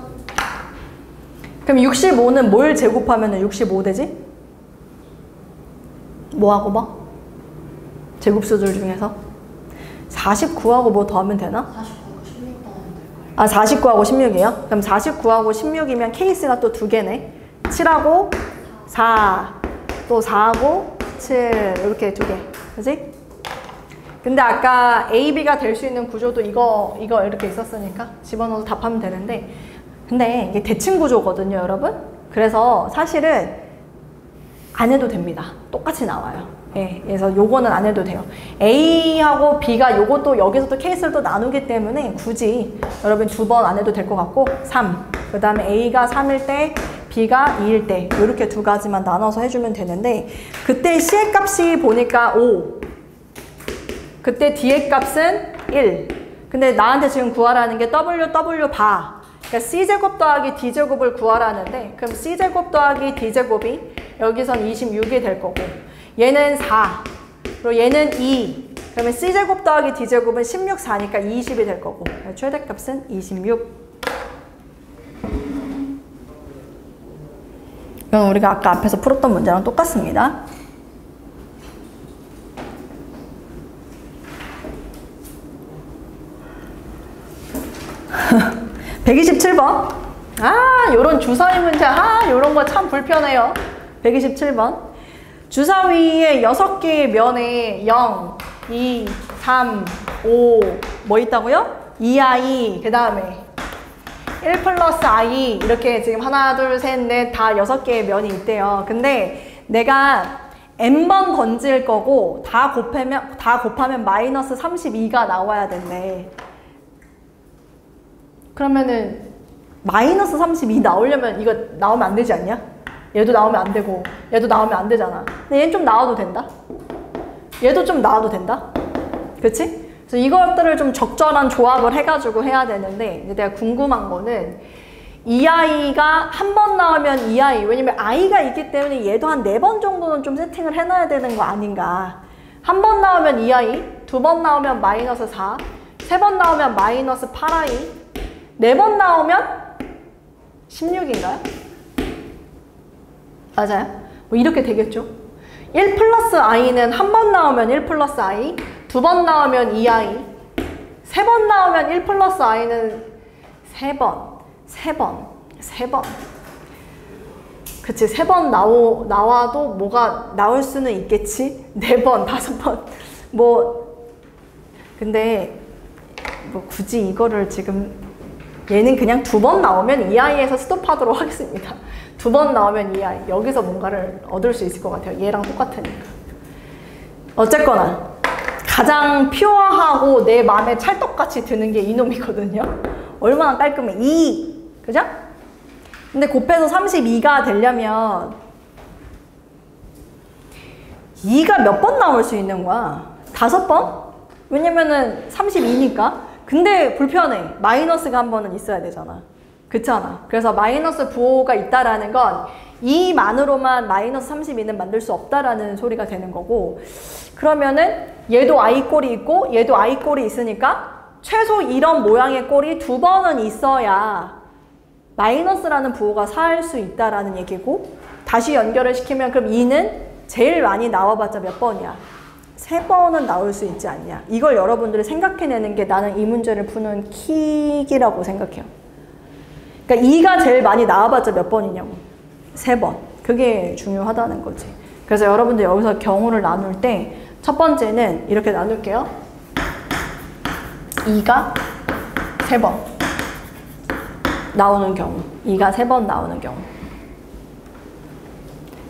그럼 65는 뭘 제곱하면 65 되지? 뭐하고 뭐? 제곱수들 중에서? 49하고 뭐 더하면 되나? 49하고 16이에요? 그럼 49하고 16이면 케이스가 또 두 개네. 7하고 4, 또 4하고 7, 이렇게 두 개. 그지? 근데 아까 A, B가 될 수 있는 구조도 이거 이렇게 있었으니까 집어넣어서 답하면 되는데, 근데 이게 대칭 구조거든요, 여러분? 그래서 사실은 안 해도 됩니다. 똑같이 나와요. 예, 그래서 요거는 안 해도 돼요. A하고 B가 요것도 여기서 또 케이스를 또 나누기 때문에 굳이 여러분 2번 안 해도 될 것 같고 3, 그 다음에 A가 3일 때 B가 2일 때 이렇게 두 가지만 나눠서 해주면 되는데, 그때 C의 값이 보니까 5, 그때 D의 값은 1. 근데 나한테 지금 구하라는 게 W 바, 그러니까 C제곱 더하기 D제곱을 구하라는데, 그럼 C제곱 더하기 D제곱이 여기선 26이 될 거고, 얘는 4, 그리고 얘는 2, 그러면 C제곱 더하기 D제곱은 16, 4니까 20이 될 거고, 최대값은 26. 이건 우리가 아까 앞에서 풀었던 문제랑 똑같습니다. (127번) 요런 주사위 문제, 요런 거 참 불편해요. 127번. 주사위에 6개의 면에 0, 2, 3, 5 뭐 있다고요? 2i, 그 다음에 1 플러스 i, 이렇게 지금 하나, 둘, 셋, 넷 다 6개의 면이 있대요. 근데 내가 n번 던질 거고 다 곱하면 마이너스 32가 나와야 된대. 그러면은 마이너스 32 나오려면 이거 나오면 안 되지 않냐? 얘도 나오면 안 되고 얘도 나오면 안 되잖아. 근데 얘는 좀 나와도 된다? 얘도 좀 나와도 된다? 그치? 그래서 이것들을 좀 적절한 조합을 해가지고 해야 되는데, 이제 내가 궁금한 거는 2i가 한 번 나오면 2i, 왜냐면 i가 있기 때문에 얘도 한 4번 정도는 좀 세팅을 해놔야 되는 거 아닌가. 한 번 나오면 2i, 2번 나오면 마이너스 4, 3번 나오면 마이너스 8i, 4번 나오면 16인가요? 맞아요? 뭐 이렇게 되겠죠? 1 플러스 i는 한 번 나오면 1 플러스 i, 2번 나오면 2i, 3번 나오면 1 플러스 i는 3번. 그치, 3번 나와도 뭐가 나올 수는 있겠지? 4번, 5번. 근데 뭐 굳이 이거를 지금, 얘는 그냥 2번 나오면 2i에서 스톱하도록 하겠습니다. 2번 나오면 2i. 여기서 뭔가를 얻을 수 있을 것 같아요. 얘랑 똑같으니까. 어쨌거나 가장 퓨어하고 내 마음에 찰떡같이 드는 게 이놈이거든요. 얼마나 깔끔해. 2. 그죠? 근데 곱해서 32가 되려면 2가 몇 번 나올 수 있는 거야? 5번? 왜냐면은 32니까. 근데 불편해. 마이너스가 한 번은 있어야 되잖아. 그렇잖아. 그래서 마이너스 부호가 있다라는 건 2만으로만 마이너스 32는 만들 수 없다라는 소리가 되는 거고, 그러면은 얘도 i 꼴이 있고 얘도 i 꼴이 있으니까 최소 이런 모양의 꼴이 2번은 있어야 마이너스라는 부호가 살 수 있다라는 얘기고, 다시 연결을 시키면 그럼 2는 제일 많이 나와봤자 몇 번이야? 3번은 나올 수 있지 않냐. 이걸 여러분들이 생각해내는 게 나는 이 문제를 푸는 킥이라고 생각해요. 그러니까 2가 제일 많이 나와봤자 몇 번이냐고. 3번. 그게 중요하다는 거지. 그래서 여러분들 여기서 경우를 나눌 때 첫 번째는 이렇게 나눌게요. 2가 3번 나오는 경우. 2가 3번 나오는 경우.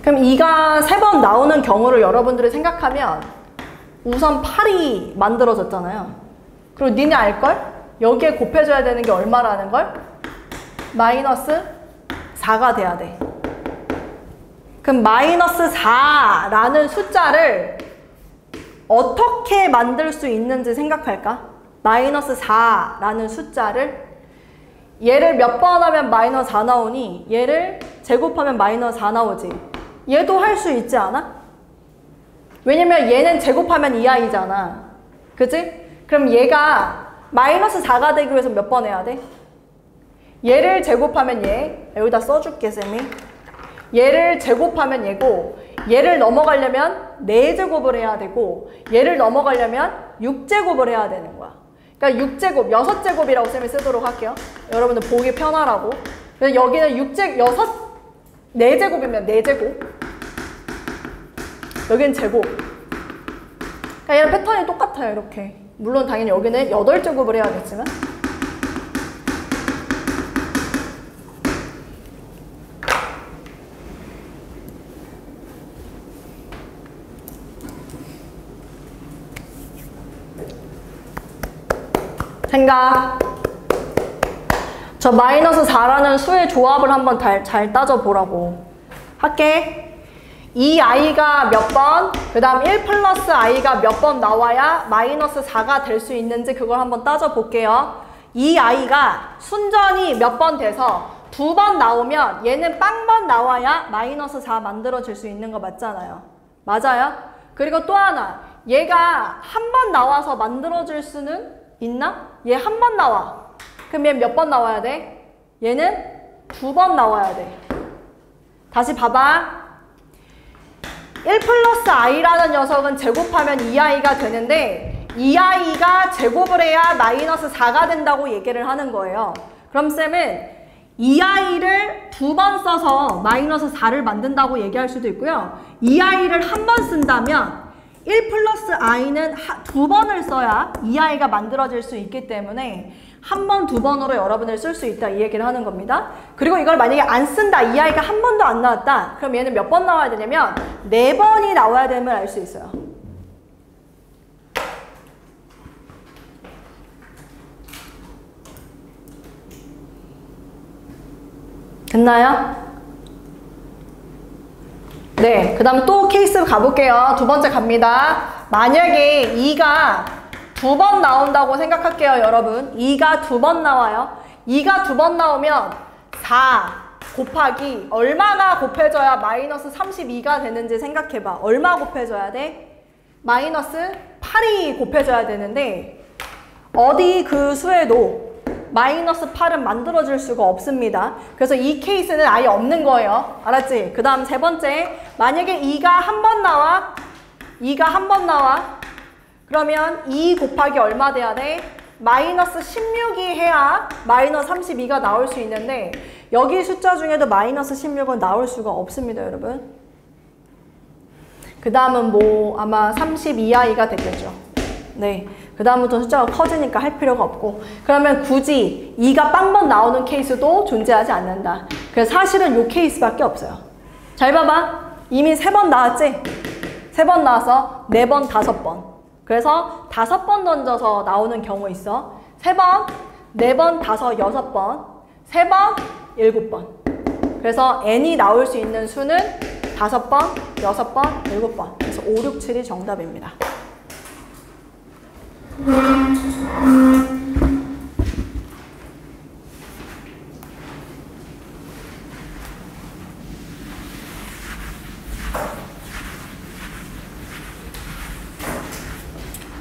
그럼 2가 3번 나오는 경우를 여러분들이 생각하면 우선 8이 만들어졌잖아요. 그리고 니네 알걸? 여기에 곱해줘야 되는 게 얼마라는 걸? 마이너스 4가 돼야 돼. 그럼 마이너스 4라는 숫자를 어떻게 만들 수 있는지 생각할까? 마이너스 4라는 숫자를 얘를 몇 번 하면 마이너스 4 나오니 얘를 제곱하면 마이너스 4 나오지. 얘도 할 수 있지 않아? 왜냐면 얘는 제곱하면 2i잖아. 그치? 그럼 얘가 마이너스 4가 되기 위해서 몇 번 해야 돼? 얘를 제곱하면 얘. 여기다 써줄게, 쌤이. 얘를 제곱하면 얘고, 얘를 넘어가려면 4제곱을 해야 되고, 얘를 넘어가려면 6제곱을 해야 되는 거야. 그러니까 6제곱, 6제곱이라고 쌤이 쓰도록 할게요. 여러분들 보기 편하라고. 그래서 여기는 4제곱이면 4제곱. 여기는 제곱. 그러니까 얘는 패턴이 똑같아요, 이렇게. 물론 당연히 여기는 8제곱을 해야겠지만. 생각. 저 마이너스 4라는 수의 조합을 한번 잘 따져보라고. 할게. 이 i가 몇 번, 그 다음 1 플러스 i가 몇 번 나와야 마이너스 4가 될 수 있는지 그걸 한번 따져볼게요. 이 i가 순전히 몇 번 돼서 2번 나오면 얘는 빵번 나와야 마이너스 4 만들어질 수 있는 거 맞잖아요. 맞아요? 그리고 또 하나, 얘가 한 번 나와서 만들어질 수는 있나? 얘 한 번 나와. 그럼 얘 몇 번 나와야 돼? 얘는 2번 나와야 돼. 다시 봐봐. 1 플러스 i라는 녀석은 제곱하면 2i가 되는데 2i가 제곱을 해야 마이너스 4가 된다고 얘기를 하는 거예요. 그럼 쌤은 2i를 2번 써서 마이너스 4를 만든다고 얘기할 수도 있고요. 2i를 한 번 쓴다면 1 플러스 i는 2번을 써야 2i가 만들어질 수 있기 때문에 한 번, 2번으로 여러분을 쓸 수 있다 이 얘기를 하는 겁니다. 그리고 이걸 만약에 안 쓴다, 2i가 한 번도 안 나왔다, 그럼 얘는 몇 번 나와야 되냐면 4번이 나와야 됨을 알 수 있어요. 됐나요? 네, 그 다음 또 케이스 가볼게요. 2번째 갑니다. 만약에 2가 2번 나온다고 생각할게요, 여러분. 2가 2번 나와요. 2가 2번 나오면 4 곱하기 얼마나 곱해져야 마이너스 32가 되는지 생각해봐. 얼마 곱해져야 돼? 마이너스 8이 곱해져야 되는데 어디 그 수에도 마이너스 8은 만들어질 수가 없습니다. 그래서 이 케이스는 아예 없는 거예요. 알았지? 그 다음 세 번째, 만약에 2가 한 번 나와. 2가 한 번 나와. 그러면 2 곱하기 얼마 돼야 돼? 마이너스 16이 해야 마이너스 32가 나올 수 있는데 여기 숫자 중에도 마이너스 16은 나올 수가 없습니다, 여러분. 그 다음은 뭐 아마 32i가 되겠죠. 네. 그 다음부터 숫자가 커지니까 할 필요가 없고, 그러면 굳이 2가 빵번 나오는 케이스도 존재하지 않는다. 그래서 사실은 이 케이스밖에 없어요. 잘 봐봐. 이미 3번 나왔지? 3번 나와서 4번, 5번. 그래서 5번 던져서 나오는 경우 있어. 3번, 4번, 5, 6번, 3번, 7번. 그래서 n이 나올 수 있는 수는 5번, 6번, 7번. 그래서 5, 6, 7이 정답입니다.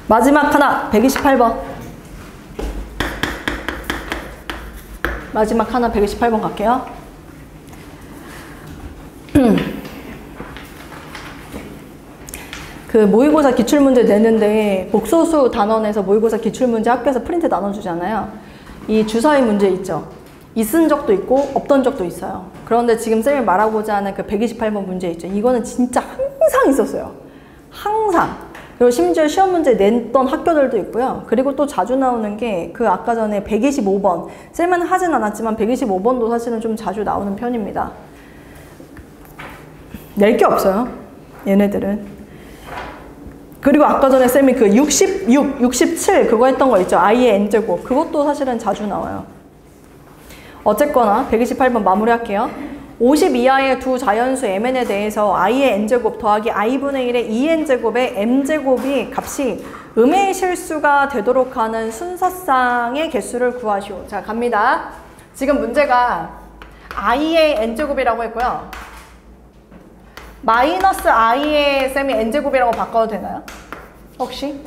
마지막 하나, 128번. 마지막 하나, 128번 갈게요. 그 모의고사 기출문제 내는데 복소수 단원에서 모의고사 기출문제 학교에서 프린트 나눠주잖아요. 이 주사위 문제 있죠. 있은 적도 있고 없던 적도 있어요. 그런데 지금 쌤이 말하고자 하는 그 128번 문제 있죠. 이거는 진짜 항상 있었어요. 항상. 그리고 심지어 시험 문제 냈던 학교들도 있고요. 그리고 또 자주 나오는 게 그 아까 전에 125번. 쌤은 하진 않았지만 125번도 사실은 좀 자주 나오는 편입니다. 낼 게 없어요, 얘네들은. 그리고 아까 전에 쌤이 그 66, 67 그거 했던 거 있죠. i의 n제곱. 그것도 사실은 자주 나와요. 어쨌거나 128번 마무리할게요. 50 이하의 두 자연수 mn에 대해서 i의 n제곱 더하기 i분의 1의 2n제곱의 m제곱이 값이 음의 실수가 되도록 하는 순서상의 개수를 구하시오. 자, 갑니다. 지금 문제가 i의 n제곱이라고 했고요. 마이너스 i의 쌤이 n제곱이라고 바꿔도 되나요? 혹시?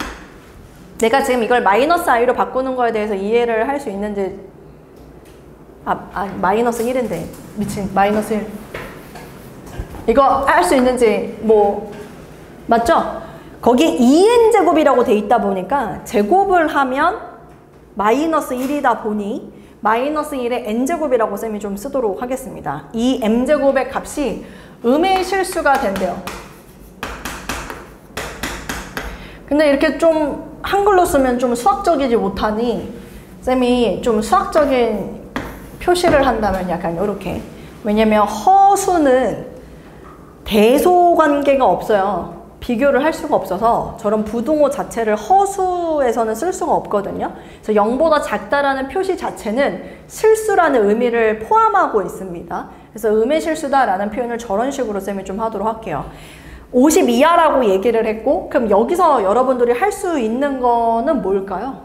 내가 지금 이걸 마이너스 i로 바꾸는 거에 대해서 이해를 할 수 있는지. 마이너스 1인데 미친 마이너스 1 이거 할 수 있는지 뭐 맞죠? 거기 2n제곱이라고 돼 있다 보니까 제곱을 하면 마이너스 1이다 보니 마이너스 1의 n제곱이라고 쌤이 좀 쓰도록 하겠습니다. 이 m제곱의 값이 음의 실수가 된대요. 근데 이렇게 좀 한글로 쓰면 좀 수학적이지 못하니 쌤이 좀 수학적인 표시를 한다면 약간 이렇게. 왜냐면 허수는 대소 관계가 없어요. 비교를 할 수가 없어서 저런 부등호 자체를 허수에서는 쓸 수가 없거든요. 그래서 0보다 작다라는 표시 자체는 실수라는 의미를 포함하고 있습니다. 그래서 음의 실수다라는 표현을 저런 식으로 쌤이 좀 하도록 할게요. 50 이하라고 얘기를 했고 그럼 여기서 여러분들이 할 수 있는 거는 뭘까요?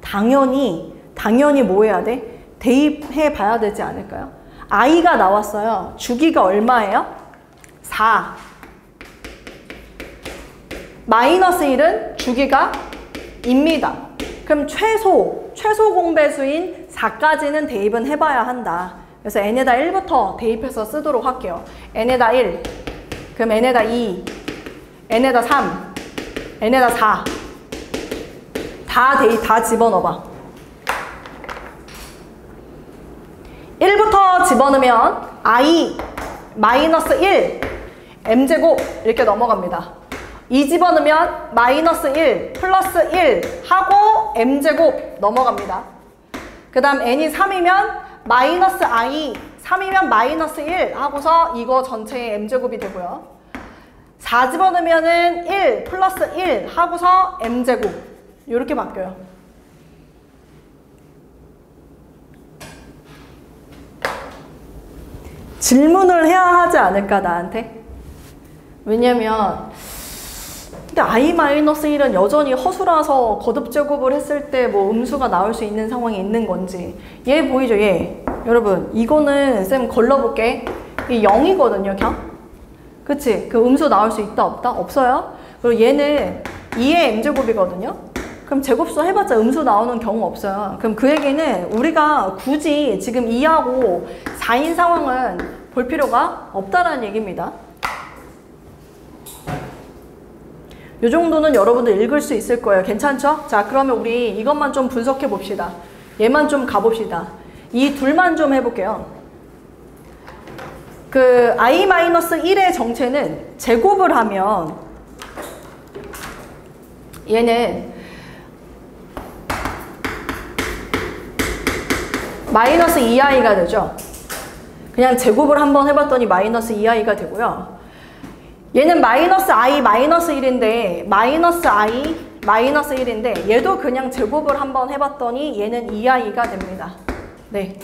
당연히 뭐 해야 돼? 대입해 봐야 되지 않을까요? i가 나왔어요. 주기가 얼마예요? 4. 마이너스 1은 주기가 입니다. 그럼 최소 공배수인 4까지는 대입은 해봐야 한다. 그래서 n에다 1부터 대입해서 쓰도록 할게요. n에다 1, 그럼 n에다 2, n에다 3, n에다 4. 다 집어넣어봐. 1부터 집어넣으면 i 마이너스 1 m제곱 이렇게 넘어갑니다. 2 집어넣으면 마이너스 1 플러스 1 하고 m제곱 넘어갑니다. 그 다음 n이 3이면 마이너스 i 3이면 마이너스 1 하고서 이거 전체의 m제곱이 되고요. 4 집어넣으면은 1 플러스 1 하고서 m제곱 이렇게 바뀌어요. 질문을 해야 하지 않을까 나한테? 왜냐면 근데 i-1은 여전히 허수라서 거듭제곱을 했을 때 뭐 음수가 나올 수 있는 상황이 있는 건지. 얘 보이죠? 얘 여러분 이거는 쌤 걸러볼게. 이 0이거든요 그냥. 그치? 그 음수 나올 수 있다 없다? 없어요. 그리고 얘는 2의 m제곱이거든요. 그럼 제곱수 해봤자 음수 나오는 경우 없어요. 그럼 그 얘기는 우리가 굳이 지금 2하고 4인 상황은 볼 필요가 없다라는 얘기입니다. 이 정도는 여러분들 읽을 수 있을 거예요. 괜찮죠? 자, 그러면 우리 이것만 좀 분석해 봅시다. 얘만 좀 가봅시다. 이 둘만 좀 해볼게요. 그 i-1의 정체는 제곱을 하면 얘는 마이너스 2i가 되죠. 그냥 제곱을 한번 해봤더니 마이너스 2i가 되고요. 얘는 마이너스 i 마이너스 1인데 마이너스 i 마이너스 1인데 얘도 그냥 제곱을 한번 해봤더니 얘는 2i가 됩니다. 네.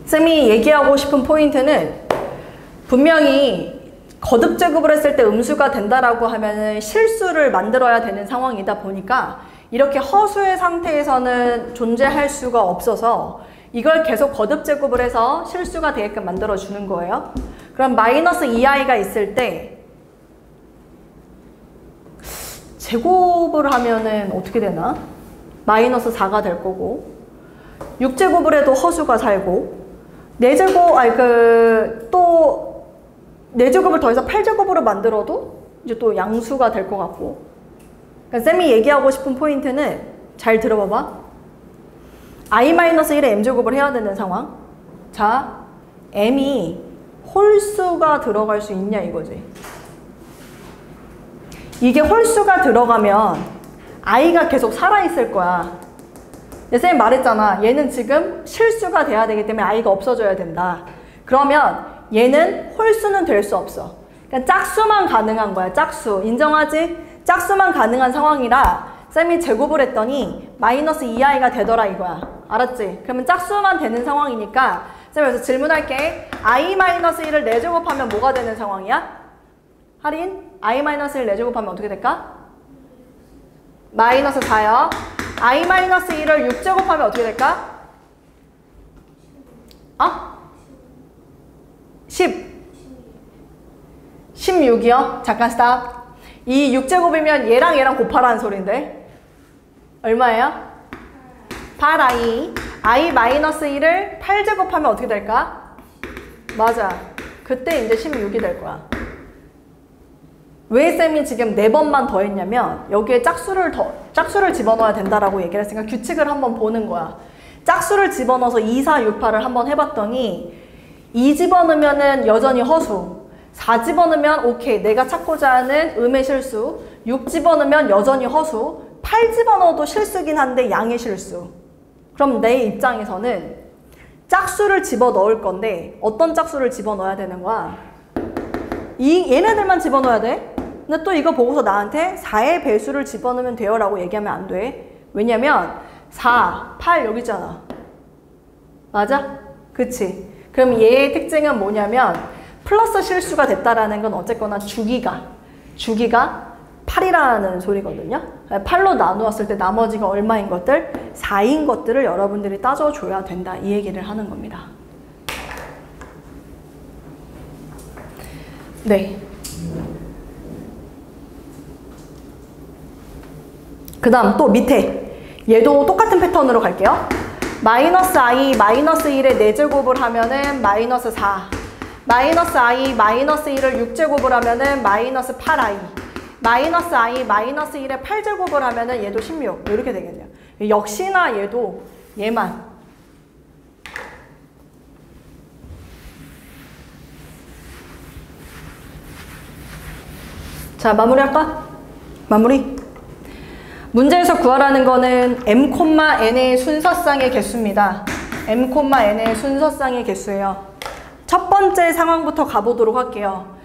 쌤이 얘기하고 싶은 포인트는 분명히 거듭 제곱을 했을 때 음수가 된다라고 하면은 실수를 만들어야 되는 상황이다 보니까 이렇게 허수의 상태에서는 존재할 수가 없어서 이걸 계속 거듭 제곱을 해서 실수가 되게끔 만들어 주는 거예요. 그럼 마이너스 2i가 있을 때 제곱을 하면은 어떻게 되나? 마이너스 4가 될 거고 6제곱을 해도 허수가 살고 4제곱 또 4제곱을 더해서 8제곱으로 만들어도 이제 또 양수가 될 것 같고. 그러니까 쌤이 얘기하고 싶은 포인트는 잘 들어봐봐. i-1의 m제곱을 해야 되는 상황. 자, m이 홀수가 들어갈 수 있냐 이거지. 이게 홀수가 들어가면 i가 계속 살아있을 거야. 쌤이 말했잖아. 얘는 지금 실수가 돼야 되기 때문에 i가 없어져야 된다. 그러면 얘는 홀수는 될 수 없어. 그러니까 짝수만 가능한 거야. 짝수. 인정하지? 짝수만 가능한 상황이라 쌤이 제곱을 했더니 마이너스 2i가 되더라 이거야. 알았지? 그러면 짝수만 되는 상황이니까 쌤이 여기서 질문할게. i-1을 4제곱하면 뭐가 되는 상황이야? 할인? i-1을 4제곱하면 어떻게 될까? 마이너스 4요. i-1을 6제곱하면 어떻게 될까? 16이요? 잠깐 스탑. 이 6제곱이면 얘랑 얘랑 곱하라는 소리인데 얼마예요? 8i. i-1을 8제곱하면 어떻게 될까? 맞아. 그때 이제 16이 될 거야. 왜 쌤이 지금 4번만 더 했냐면 여기에 짝수를 집어넣어야 된다라고 얘기를 했으니까 규칙을 한번 보는 거야. 짝수를 집어넣어서 2, 4, 6, 8을 한번 해봤더니 2 집어넣으면은 여전히 허수, 4 집어넣으면 오케이 내가 찾고자 하는 음의 실수, 6 집어넣으면 여전히 허수, 8 집어넣어도 실수긴 한데 양의 실수. 그럼 내 입장에서는 짝수를 집어넣을 건데 어떤 짝수를 집어넣어야 되는 거야? 얘네들만 집어넣어야 돼? 근데 또 이거 보고서 나한테 4의 배수를 집어넣으면 돼요 라고 얘기하면 안 돼. 왜냐면 4, 8 여기 있잖아. 맞아? 그치? 그럼 얘의 특징은 뭐냐면 플러스 실수가 됐다라는 건 어쨌거나 주기가 8이라는 소리거든요. 8로 나누었을 때 나머지가 얼마인 것들? 4인 것들을 여러분들이 따져줘야 된다. 이 얘기를 하는 겁니다. 네. 그 다음 또 밑에 얘도 똑같은 패턴으로 갈게요. 마이너스 i, 마이너스 1의 4제곱을 하면은 마이너스 4. 마이너스 i, 마이너스 1을 6제곱을 하면은 마이너스 8i. 마이너스 i, 마이너스 1의 8제곱을 하면은 얘도 16. 이렇게 되겠네요. 역시나 얘도 얘만. 자, 마무리할까? 마무리. 문제에서 구하라는 거는 m,n의 순서쌍의 개수입니다. m,n의 순서쌍의 개수예요. 첫 번째 상황부터 가보도록 할게요.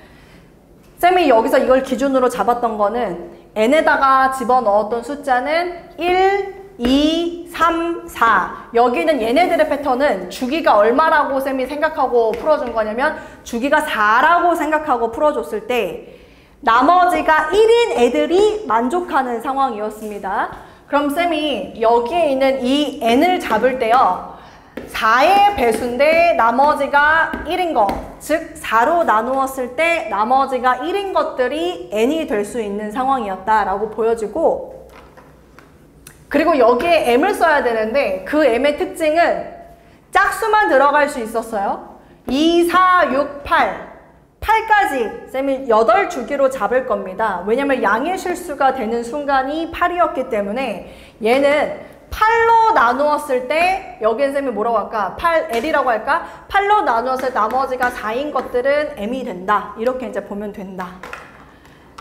쌤이 여기서 이걸 기준으로 잡았던 거는 n에다가 집어넣었던 숫자는 1, 2, 3, 4. 여기는 얘네들의 패턴은 주기가 얼마라고 쌤이 생각하고 풀어준 거냐면 주기가 4라고 생각하고 풀어줬을 때 나머지가 1인 애들이 만족하는 상황이었습니다. 그럼 쌤이 여기에 있는 이 n을 잡을 때요. 4의 배수인데 나머지가 1인 거, 즉 4로 나누었을 때 나머지가 1인 것들이 n이 될 수 있는 상황이었다라고 보여지고, 그리고 여기에 m을 써야 되는데 그 m의 특징은 짝수만 들어갈 수 있었어요. 2, 4, 6, 8. 8까지 쌤이 8주기로 잡을 겁니다. 왜냐면 양의 실수가 되는 순간이 8이었기 때문에 얘는 8로 나누었을 때 여기엔 쌤이 뭐라고 할까? 8L이라고 할까? 8로 나누었을 때 나머지가 4인 것들은 M이 된다. 이렇게 이제 보면 된다.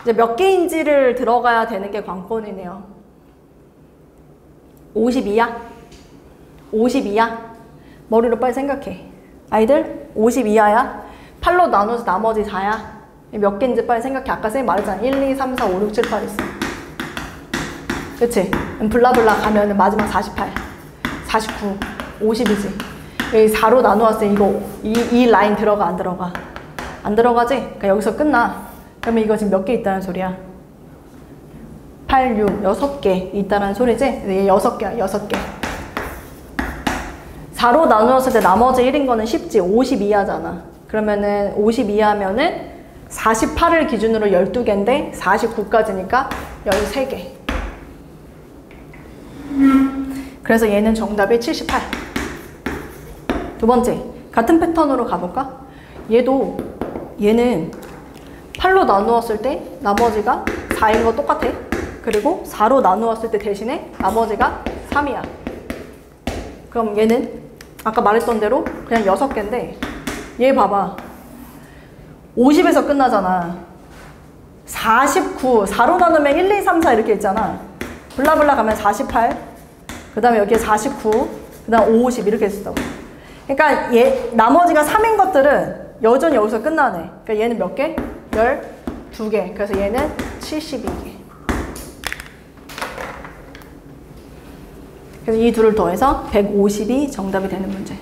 이제 몇 개인지를 들어가야 되는 게 관건이네요. 52야? 52야? 머리로 빨리 생각해. 아이들 52야야? 8로 나눠서 나머지 4야? 몇 개인지 빨리 생각해. 아까 쌤이 말했잖아. 1, 2, 3, 4, 5, 6, 7, 8 있어. 그치? 블라블라 가면은 마지막 48, 49, 50이지. 여기 4로 나누었을 때 이거, 이 라인 들어가, 안 들어가? 안 들어가지? 그러니까 여기서 끝나. 그러면 이거 지금 몇 개 있다는 소리야? 8, 6, 6개 있다는 소리지? 얘 6개야, 6개. 4로 나누었을 때 나머지 1인 거는 쉽지. 52하잖아. 그러면은 52하면은 48을 기준으로 12개인데 49까지니까 13개. 그래서 얘는 정답이 78. 두 번째, 같은 패턴으로 가볼까? 얘는 8로 나누었을 때 나머지가 4인 거 똑같아. 그리고 4로 나누었을 때 대신에 나머지가 3이야. 그럼 얘는 아까 말했던 대로 그냥 6개인데 얘 봐봐. 50에서 끝나잖아. 49, 4로 나누면 1, 2, 3, 4 이렇게 있잖아. 블라블라 가면 48, 그 다음에 여기에 49, 그 다음 50 이렇게 했었다고. 그러니까 나머지가 3인 것들은 여전히 여기서 끝나네. 그러니까 얘는 몇 개? 12개. 그래서 얘는 72개. 그래서 이 둘을 더해서 150이 정답이 되는 문제.